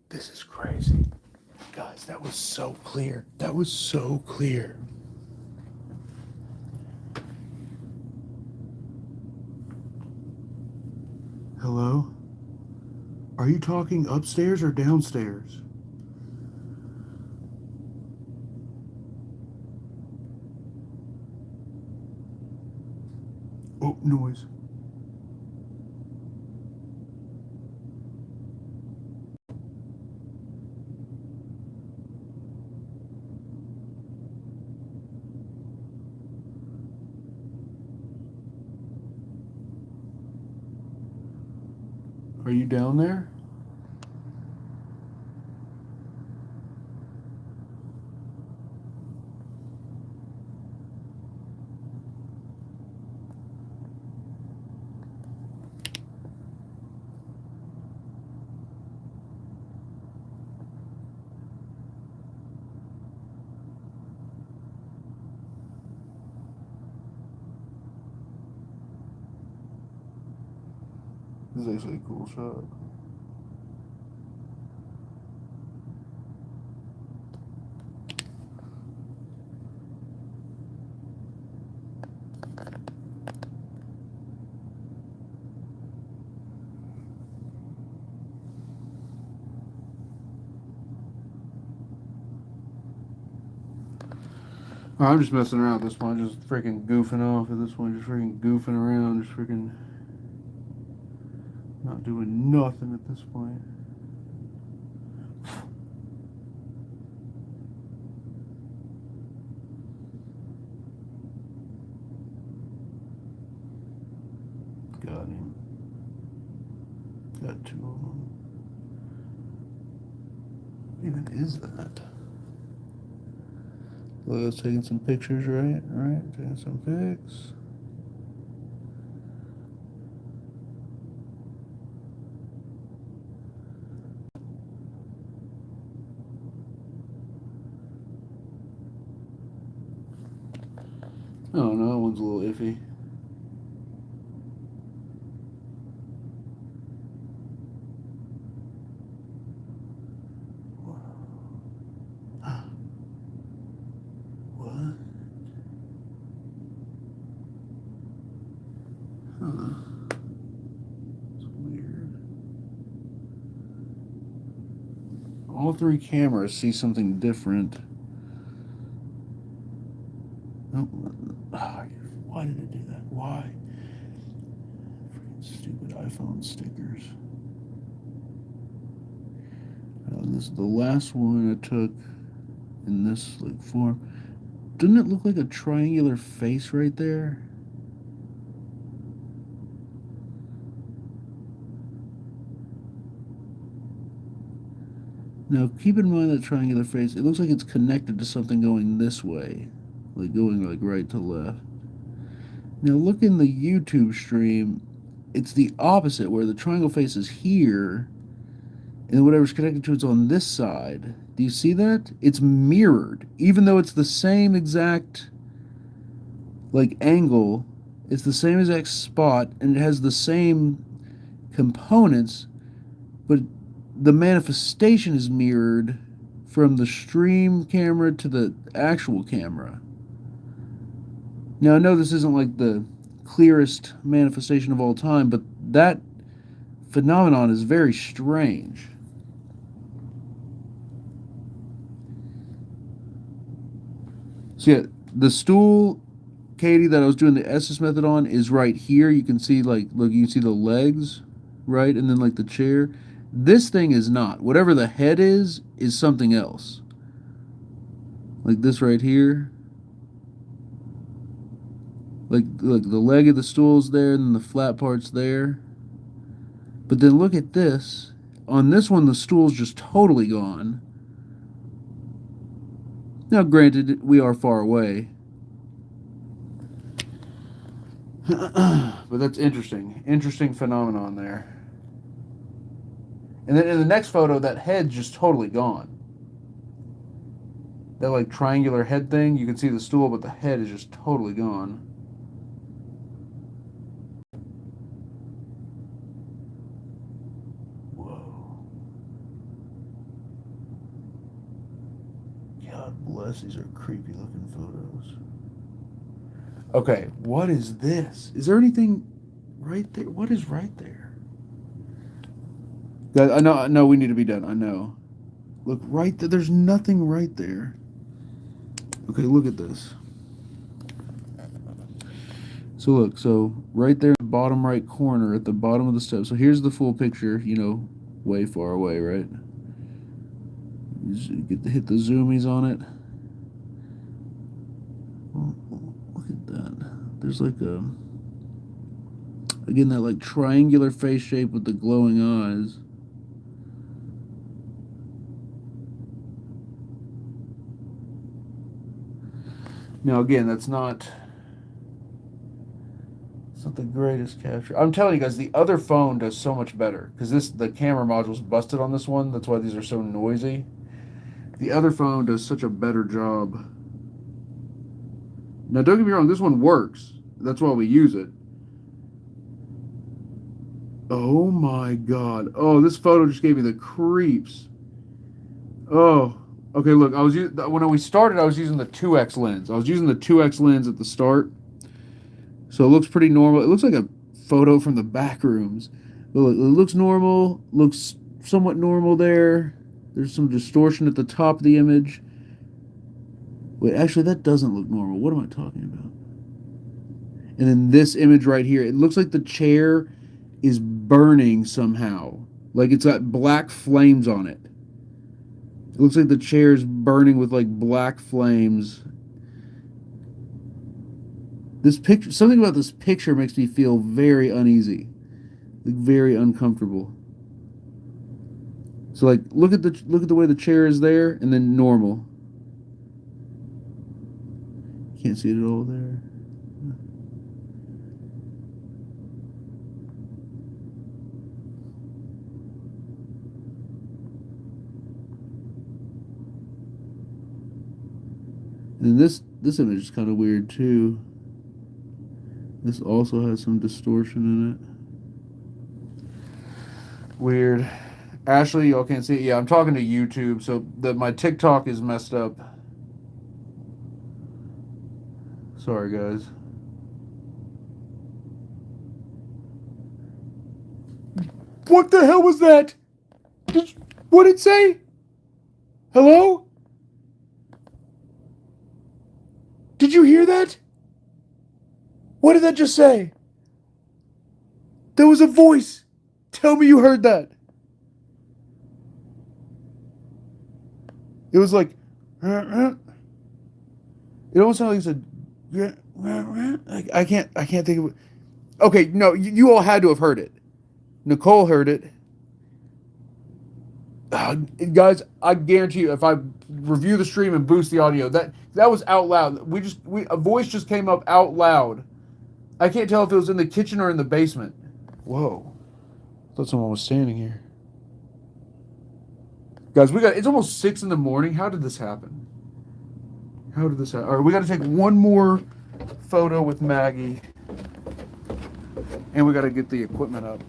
This is crazy. Guys, that was so clear. That was so clear. Hello? Are you talking upstairs or downstairs? Oh, noise. Are you down there? This is actually a cool shot. I'm just messing around at this point, just freaking goofing off at this point, just freaking goofing around, just freaking not doing nothing at this point. Got him. Got two of them. What even is that? Look, I was taking some pictures, right? Right, taking some pics. Oh no, that one's a little iffy. What? Huh. It's weird. All three cameras see something different. Oh, why did it do that? Why? Freaking stupid iPhone stickers. This is the last one I took in this like form. Doesn't it look like a triangular face right there? Now keep in mind that triangular face. It looks like it's connected to something going this way. like going like right to left. Now look in the YouTube stream, it's the opposite, where the triangle face is here, and whatever's connected to it's on this side. Do you see that? It's mirrored, even though it's the same exact like angle, it's the same exact spot, and it has the same components, but the manifestation is mirrored from the stream camera to the actual camera. Now, I know this isn't like the clearest manifestation of all time, but that phenomenon is very strange. So yeah, the stool, Katie, that I was doing the Estus method on is right here. You can see like, look, you can see the legs, right? And then like the chair. This thing is not. Whatever the head is something else. Like this right here. Like the leg of the stool's there, and then the flat part's there. But then look at this. On this one, the stool's just totally gone. Now, granted, we are far away. But that's interesting. Interesting phenomenon there. And then in the next photo, that head's just totally gone. That like triangular head thing, you can see the stool, but the head is just totally gone. Whoa. God bless, these are creepy looking photos. Okay, what is this? Is there anything right there? What is right there? Guys, I know we need to be done. I know. Look right there. There's nothing right there. Okay, look at this. So look, so right there in the bottom right corner at the bottom of the step. So here's the full picture, you know, way far away, right? You just get to hit the zoomies on it. Oh, look at that. There's like a, again, that like triangular face shape with the glowing eyes. Now again, it's not the greatest capture. I'm telling you guys, the other phone does so much better because the camera module's busted on this one. That's why these are so noisy. The other phone does such a better job. Now don't get me wrong, this one works. That's why we use it. Oh my god. Oh, this photo just gave me the creeps. Oh. Okay, look, when we started, I was using the 2x lens. I was using the 2x lens at the start. So it looks pretty normal. It looks like a photo from the back rooms. But look, it looks normal, looks somewhat normal there. There's some distortion at the top of the image. Wait, actually, that doesn't look normal. What am I talking about? And then this image right here, it looks like the chair is burning somehow. Like it's got black flames on it. It looks like the chair's burning with like black flames. This picture, something about this picture makes me feel very uneasy, like very uncomfortable. So like, look at the way the chair is there, and then normal. Can't see it at all there. And this image is kind of weird too. This also has some distortion in it. Weird. Ashley, y'all can't see it. Yeah, I'm talking to YouTube, so my TikTok is messed up. Sorry, guys. What the hell was that? What did it say? Hello? Did you hear that? What did that just say? There was a voice. Tell me you heard that. It was like, it almost sounded like it said, I can't think of it. Okay, no, you all had to have heard it. Nicole heard it. Guys, I guarantee you, if I review the stream and boost the audio, that was out loud. A voice just came up out loud. I can't tell if it was in the kitchen or in the basement. Whoa! I thought someone was standing here. Guys, it's almost 6 in the morning. How did this happen? All right, we got to take one more photo with Maggie, and we got to get the equipment up.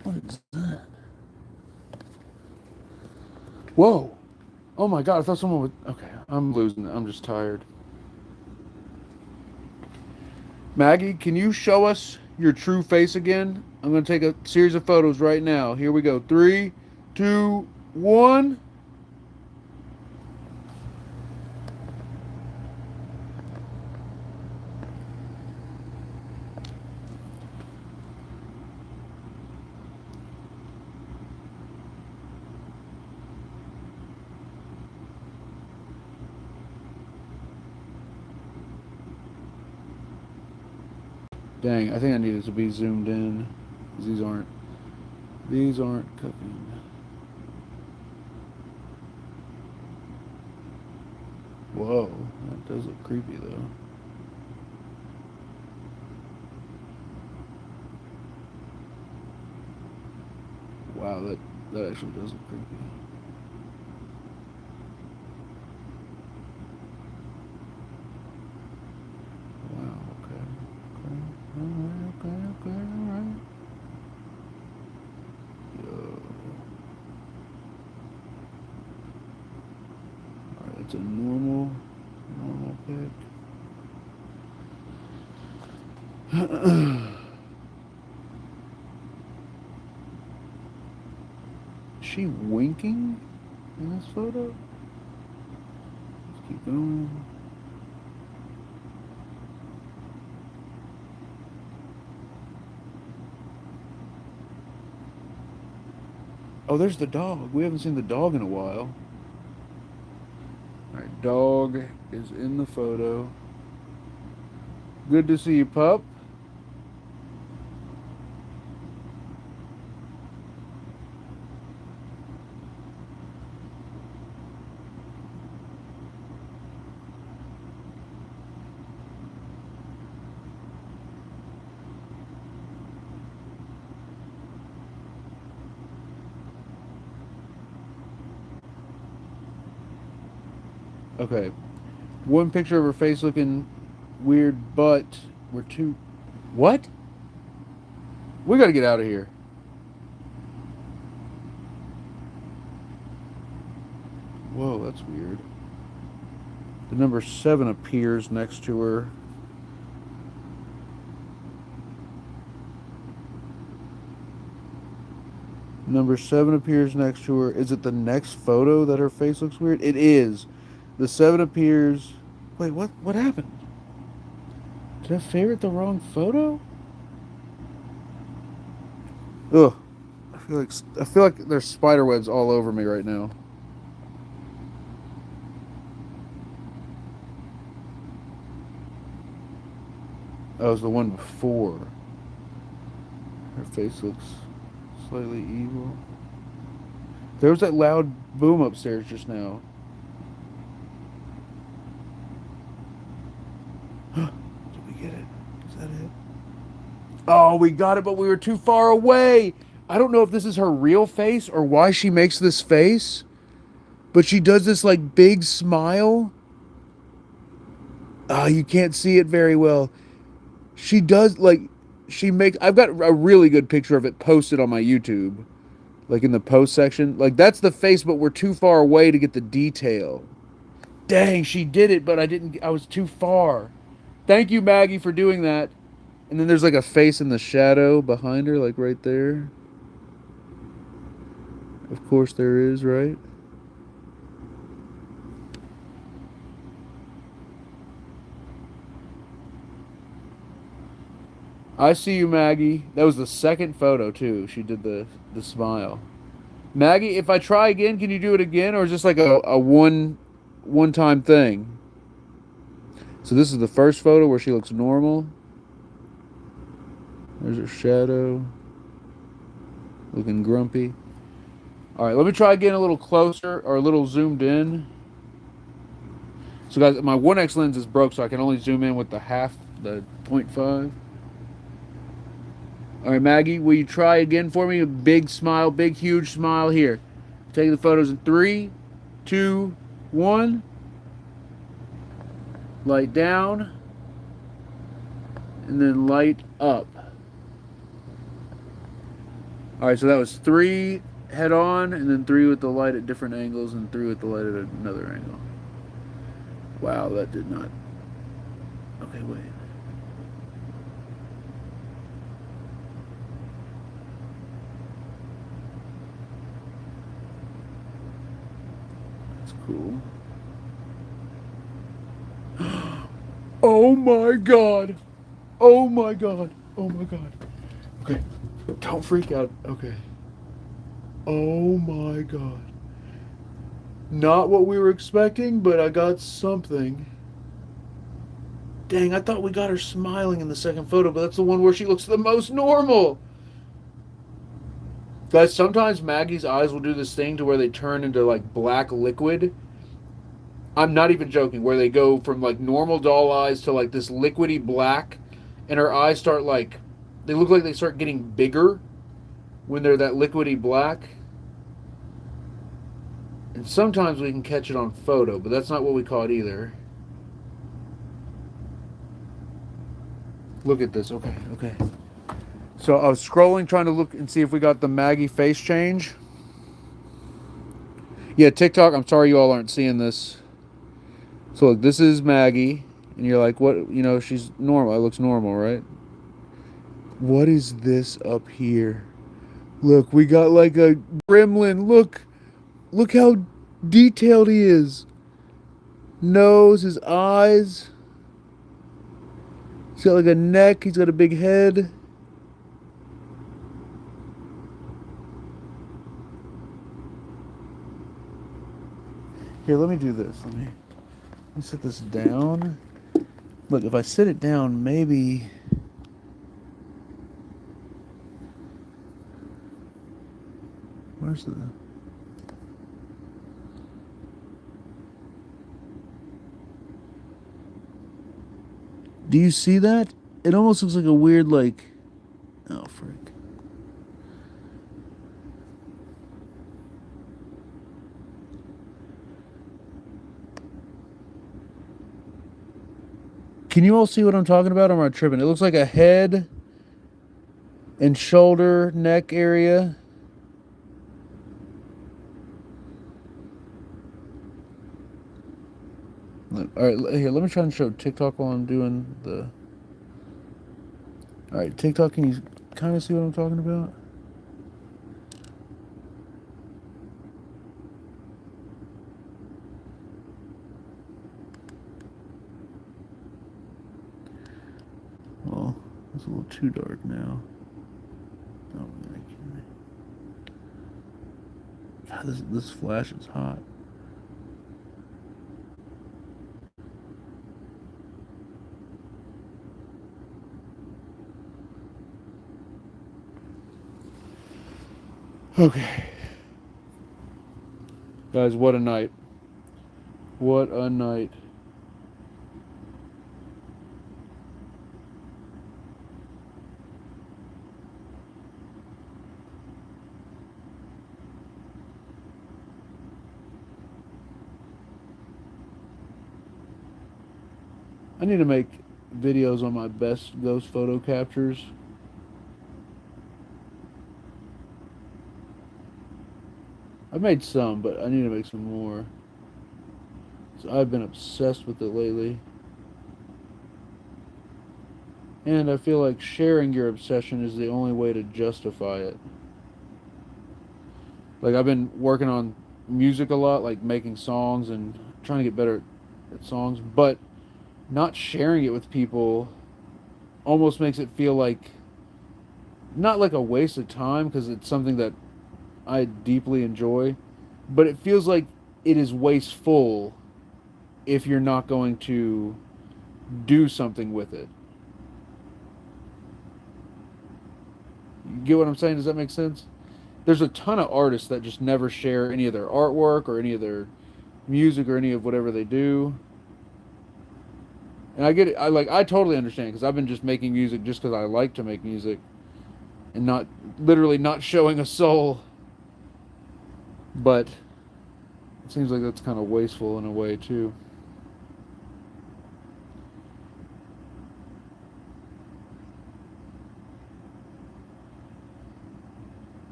What is that? Whoa! Oh my God! I thought someone would. Okay, I'm losing it. I'm just tired. Maggie, can you show us your true face again? I'm going to take a series of photos right now. Here we go. 3, 2, 1. Dang, I think I needed to be zoomed in. 'Cause these aren't cooking. Whoa, that does look creepy though. Wow, that actually does look creepy. Wow, okay. Alright. Yo. Alright, it's a normal pic. Is she winking in this photo? Let's keep going. Oh, there's the dog. We haven't seen the dog in a while. Alright, dog is in the photo. Good to see you, pup. Okay. One picture of her face looking weird, but we're two. What? We gotta get out of here. Whoa, that's weird. The number 7 appears next to her. Number 7 appears next to her. Is it the next photo that her face looks weird? It is. The 7 appears. Wait, what happened? Did I favorite the wrong photo? Ugh. I feel like there's spider webs all over me right now. That was the one before. Her face looks slightly evil. There was that loud boom upstairs just now. Did we get it? Is that it? Oh, we got it, but we were too far away. I don't know if this is her real face or why she makes this face, but she does this like big smile. You can't see it very well. She does I've got a really good picture of it posted on my YouTube, like in the post section. Like that's the face, but we're too far away to get the detail. Dang, she did it, but I was too far. Thank you, Maggie, for doing that. And then there's like a face in the shadow behind her, like right there. Of course there is, right? I see you, Maggie. That was the second photo, too. She did the smile. Maggie, if I try again, can you do it again? Or is this like a one-time thing? So this is the first photo where she looks normal. There's her shadow. Looking grumpy. All right, let me try getting a little closer or a little zoomed in. So guys, my 1x lens is broke, so I can only zoom in with the 0.5. All right, Maggie, will you try again for me? A big smile, big, huge smile here. Take the photos in 3, 2, 1. Light down. And then light up. All right, so that was 3 head on, and then 3 with the light at different angles, and 3 with the light at another angle. Wow, that did not. Okay, wait. That's cool. Oh my god. Oh my god. Oh my god. Okay. Don't freak out. Okay. Oh my god. Not what we were expecting, but I got something. Dang, I thought we got her smiling in the second photo, but that's the one where she looks the most normal. Guys, sometimes Maggie's eyes will do this thing to where they turn into like black liquid. I'm not even joking, where they go from like normal doll eyes to like this liquidy black, and her eyes start like, they look like they start getting bigger when they're that liquidy black. And sometimes we can catch it on photo, but that's not what we caught either. Look at this. Okay, okay. So I was scrolling trying to look and see if we got the Maggie face change. Yeah, TikTok, I'm sorry you all aren't seeing this. So look, this is Maggie, and you're like, what? You know, she's normal. It looks normal, right? What is this up here? Look, we got like a gremlin. Look how detailed he is. Nose, his eyes. He's got like a neck. He's got a big head. Here, let me do this. Let me set this down. Look, if I sit it down, maybe... Where's the... Do you see that? It almost looks like a weird, like... Oh, frick. Can you all see what I'm talking about? Or am I tripping? It looks like a head and shoulder, neck area. All right, here, let me try and show TikTok while I'm doing the... All right, TikTok, can you kind of see what I'm talking about? Well, it's a little too dark now. Oh, God, this flash is hot. Okay. Guys, what a night. What a night. I need to make videos on my best ghost photo captures. I've made some, but I need to make some more. So I've been obsessed with it lately. And I feel like sharing your obsession is the only way to justify it. Like, I've been working on music a lot, like making songs and trying to get better at songs, but not sharing it with people almost makes it feel like, not like a waste of time, because it's something that I deeply enjoy, but it feels like it is wasteful if you're not going to do something with it. You get what I'm saying? Does that make sense? There's a ton of artists that just never share any of their artwork or any of their music or any of whatever they do. And I get it. I totally understand because I've been just making music just because I like to make music and not literally not showing a soul. But it seems like that's kind of wasteful in a way too.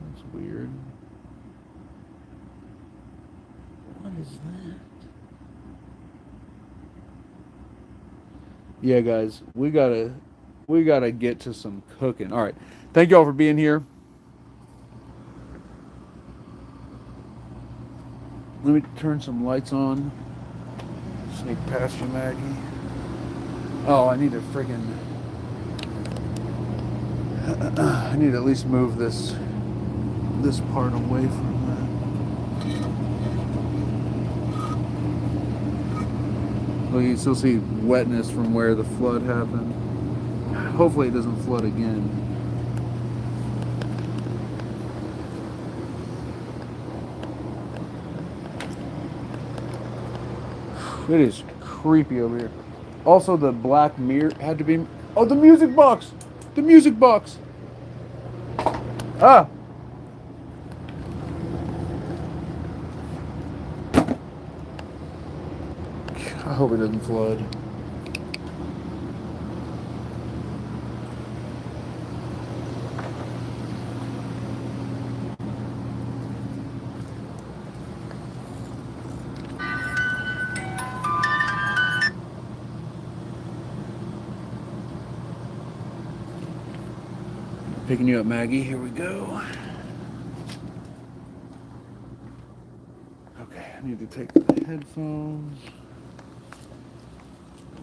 That's weird. What is that? Yeah, guys, we gotta get to some cooking. All right, thank y'all for being here. Let me turn some lights on. Sneak past you, Maggie. Oh, I need to freaking. I need to at least move this part away from that. Look, you still see wetness from where the flood happened. Hopefully, it doesn't flood again. It is creepy over here. Also, the black mirror had to be. Oh, the music box! The music box! Ah! I hope it doesn't flood. Picking you up, Maggie. Here we go. Okay, I need to take the headphones.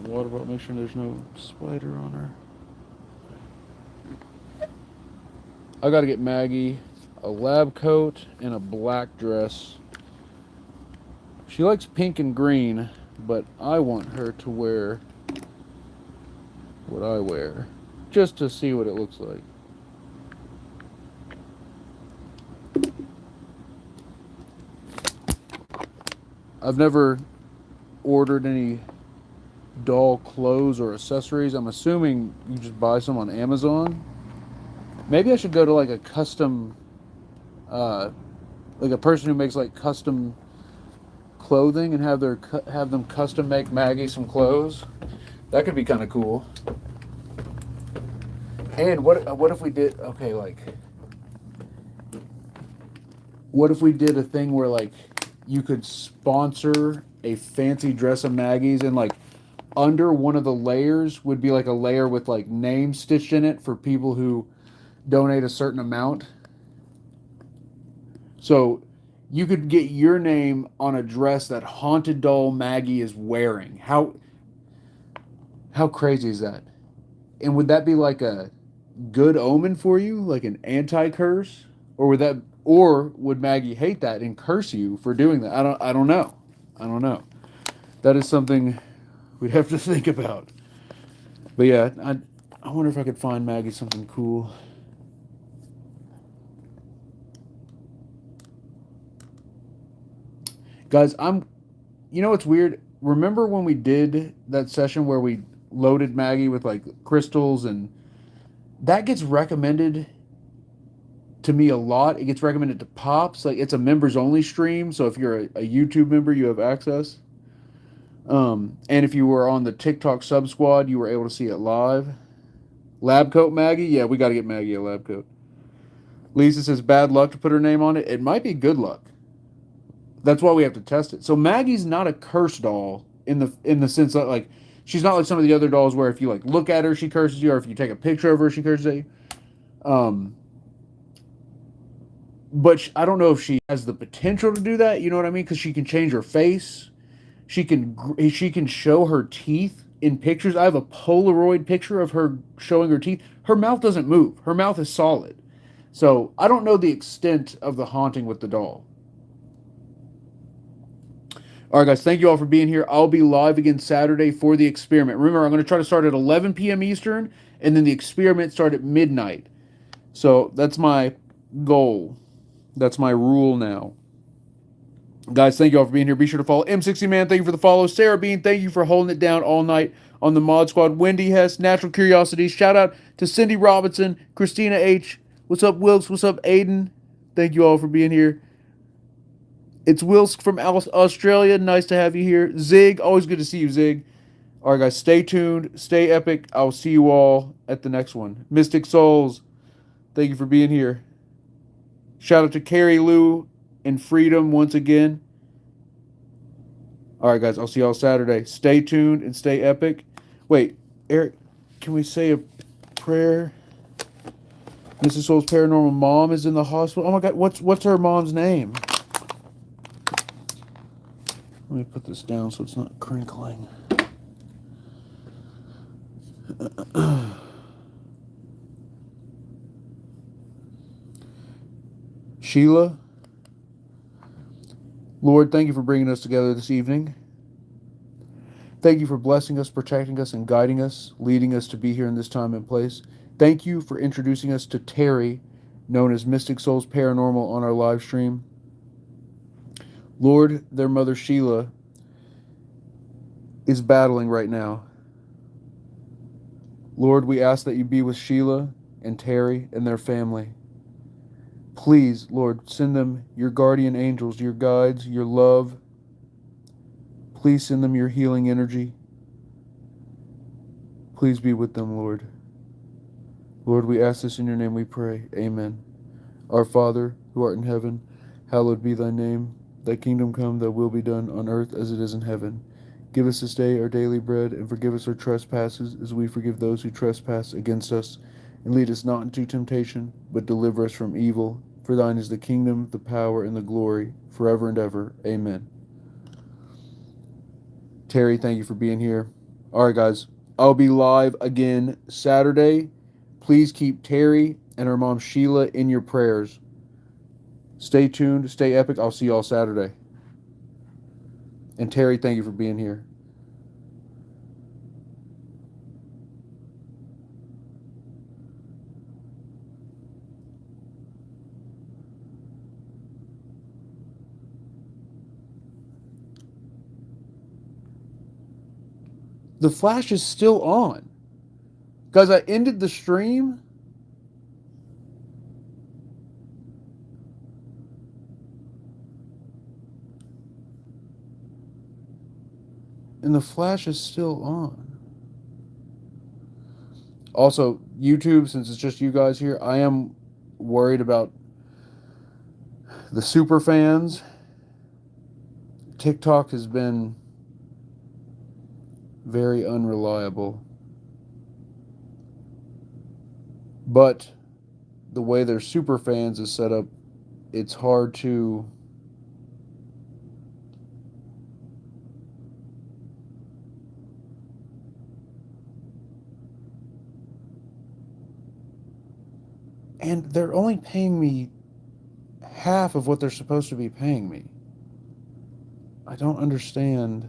Water bottle, make sure there's no spider on her. I gotta get Maggie a lab coat and a black dress. She likes pink and green, but I want her to wear what I wear, just to see what it looks like. I've never ordered any doll clothes or accessories. I'm assuming you just buy some on Amazon. Maybe I should go to like a custom, like a person who makes like custom clothing and have them custom make Maggie some clothes. That could be kind of cool. And what if we did what if we did a thing where like you could sponsor a fancy dress of Maggie's and like under one of the layers would be like a layer with like names stitched in it for people who donate a certain amount. So you could get your name on a dress that Haunted Doll Maggie is wearing. How crazy is that? And would that be like a good omen for you, like an anti-curse? Or would Maggie hate that and curse you for doing that? I don't know. I don't know. That is something we'd have to think about. But yeah, I wonder if I could find Maggie something cool. Guys, you know what's weird? Remember when we did that session where we loaded Maggie with like crystals, and that gets recommended to me a lot. It gets recommended to Pops. Like, it's a members only stream, so if you're a YouTube member, you have access. And if you were on the TikTok sub squad, you were able to see it live. Lab coat Maggie? Yeah, we got to get Maggie a lab coat. Lisa says bad luck to put her name on it. It might be good luck. That's why we have to test it. So Maggie's not a curse doll in the sense that like she's not like some of the other dolls where if you like look at her she curses you, or if you take a picture of her she curses at you. But I don't know if she has the potential to do that. You know what I mean? Because she can change her face. She can show her teeth in pictures. I have a Polaroid picture of her showing her teeth. Her mouth doesn't move. Her mouth is solid. So I don't know the extent of the haunting with the doll. All right, guys, thank you all for being here. I'll be live again Saturday for the experiment. Remember, I'm going to try to start at 11 p.m. Eastern, and then the experiment start at midnight. So that's my goal. That's my rule now. Guys, thank you all for being here. Be sure to follow M60 Man. Thank you for the follow. Sarah Bean, thank you for holding it down all night on the Mod Squad. Wendy Hess, Natural Curiosities. Shout out to Cindy Robinson, Christina H. What's up, Wilkes? What's up, Aiden? Thank you all for being here. It's Wilkes from Australia. Nice to have you here. Zig, always good to see you, Zig. All right, guys, stay tuned. Stay epic. I'll see you all at the next one. Mystic Souls, thank you for being here. Shout out to Carrie Lou and Freedom once again. All right, guys, I'll see y'all Saturday. Stay tuned and stay epic. Wait, Eric, can we say a prayer? Mrs. Soul's paranormal mom is in the hospital. Oh my God, what's her mom's name? Let me put this down so it's not crinkling. Sheila, Lord, thank you for bringing us together this evening. Thank you for blessing us, protecting us, and guiding us, leading us to be here in this time and place. Thank you for introducing us to Terry, known as Mystic Souls Paranormal, on our live stream. Lord, their mother Sheila is battling right now. Lord, we ask that you be with Sheila and Terry and their family. Please, Lord, send them your guardian angels, your guides, your love. Please send them your healing energy. Please be with them, Lord. Lord, we ask this in your name we pray. Amen. Our Father, who art in heaven, hallowed be thy name. Thy kingdom come, thy will be done on earth as it is in heaven. Give us this day our daily bread, and forgive us our trespasses, as we forgive those who trespass against us. And lead us not into temptation, but deliver us from evil. For thine is the kingdom, the power, and the glory, forever and ever. Amen. Terry, thank you for being here. All right, guys. I'll be live again Saturday. Please keep Terry and her mom Sheila in your prayers. Stay tuned. Stay epic. I'll see y'all Saturday. And Terry, thank you for being here. The flash is still on. Guys, I ended the stream. And the flash is still on. Also, YouTube, since it's just you guys here, I am worried about the super fans. TikTok has been very unreliable. But the way their super fans is set up, it's hard to and they're only paying me half of what they're supposed to be paying me. I don't understand.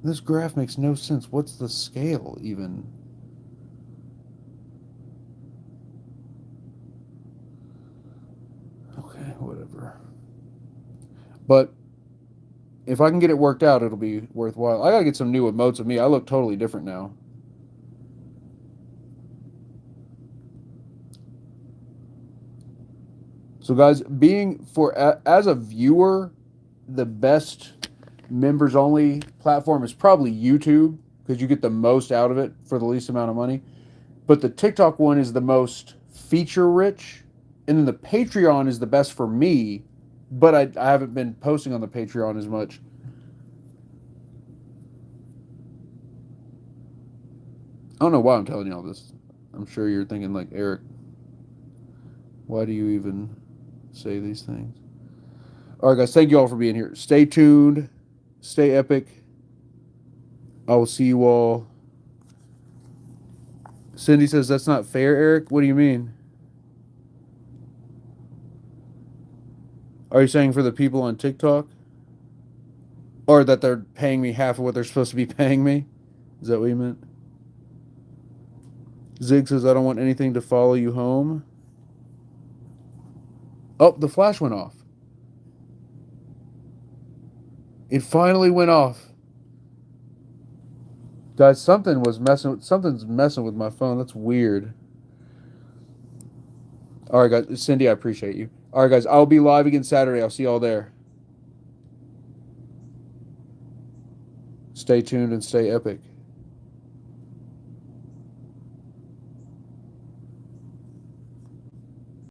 This graph makes no sense. What's the scale even? Okay, whatever. But if I can get it worked out, it'll be worthwhile. I gotta get some new emotes of me. I look totally different now. So guys, as a viewer, the best members only platform is probably YouTube, because you get the most out of it for the least amount of money. But the TikTok one is the most feature rich, and then the Patreon is the best for me, but I haven't been posting on the Patreon as much. I don't know why I'm telling you all this. I'm sure you're thinking like, Eric, why do you even say these things? All right, guys, thank you all for being here. Stay tuned. Stay epic. I will see you all. Cindy says, that's not fair, Eric. What do you mean? Are you saying for the people on TikTok? Or that they're paying me half of what they're supposed to be paying me? Is that what you meant? Zig says, I don't want anything to follow you home. Oh, the flash went off. It finally went off. Guys, something's messing with my phone. That's weird. All right, guys. Cindy, I appreciate you. All right, guys. I'll be live again Saturday. I'll see y'all there. Stay tuned and stay epic.